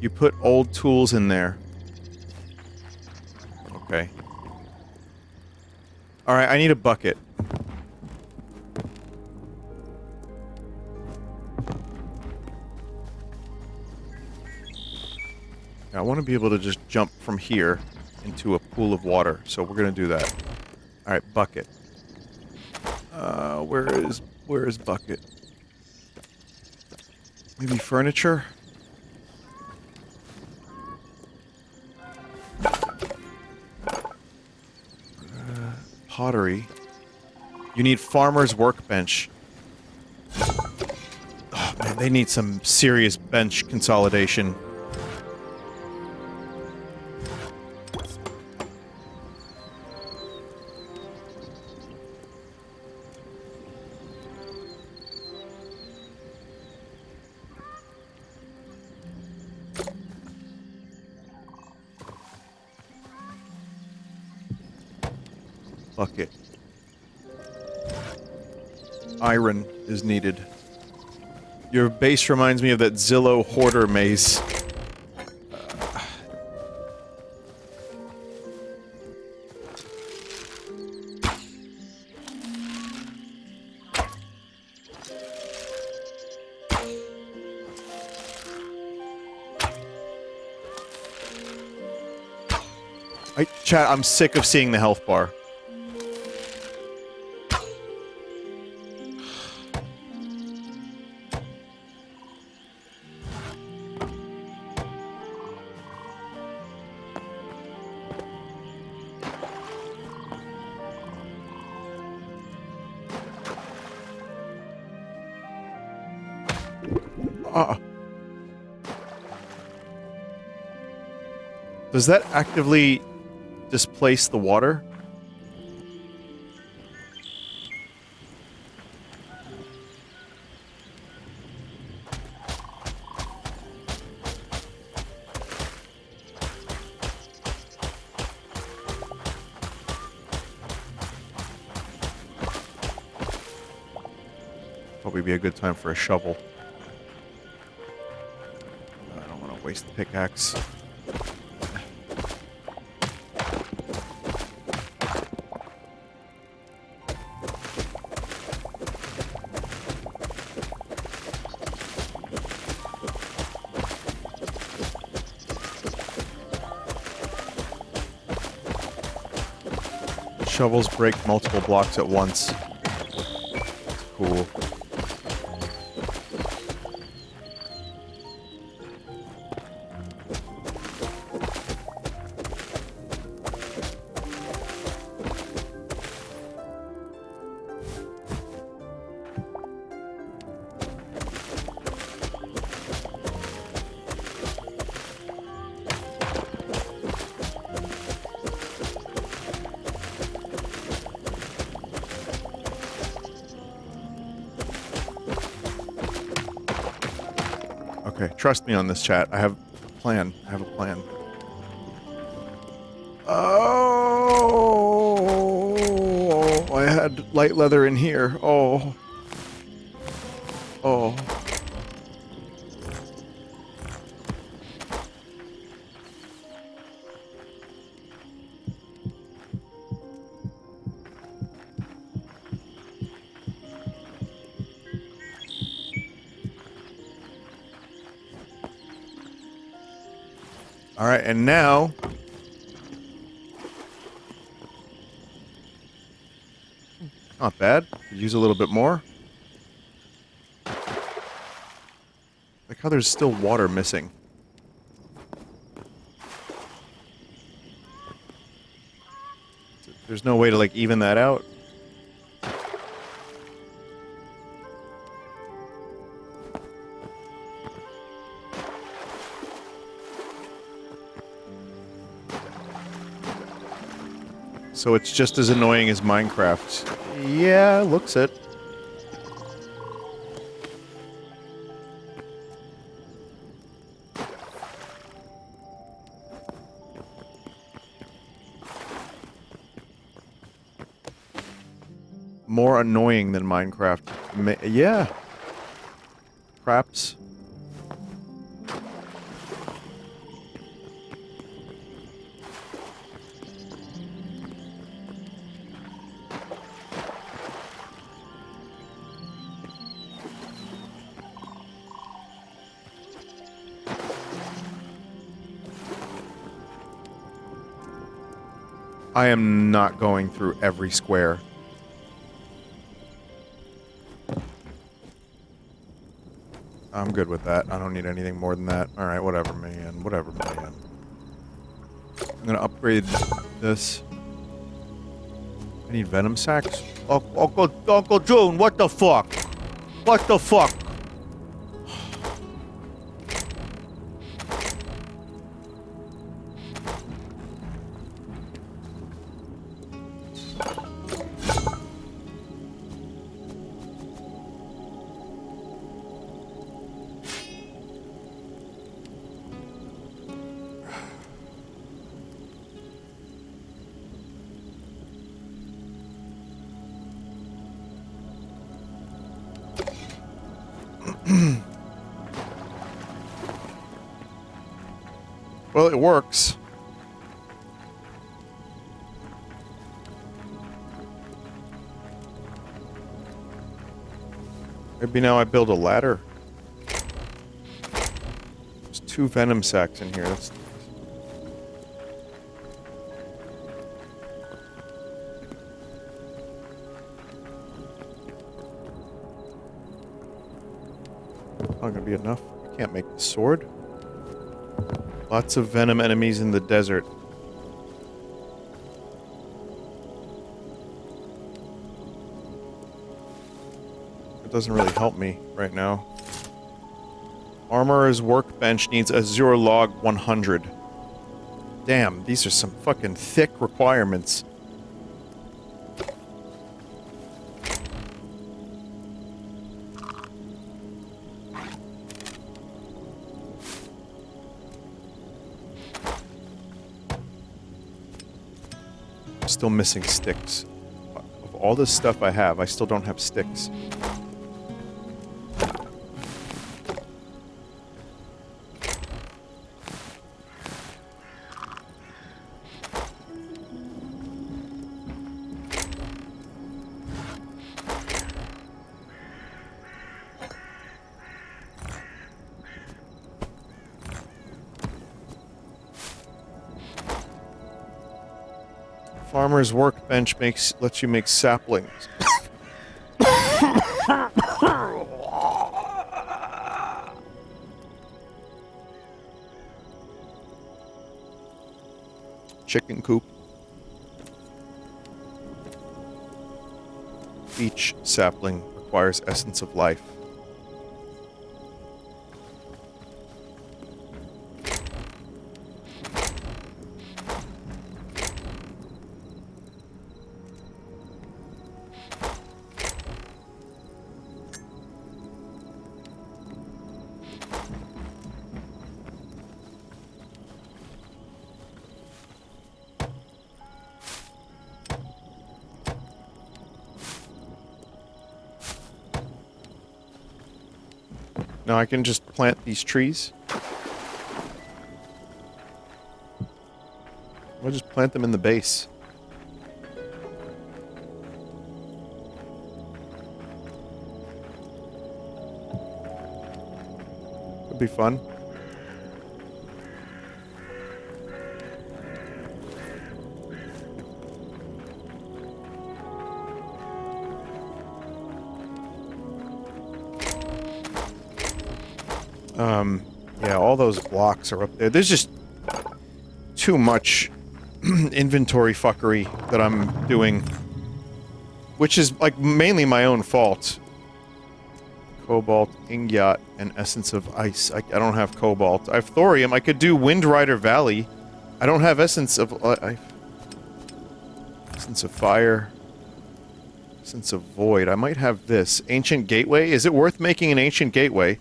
You put old tools in there. Okay. Alright, I need a bucket. I want to be able to just jump from here into a pool of water, so we're gonna do that. Alright, bucket. Where is bucket? Maybe furniture? Pottery. You need farmer's workbench. Oh man, they need some serious bench consolidation. Bucket. Iron is needed. Your base reminds me of that Zillow hoarder maze. Chat, I'm sick of seeing the health bar. Does that actively displace the water? Probably be a good time for a shovel. I don't want to waste the pickaxe. Shovels break multiple blocks at once. Cool. Okay, trust me on this, chat. I have a plan. I have a plan. Oh, I had light leather in here. Oh. Oh. All right, and now not bad. Could use a little bit more. Like how there's still water missing. There's no way to like even that out. So it's just as annoying as Minecraft. Yeah, looks it. More annoying than Minecraft. Yeah. Perhaps. I am not going through every square. I'm good with that. I don't need anything more than that. Alright, whatever, man. Whatever, man. I'm gonna upgrade this. I need venom sacks. Uncle June, what the fuck? What the fuck? Well, it works. Maybe now I build a ladder. There's 2 venom sacks in here. That's... not gonna be enough. I can't make the sword. Lots of venom enemies in the desert. It doesn't really help me right now. Armorer's workbench needs Azure log 100. Damn, these are some fucking thick requirements. Still missing sticks. Of all this stuff I have, I still don't have sticks. Farmer's workbench lets you make saplings. Chicken coop. Each sapling requires essence of life. Now I can just plant these trees. I'll just plant them in the base. Could be fun. Yeah, all those blocks are up there. There's just too much inventory fuckery that I'm doing, which is, like, mainly my own fault. Cobalt, ingot, and essence of ice. I don't have cobalt. I have thorium. I could do Wind Rider Valley. I don't have essence of... essence of fire. Essence of void. I might have this. Ancient gateway? Is it worth making an ancient gateway?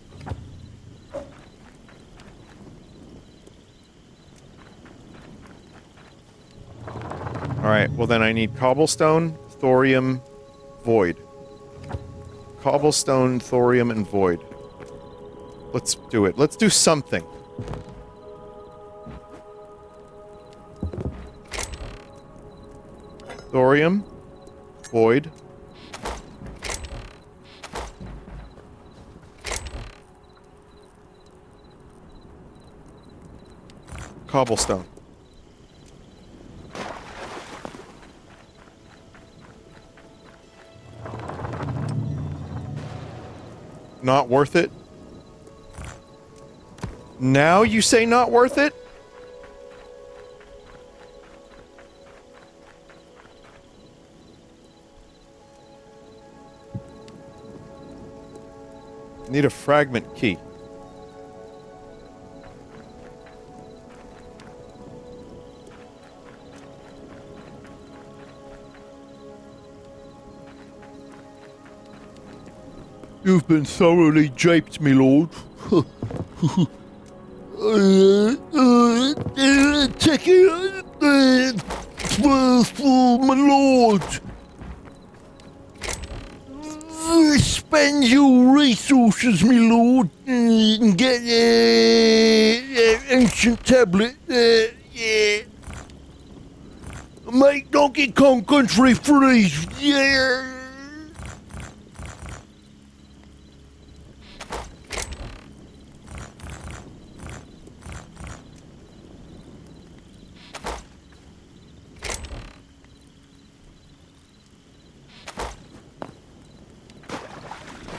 Alright, well then I need cobblestone, thorium, void. Cobblestone, thorium, and void. Let's do it. Let's do something. Thorium, void. Cobblestone. Not worth it? Now you say not worth it? Need a fragment key. You've been thoroughly japed, me lord. Take it, my lord. Spend your resources, me lord, and get ancient tablet. Yeah. Make Donkey Kong Country freeze. Yeah.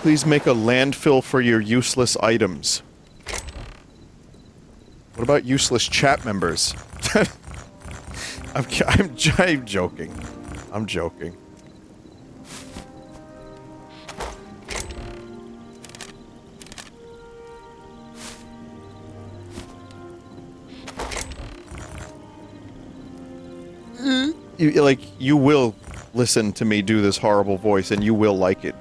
Please make a landfill for your useless items. What about useless chat members? I'm joking. I'm joking. You will listen to me do this horrible voice, and you will like it.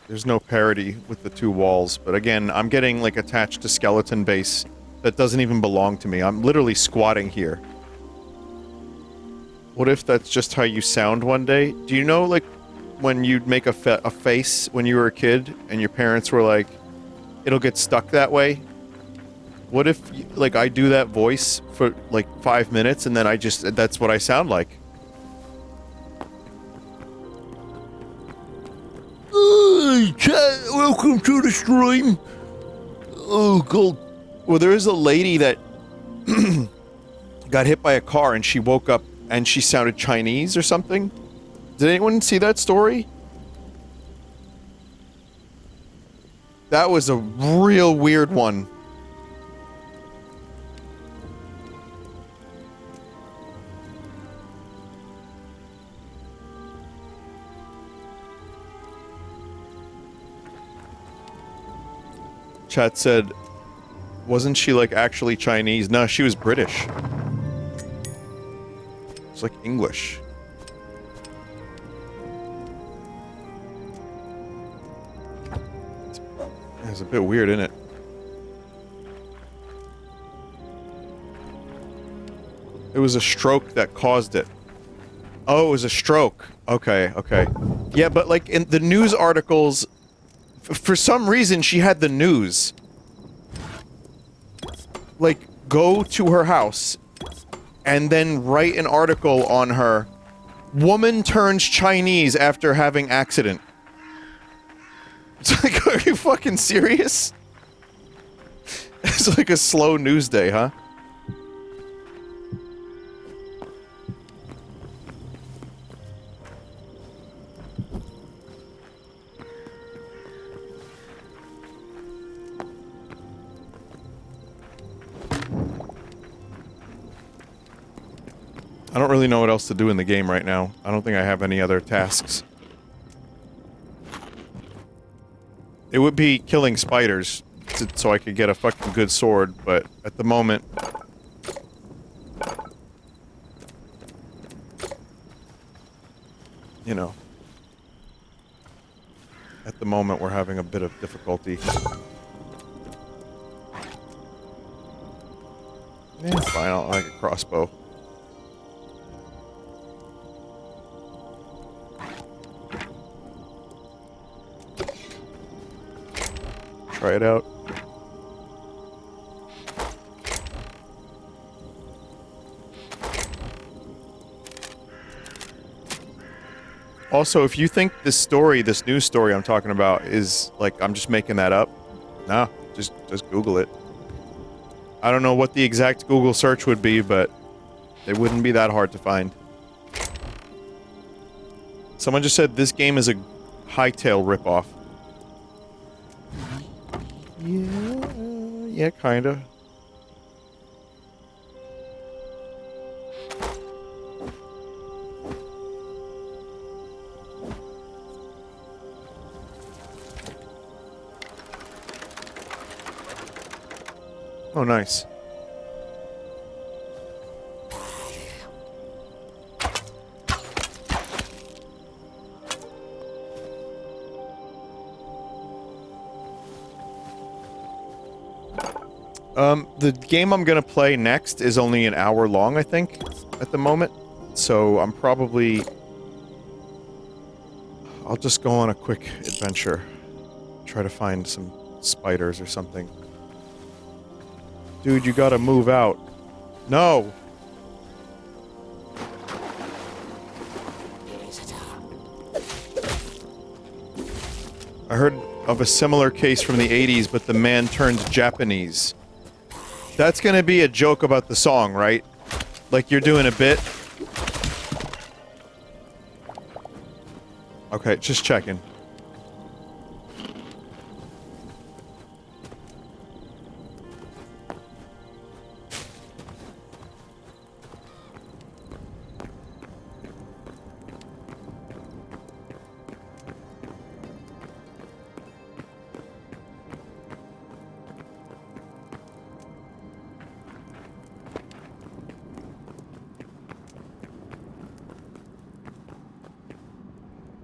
There's no parity with the two walls, but again, I'm getting, like, attached to skeleton base that doesn't even belong to me. I'm literally squatting here. What if that's just how you sound one day? Do you know, like, when you'd make a face when you were a kid, and your parents were like, it'll get stuck that way? What if, like, I do that voice for, like, 5 minutes and then that's what I sound like? Hey, chat, welcome to the stream. Oh, God. Well, there is a lady that got hit by a car and she woke up and she sounded Chinese or something. Did anyone see that story? That was a real weird one. Chat said, wasn't she like actually Chinese? No, she was British. It's like English. It's a bit weird, isn't it? It was a stroke that caused it. Oh, it was a stroke. Okay, okay. Yeah, but like in the news articles, for some reason she had the news. Like, go to her house and then write an article on her. Woman turns Chinese after having accident. It's like, are you fucking serious? It's like a slow news day, huh? I don't really know what else to do in the game right now. I don't think I have any other tasks. It would be killing spiders, so I could get a fucking good sword, but at the moment... You know. At the moment, we're having a bit of difficulty. Yeah, fine, I like a crossbow. Try it out. Also, if you think this story, this news story I'm talking about is, like, I'm just making that up, no, just Google it. I don't know what the exact Google search would be, but it wouldn't be that hard to find. Someone just said this game is a Hytale ripoff. Yeah, kinda. Oh, nice. The game I'm gonna play next is only an hour long, I think, at the moment. So I'm probably... I'll just go on a quick adventure. Try to find some spiders or something. Dude, you gotta move out. No! I heard of a similar case from the 80s, but the man turned Japanese. That's gonna be a joke about the song, right? Like you're doing a bit? Okay, just checking.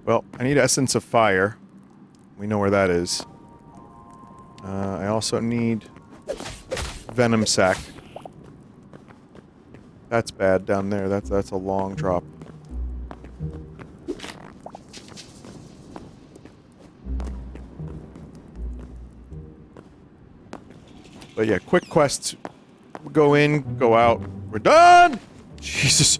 Well, I need Essence of Fire. We know where that is. I also need Venom Sac. That's bad down there. That's a long drop. But yeah, quick quests. Go in, go out. We're done! Jesus.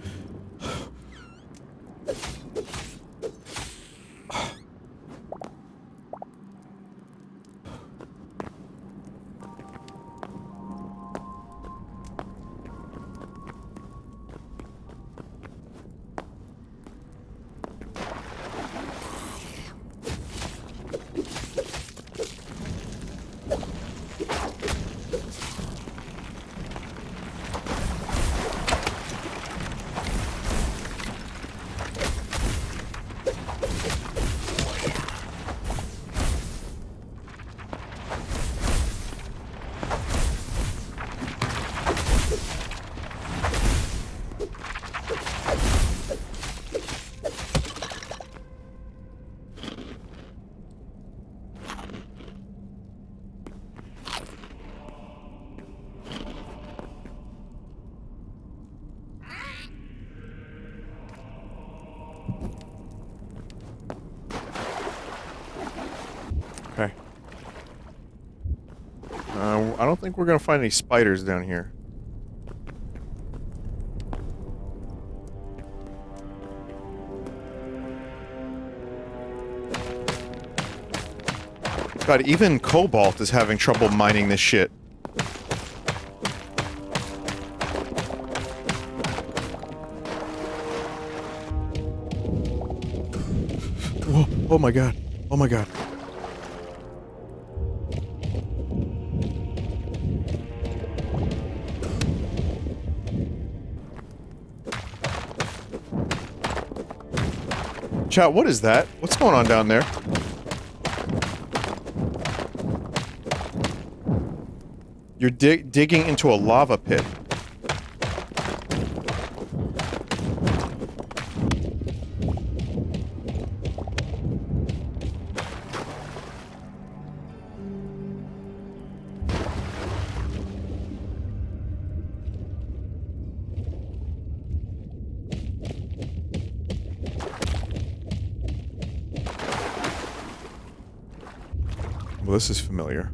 Okay. I don't think we're gonna find any spiders down here. God, even Cobalt is having trouble mining this shit. Whoa, oh my god. Oh my god. Chat, what is that? What's going on down there? You're digging into a lava pit. Well, this is familiar.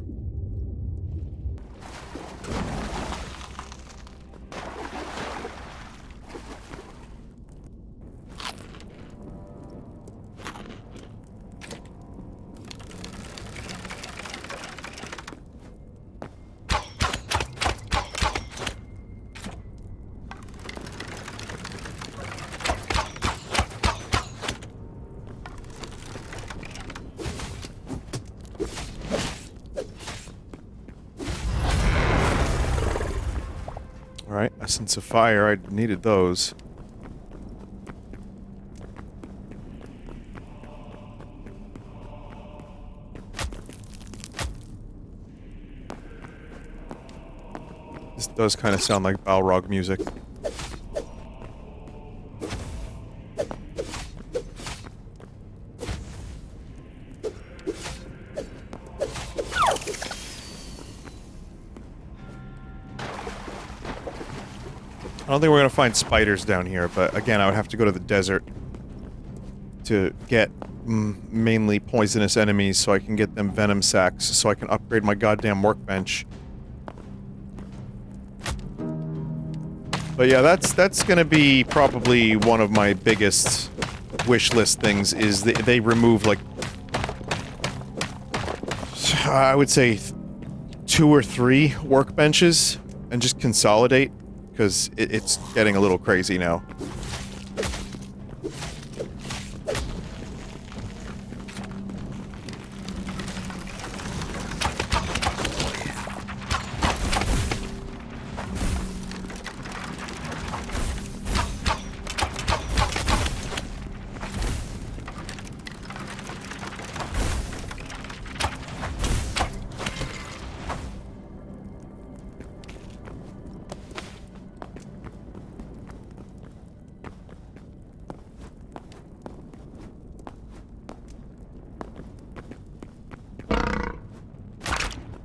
Alright, Essence of Fire, I needed those. This does kind of sound like Balrog music. I don't think we're gonna find spiders down here, but again, I would have to go to the desert to get mainly poisonous enemies so I can get them venom sacks so I can upgrade my goddamn workbench. But yeah, that's gonna be probably one of my biggest wish list things is they remove like I would say 2 or 3 workbenches and just consolidate. Because it's getting a little crazy now.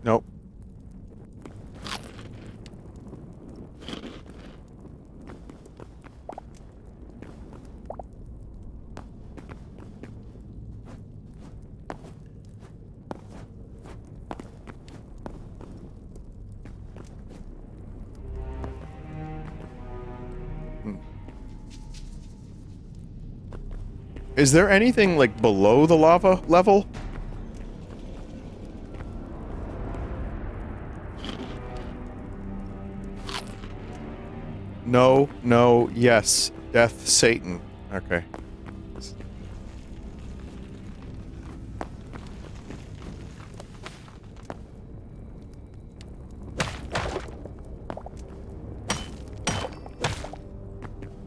Nope. is there anything, like, below the lava level? No, no, yes. Death, Satan. Okay.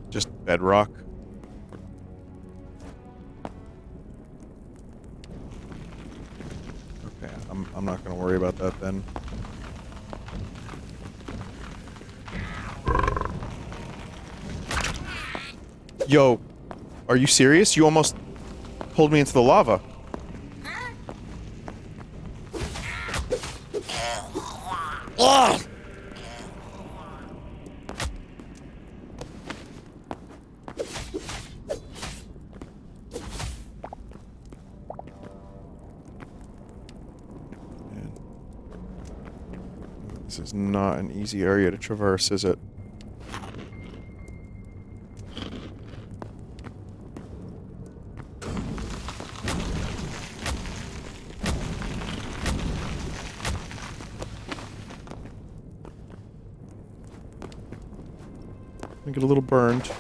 Just bedrock. Okay, I'm not gonna worry about that then. Yo, are you serious? You almost pulled me into the lava. Man. This is not an easy area to traverse, is it? I get a little burned.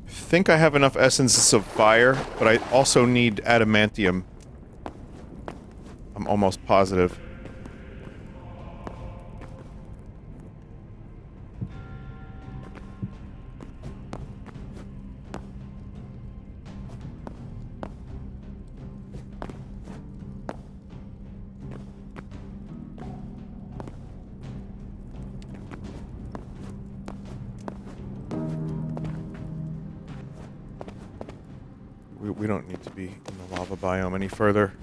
I think I have enough essences of fire, but I also need adamantium. I'm almost positive. We don't need to be in the lava biome any further.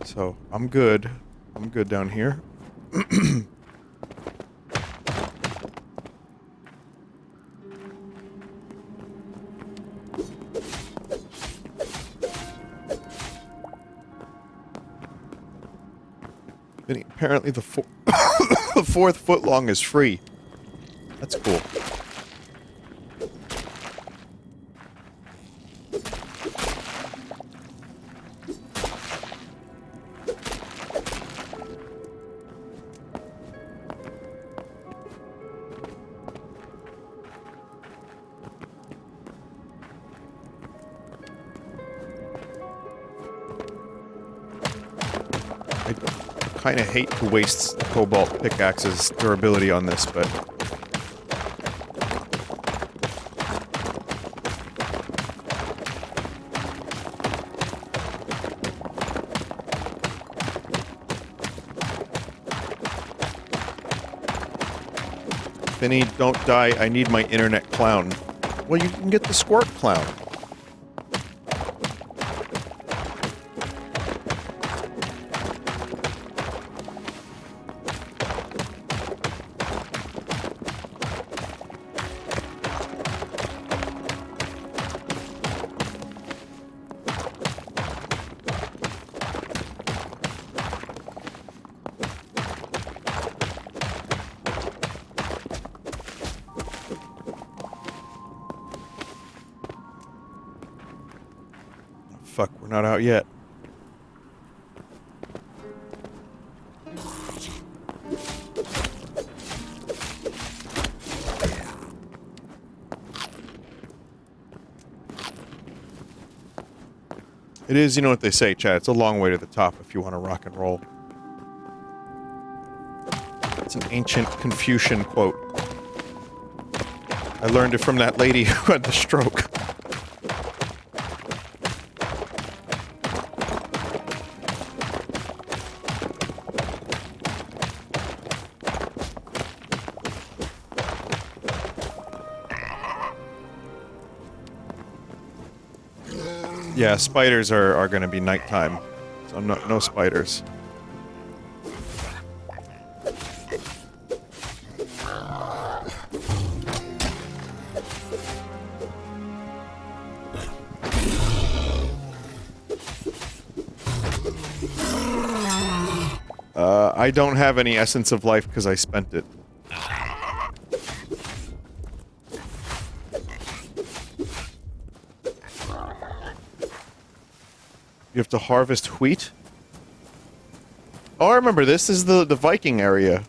So, I'm good. I'm good down here. Vinny, apparently the the 4th footlong is free. That's cool. I kind of hate to waste Cobalt Pickaxe's durability on this, but... Vinny, don't die. I need my internet clown. Well, you can get the squirt clown. Fuck, we're not out yet. It is, you know what they say, Chad, it's a long way to the top if you want to rock and roll. It's an ancient Confucian quote. I learned it from that lady who had the stroke. Yeah, spiders are gonna be nighttime. So no spiders. I don't have any essence of life because I spent it. You have to harvest wheat? Oh, I remember this. This is the Viking area.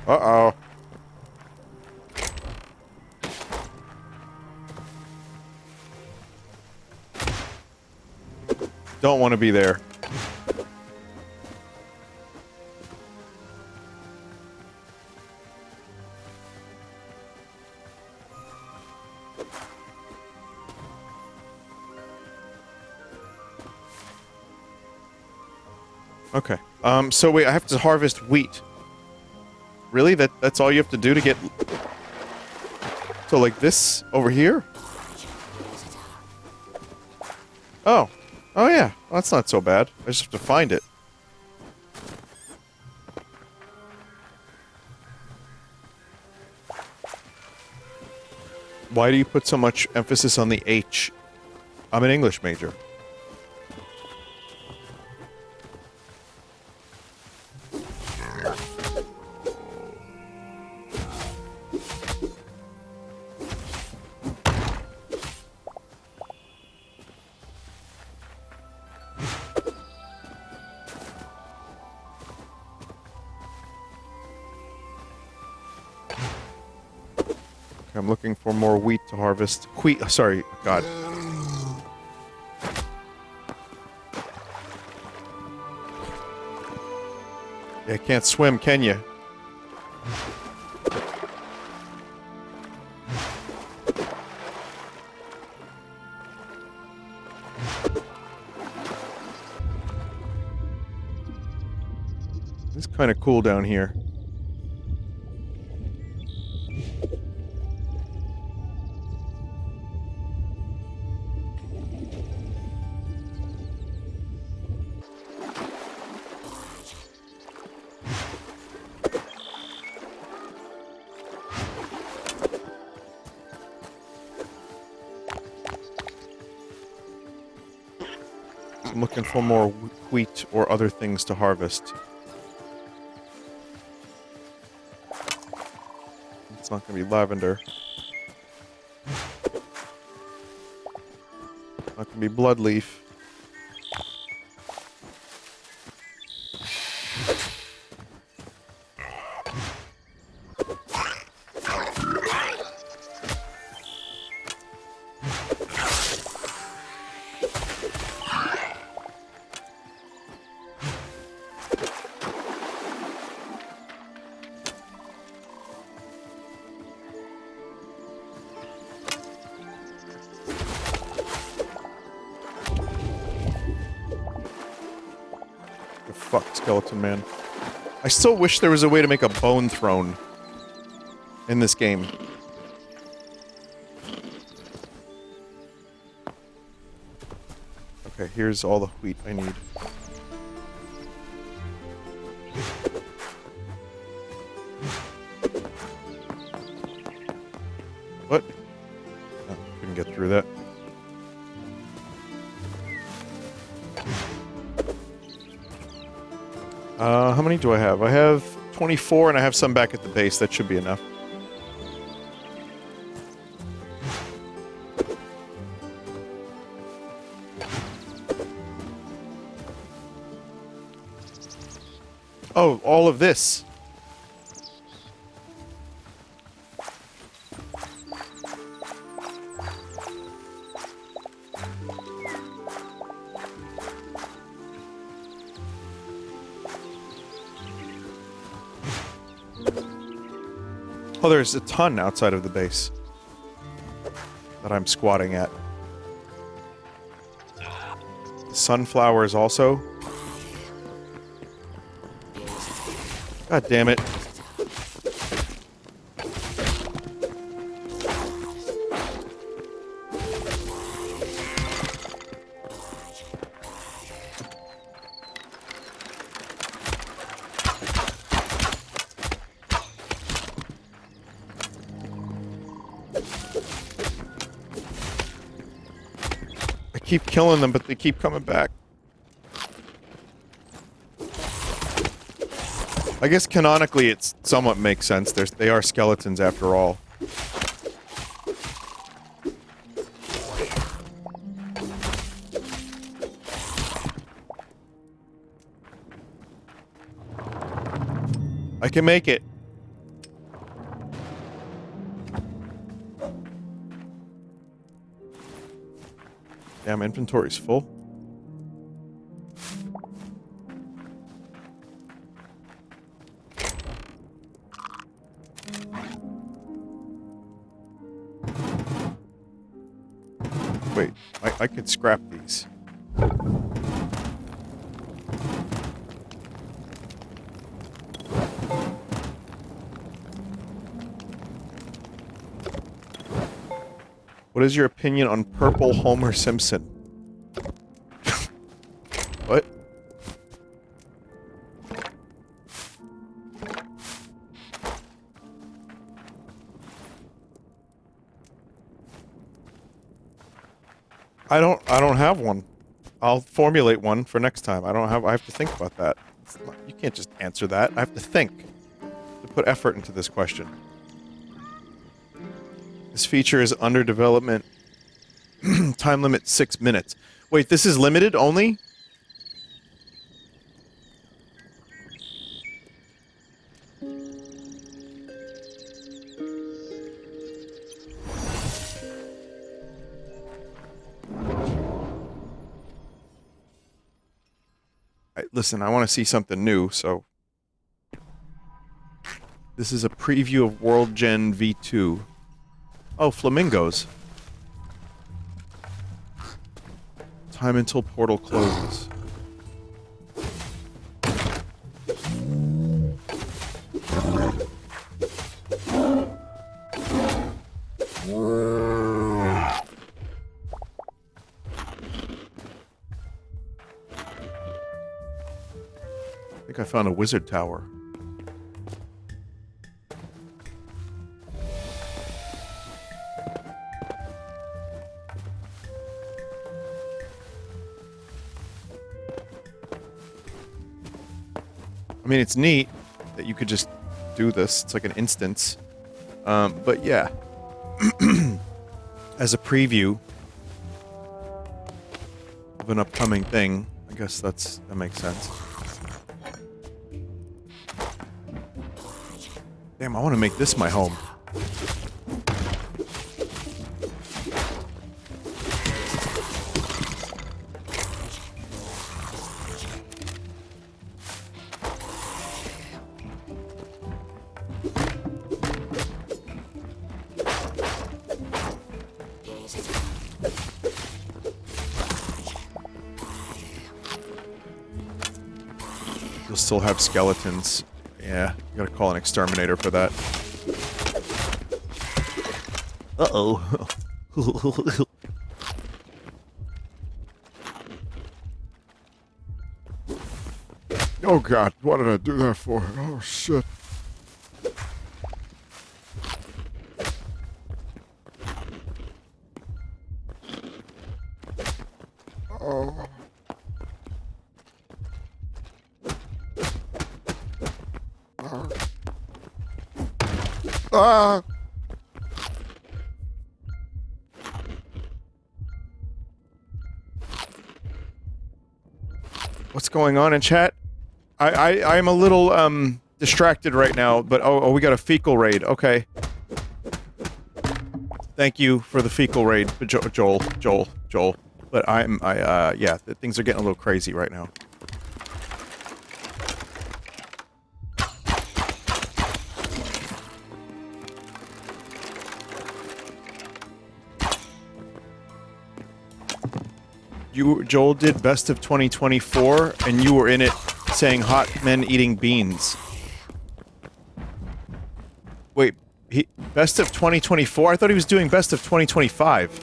Uh-oh. Don't want to be there. Okay. So wait, I have to harvest wheat. Really? That's all you have to do to get... So, like, this over here? Oh. Oh, yeah. Well, that's not so bad. I just have to find it. Why do you put so much emphasis on the H? I'm an English major. I'm looking for more wheat to harvest. Wheat, sorry, God. Yeah, can't swim, can you? It's kind of cool down here. I'm looking for more wheat or other things to harvest. It's not going to be lavender. Not going to be bloodleaf. Fuck, Skeleton Man. I still wish there was a way to make a bone throne in this game. Okay, here's all the wheat I need. What? Oh, couldn't get through that. How many do I have? I have 24 and I have some back at the base. That should be enough. Oh, all of this. Oh, there's a ton outside of the base that I'm squatting at. Sunflowers also. God damn it. keep killing them, but they keep coming back. I guess canonically it somewhat makes sense. They are skeletons after all. I can make it. Damn, inventory's full. Wait, I could scrap these. What is your opinion on purple Homer Simpson? What? I don't have one. I'll formulate one for next time. I have to think about that. You can't just answer that. I have to think. To put effort into this question. This feature is under development. Time limit 6 minutes. Wait, this is limited only? Listen, I want to see something new, so... This is a preview of World Gen V2. Oh, flamingos. Time until portal closes. I think I found a wizard tower. I mean, it's neat that you could just do this. It's like an instance. But yeah. As a preview of an upcoming thing, I guess that makes sense. Damn, I want to make this my home. You'll still have skeletons. Yeah, you gotta call an exterminator for that. Uh-oh. Oh god, what did I do that for? Oh shit. Oh. Ah. What's going on in chat? I'm a little distracted right now, but oh, we got a fecal raid. Okay. Thank you for the fecal raid, Joel. But yeah, things are getting a little crazy right now. Joel did Best of 2024, and you were in it saying hot men eating beans. Wait, Best of 2024? I thought he was doing Best of 2025.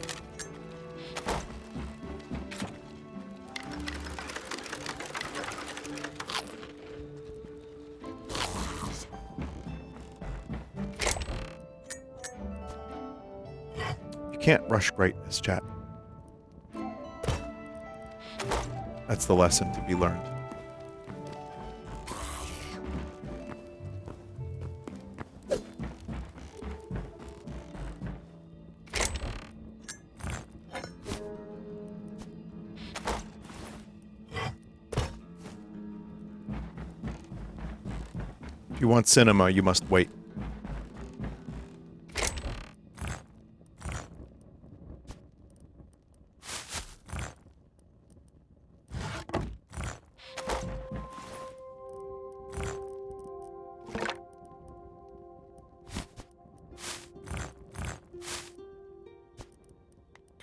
You can't rush greatness, chat. That's the lesson to be learned. If you want cinema, you must wait.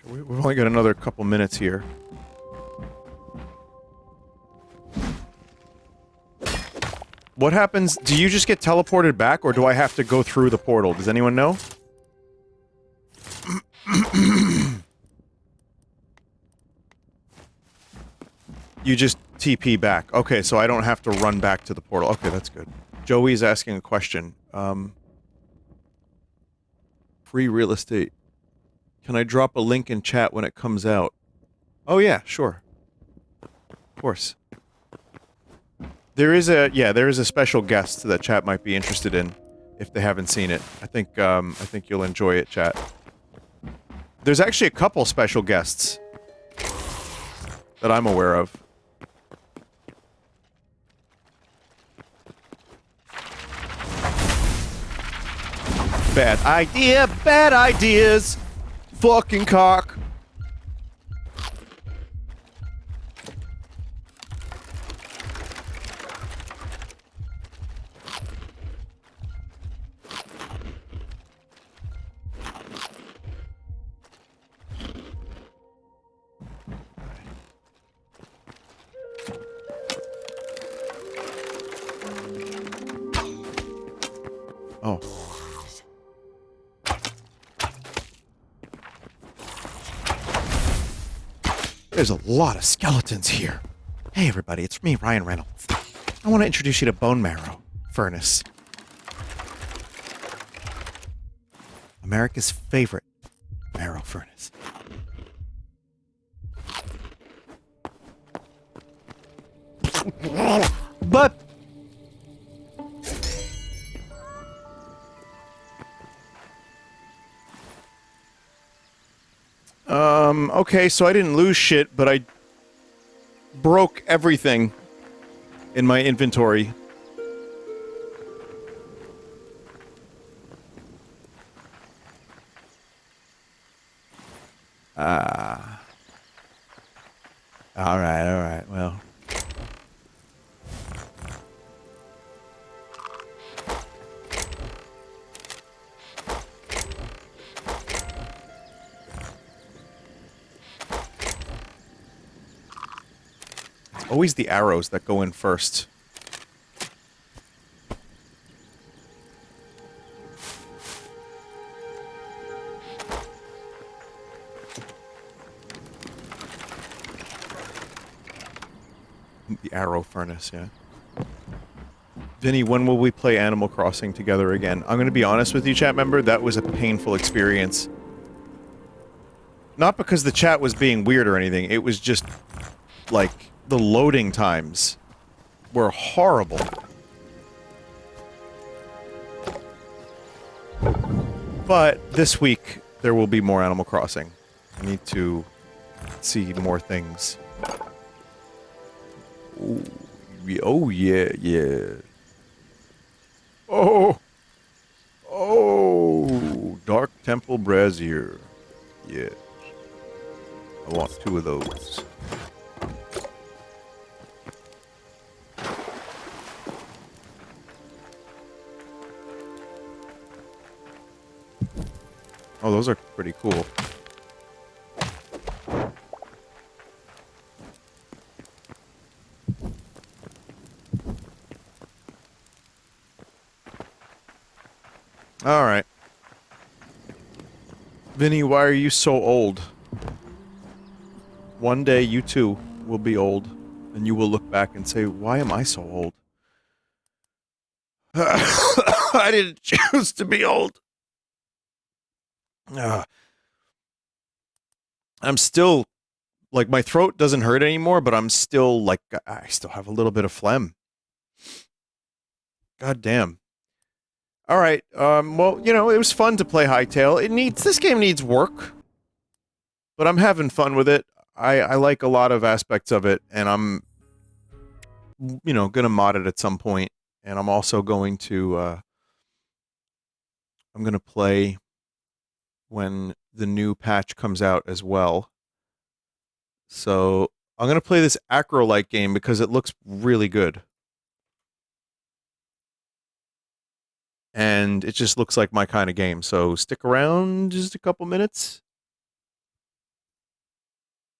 We've only got another couple minutes here. What happens? Do you just get teleported back, or do I have to go through the portal? Does anyone know? You just TP back. Okay, so I don't have to run back to the portal. Okay, that's good. Joey's asking a question. Free real estate. Can I drop a link in chat when it comes out? Oh yeah, sure. Of course. There is a special guest that chat might be interested in if they haven't seen it. I think you'll enjoy it, chat. There's actually a couple special guests that I'm aware of. Bad idea, bad ideas. Fucking cock. Oh. There's a lot of skeletons here. Hey everybody, it's me, Ryan Reynolds. I want to introduce you to Bone Marrow Furnace. America's favorite marrow furnace. But okay, so I didn't lose shit, but I broke everything in my inventory. Alright, well. Always the arrows that go in first. The arrow furnace, yeah. Vinny, when will we play Animal Crossing together again? I'm gonna be honest with you, chat member, that was a painful experience. Not because the chat was being weird or anything, it was just, like, the loading times were horrible. But this week, there will be more Animal Crossing. I need to see more things. Oh yeah. Oh, Dark Temple Brazier. Yes. I want 2 of those. Oh, those are pretty cool. Alright. Vinny, why are you so old? One day you too will be old, and you will look back and say, why am I so old? I didn't choose to be old. I'm still like my throat doesn't hurt anymore, but I'm still like I still have a little bit of phlegm. God damn. All right. Well, you know, it was fun to play Hytale. This game needs work, but I'm having fun with it. I like a lot of aspects of it, and I'm, you know, gonna mod it at some point. And I'm also going to I'm gonna play when the new patch comes out as well. So I'm gonna play this Acrolite game because it looks really good. And it just looks like my kind of game. So stick around just a couple minutes.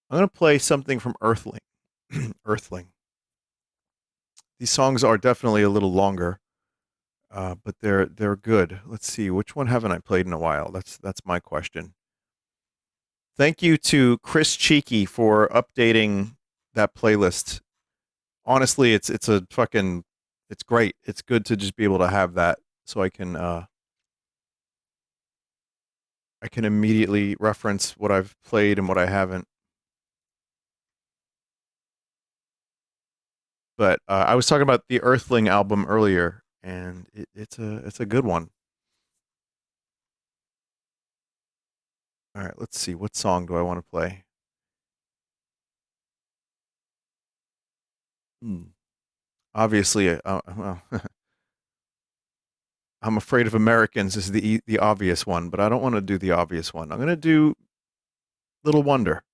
I'm going to play something from Earthling. Earthling. These songs are definitely a little longer, but they're good. Let's see, which one haven't I played in a while? That's my question. Thank you to Chris Cheeky for updating that playlist. Honestly, it's a fucking it's great. It's good to just be able to have that so I can immediately reference what I've played and what I haven't. But I was talking about the Earthling album earlier, and it's a good one. All right, let's see. What song do I want to play? Obviously, well, I'm Afraid of Americans is the obvious one, but I don't want to do the obvious one. I'm going to do Little Wonder.